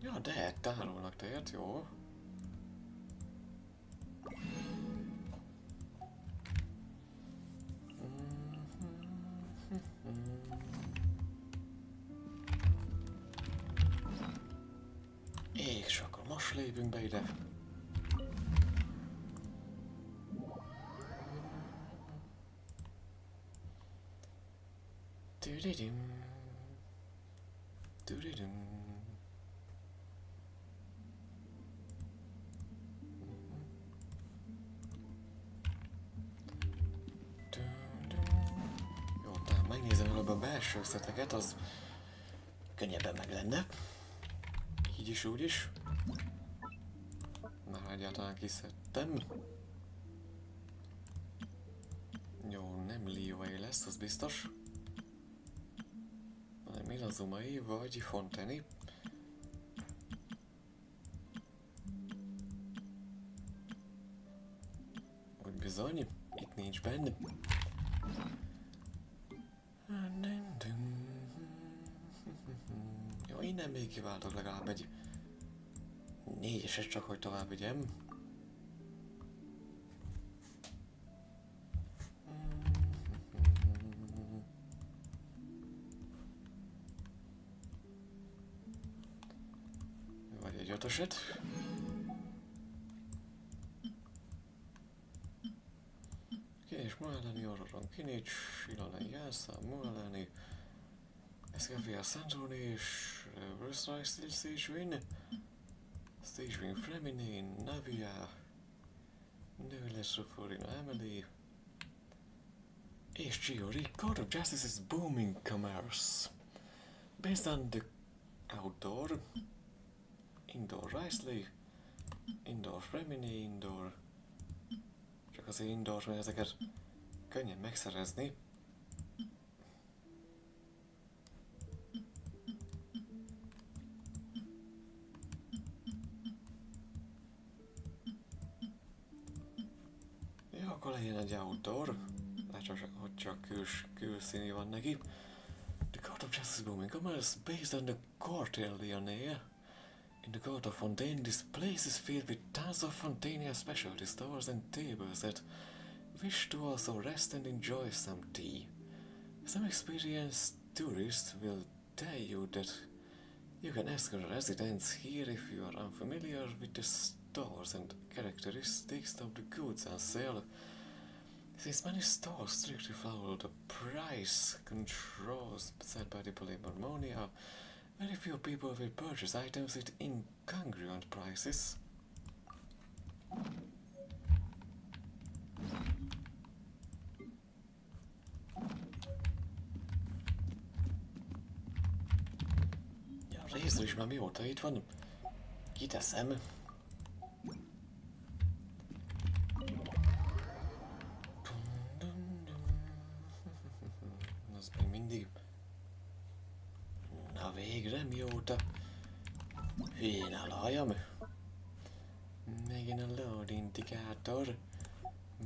Ja, de tárolnak tejet, jó. És akkor most lépünk be ide. Tüdidim. Tüdidim. Jó, tehát megnézem előbb a belső összeteket, az könnyebben meg lenne. Így is, úgy is. Már egyáltalán kiszedtem. Jó, nem Lioé lesz, az biztos. Hanem Milazumai vagy Fonteni. Úgy bizony, itt nincs benne. Jó, innen még kiváltok legalább egy 4-eset, csak hogy tovább vigyem. Vagy egy 5-eset. És Mualani Ororon Kinics, Ilonai Jászá, Mualani, Eszkafia Sandroni és Versailles Steel Stage Win, Feminin, Navia, Nőles Ruforina Emily, és Chiori, Court of Justice is booming commerce. Based on the outdoor, indoor Risley, indoor Femini, indoor. Csak az indoor, mert ezeket könnyen megszerezni. Jó, akkor legyen egy outdoor. Látsuk, hogy csak külszíni van neki. The Court of Justice Booming Commerce based on the Court Lyonnais. In the Court of Fontaine, this place is filled with tons of Fontania specialty stores and tables that wish to also rest and enjoy some tea. Some experienced tourists will tell you that You can ask our residents here if you are unfamiliar with the stores and characteristics of the goods on sale. Since many stores strictly follow the price controls set by the Polymer Monia, very few people will purchase items with incongruent prices. A rézről is már mióta itt van? Kiteszem. Az még mindig... Na végre, mióta? Hülyén áll a hajam. Megint a load indikátor.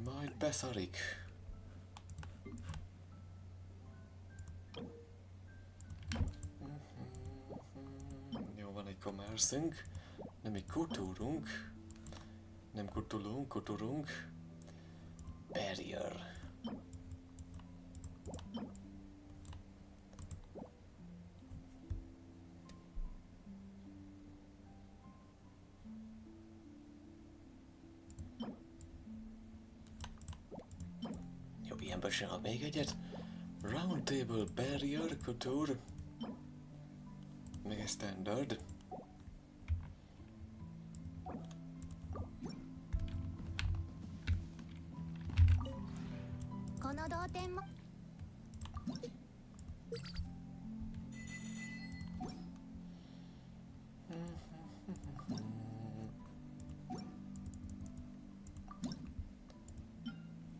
Majd beszarik. Jó, van egy commerce-ünk. Nem egy kultúrunk. Nem kutulunk, kuturunk. Barrier. Jobb ilyenből sem ad még egyet. Round table, barrier, couture. Meg egy standard.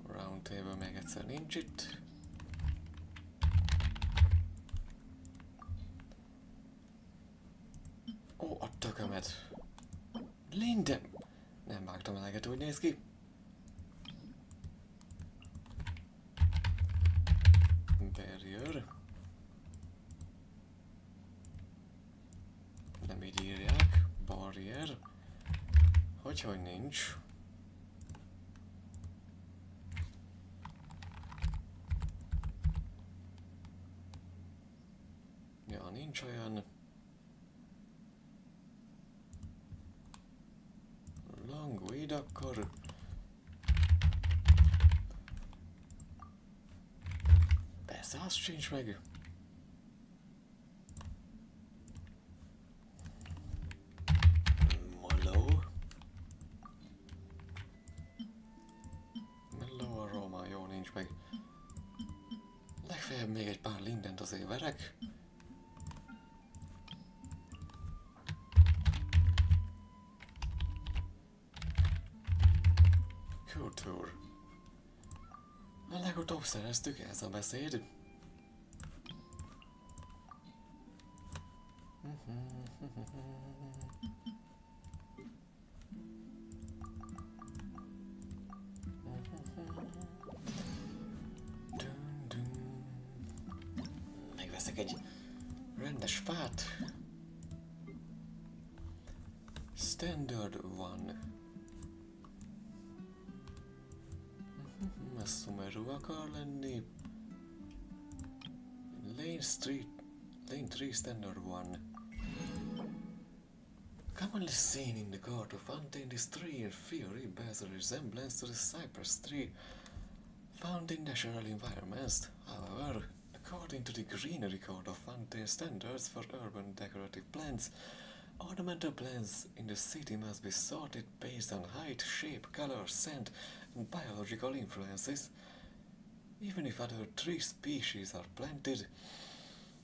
Round table még egyszer nincs itt. Ó, a tökömet. Linde! Nem vágtam eleget, úgy néz ki. Barrier. Nem így írják. Barrier. Hogy nincs. Ja, nincs olyan. Languid akkor. Persze, az sincs meg. Melló aroma, jó, nincs meg. Legfeljebb még egy pár lindent azért verek. Kultúr. A legutóbb szereztük ez a beszéd. Megveszek egy rendes fát. Standard one. Ez szumerú akar lenni. Lane 3 Standard 1. Commonly seen in the court of Untamed, this tree in theory bears a resemblance to the cypress tree found in natural environments. However, according to the Greenery Code of Untamed Standards for Urban Decorative Plants, ornamental plants in the city must be sorted based on height, shape, color, scent, and biological influences. Even if other tree species are planted,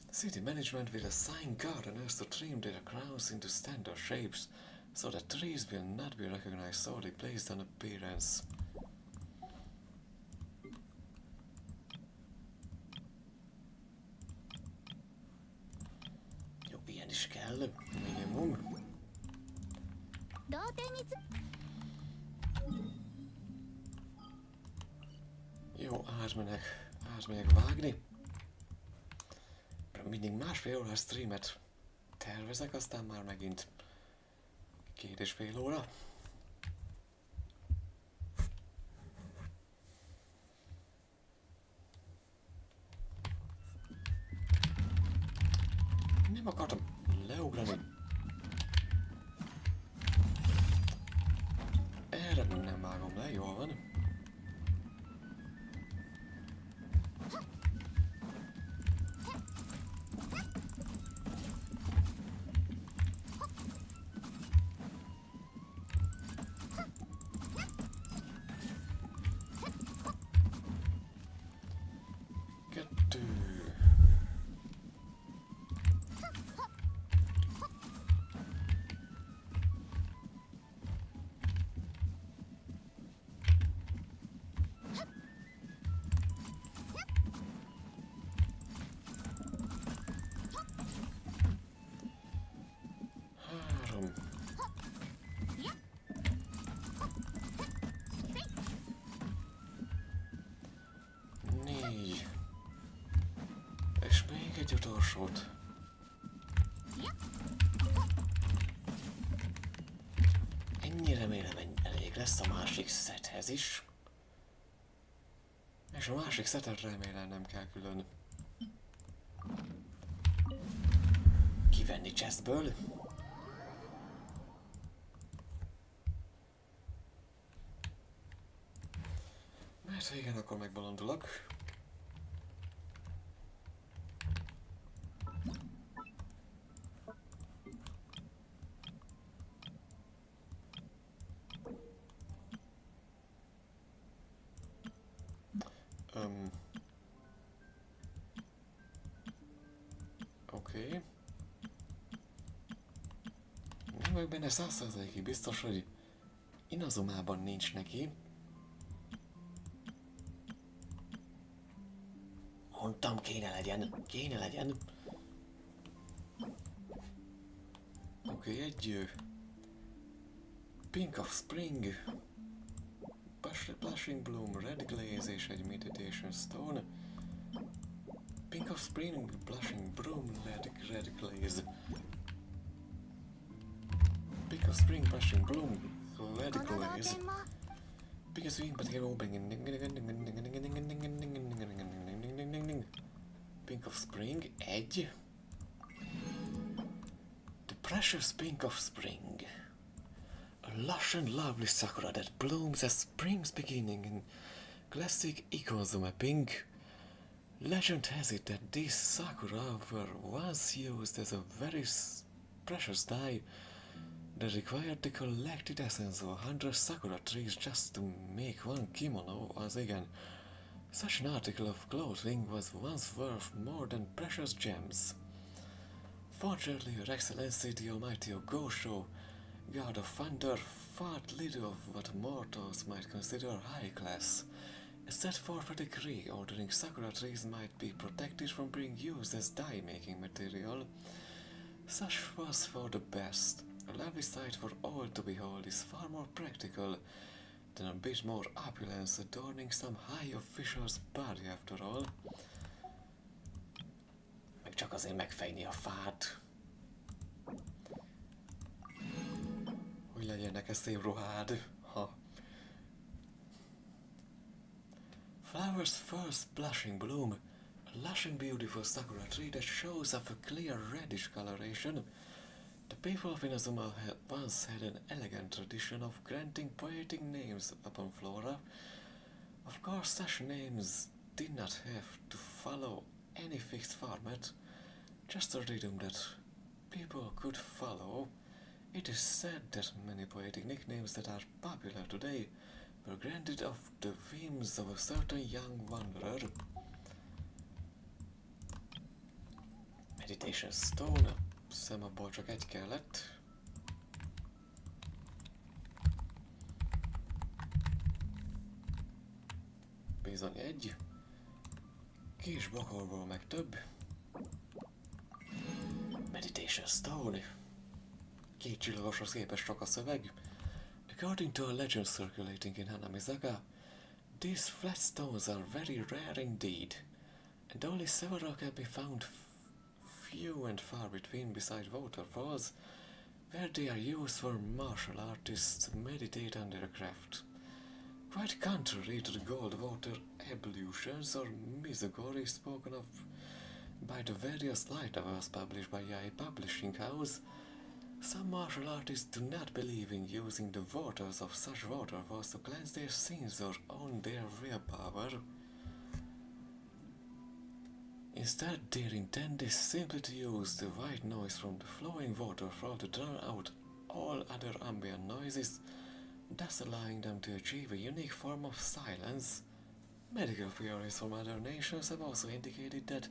city management will assign gardeners to trim their crowns into standard shapes, so that trees will not be recognized solely based on appearance. Jobb ilyen is kell, minimum. Jó, átmegyek vágni. Mindig másfél órás streamet tervezek, aztán már megint 2,5 óra. Nem akartam leugrani. nem vágom le, jól van. Egy utolsót. Ennyi remélem elég lesz a másik szethez is. És a másik szetet remélem nem kell külön kivenni chestből. Mert ha igen, akkor megbolondulok. Oké. Nem vagyok benne 100%-ig biztos, hogy Inazumában nincs neki. Mondtam, kéne legyen. Oké, egy Pink of Spring, Blushing Bloom, Red Glaze és egy Meditation Stone. Pink of Spring, Blushing Bloom, Red Glaze. Pink of Spring, Blushing Bloom, Red Glaze. Pink of Spring, Pink of Spring, egy. The precious Pink of Spring. A lush and lovely sakura that blooms at spring's beginning in classic Ikonzume pink. Legend has it that these sakura were once used as a very precious dye that required the collected essence of 100 sakura trees just to make one kimono. Az igen, such an article of clothing was once worth more than precious gems. Fortunately, Your Excellency the Almighty Gosho, God of Thunder, thought little of what mortals might consider high class, and set forth a decree ordering sakura trees might be protected from being used as dye-making material. Such was for the best. A lovely sight for all to behold is far more practical than a bit more opulence adorning some high official's body after all. Meg csak azért megfejni a fát, hogy legyen neked szép ruhád, ha. Flowers first blushing bloom, a lush and beautiful sakura tree that shows off a clear reddish coloration. The people of Inazuma once had an elegant tradition of granting poetic names upon flora. Of course, such names did not have to follow any fixed format, just a rhythm that people could follow. It is said that many poetic nicknames that are popular today were granted of the whims of a certain young wanderer. Meditation Stone, hiszem abból csak egy kellett. Bizony egy. Kis bokorból meg több. Meditation Stone. 2 csillagosra képes csak a szöveg. According to a legend circulating in Hanamizaka, these flat stones are very rare indeed, and only several can be found few and far between beside waterfalls, where they are used for martial artists to meditate on their craft. Quite contrary to the cold water ablutions or misogori spoken of by the various light novels published by Yai Publishing House, Some martial artists do not believe in using the waters of such waterfalls to cleanse their sins or own their willpower. Instead, their intent is simply to use the white noise from the flowing waterfall to drown out all other ambient noises, thus allowing them to achieve a unique form of silence. Medical theories from other nations have also indicated that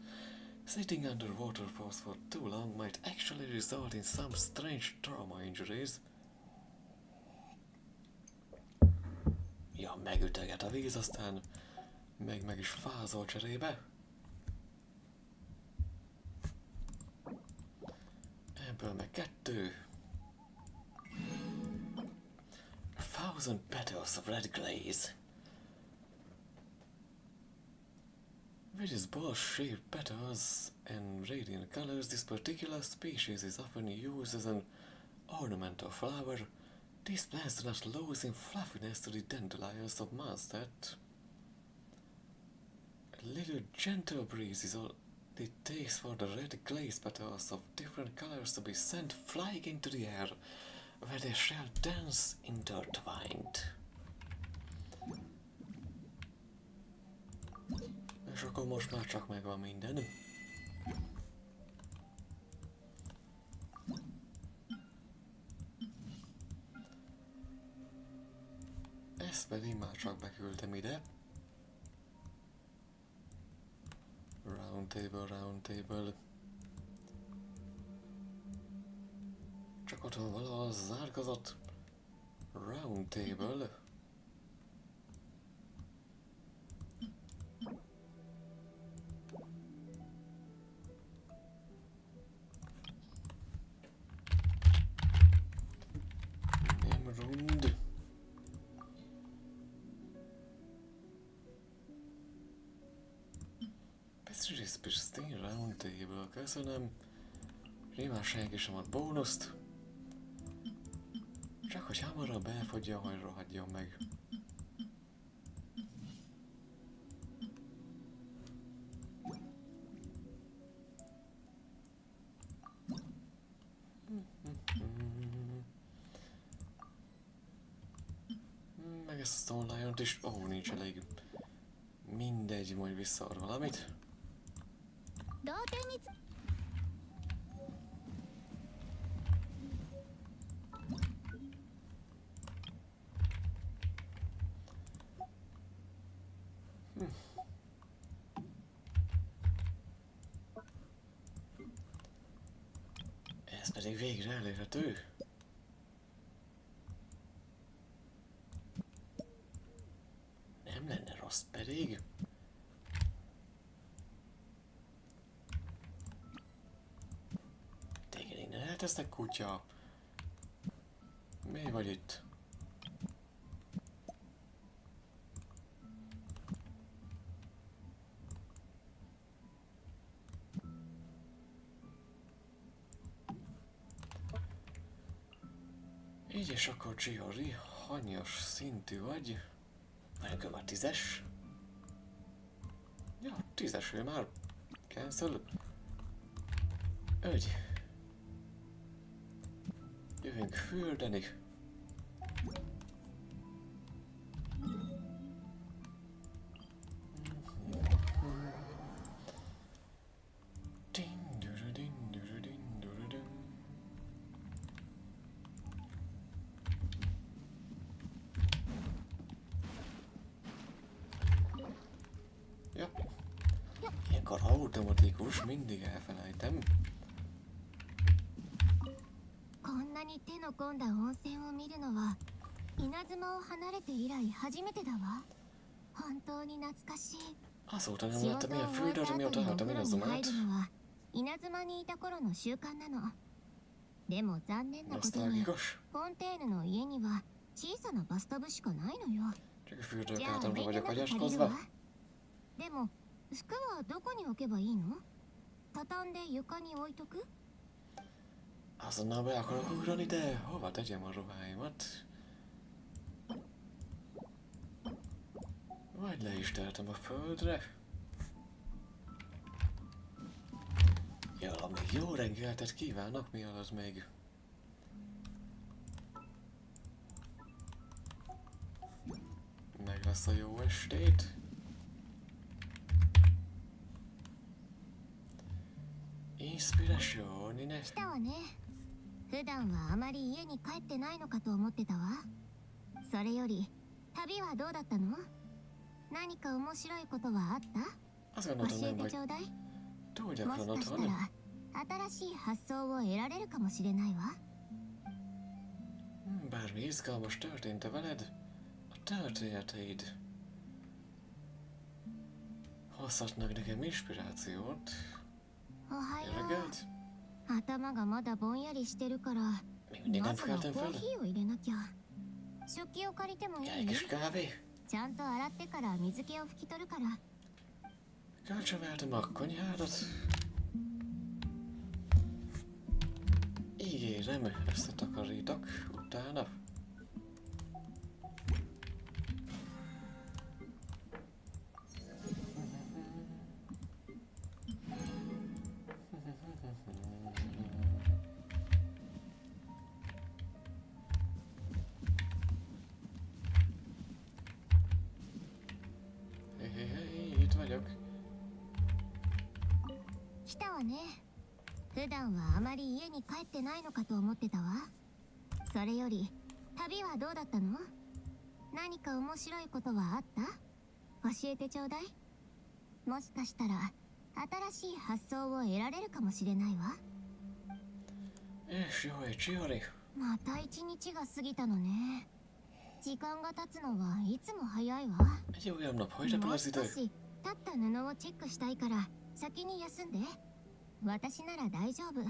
sitting under waterfalls for too long might actually result in some strange trauma injuries. Ja, megüteget a víz, aztán meg is fázol cserébe. Ebből meg 2. 1,000 petals of red glaze. With its ball-shaped petals and radiant colors, this particular species is often used as an ornamental flower. These plants do not lose in fluffiness to the dandelions of Mondstadt. A little gentle breeze is all it takes for the red glaze petals of different colors to be sent flying into the air, where they shall dance intertwined. És akkor most már csak megvan minden. Ezt pedig már csak beküldtem ide. Round table. Csak ott van valahol az árkazat. Round table. Nem rund. Pristine round table, köszönöm. Nyilván senki sem ad bónuszt. Csak hogy hamarabb elfogyja, hogy rohadjon meg. Meg ezt a Stone Lion-t is, nincs elég. Mindegy, majd visszaad valamit. Ez pedig végre elérhető. Nem lenne rossz pedig. Téged innen eltesznek, kutya. Mi vagy itt? Így és akkor Chiori, hanyas szintű vagy? Vagyok már 10-es? Ja, 10-es ő már. Cancel. Ögy. Jövünk fürdeni. Ilyenkor automatikus, mindig elfelejtem. こんなに手の込んだ温泉を見るのは稲妻を離れて以来初めてだわ。本当に懐かしい。 Azóta 仕 nem 事 láttam を ilyen 終えた földet, 後に amióta お láttam 風 én 呂 az に入 omát. るのは稲妻にいた頃の習慣なの。でも残念なことに Nosztalgikus. フォンテーヌの家には小さなバスタブしかないのよ。 Csak a fürdők じゃあ által 遠慮 vagyok なく借りる hagyatkozva. わ。でも服はどこに置けばいいの？畳んで床に置いとく？ Azonnal be akarok ugrani, de hova tegyem a ruháimat? Vagy le is teltem a földre. Ja, még jó reggeltet kívánok, mi alatt még ezt a jó estét. Inspirazioni ne. 来たわね。普段はあまり家に帰ってないのかと思ってたわ。それより旅はどうだったの？何か面白いことはあった？ Azt 教 gondoltam, え nem て vagy ちょうだい。 túl も gyakran しかした otthon. ら新しい発想を得られるかもしれないわ。 Bármi izgalmas történt-e veled? A történeteid hozhatnak nekem inspirációt. おは Jó よ reggelt! う。頭がまだぼんやりしてるから、 Még mindig ま nem ずは feltem コー fel? ヒーを入れなきゃ。食器を借りてもいい？ Egy kis kávé? ちゃんと洗ってから水気を拭き取るから。 Kölcsönvertem a konyhádat. Ígérem, összetakarítok utána. Hé, itt vagyok. 来たわね。普段はあまり家に帰ってないのかと思ってたわ。それより旅はどうだったの？何か面白いことはあった？教えてちょうだい。もしかしたら新しい発想を得られるかもしれないわ。 És jó, egy Chiori. また一日が過ぎたのね。時間が経つのはいつも早いわ。 Egy újabb nap, hogy repül もう az 少 idő? し立った布をチェックしたいから先に休んで。私なら大丈夫。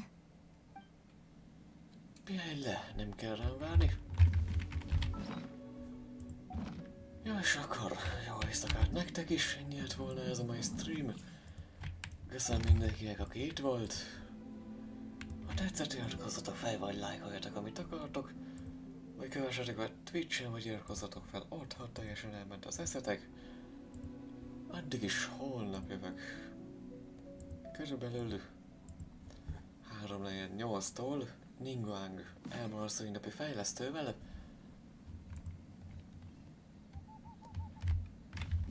Pihenj le, nem kell rám várni. Jó, és akkor jó éjszakát nektek is, ennyi lett volna ez a mai stream. Köszönöm mindenkinek, aki itt volt. Ha tetszett, iratkozzatok fel, vagy lájkoljatok, amit akartok. Vagy kövessetek be Twitch-en, vagy iratkozzatok fel ott, ha teljesen elment az eszetek. Addig is holnap jövök. Körülbelül 3:48-tól Ningguang elmaradt szülinapi fejlesztővel.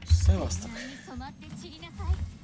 Szevasztok! 染まって散りなさい。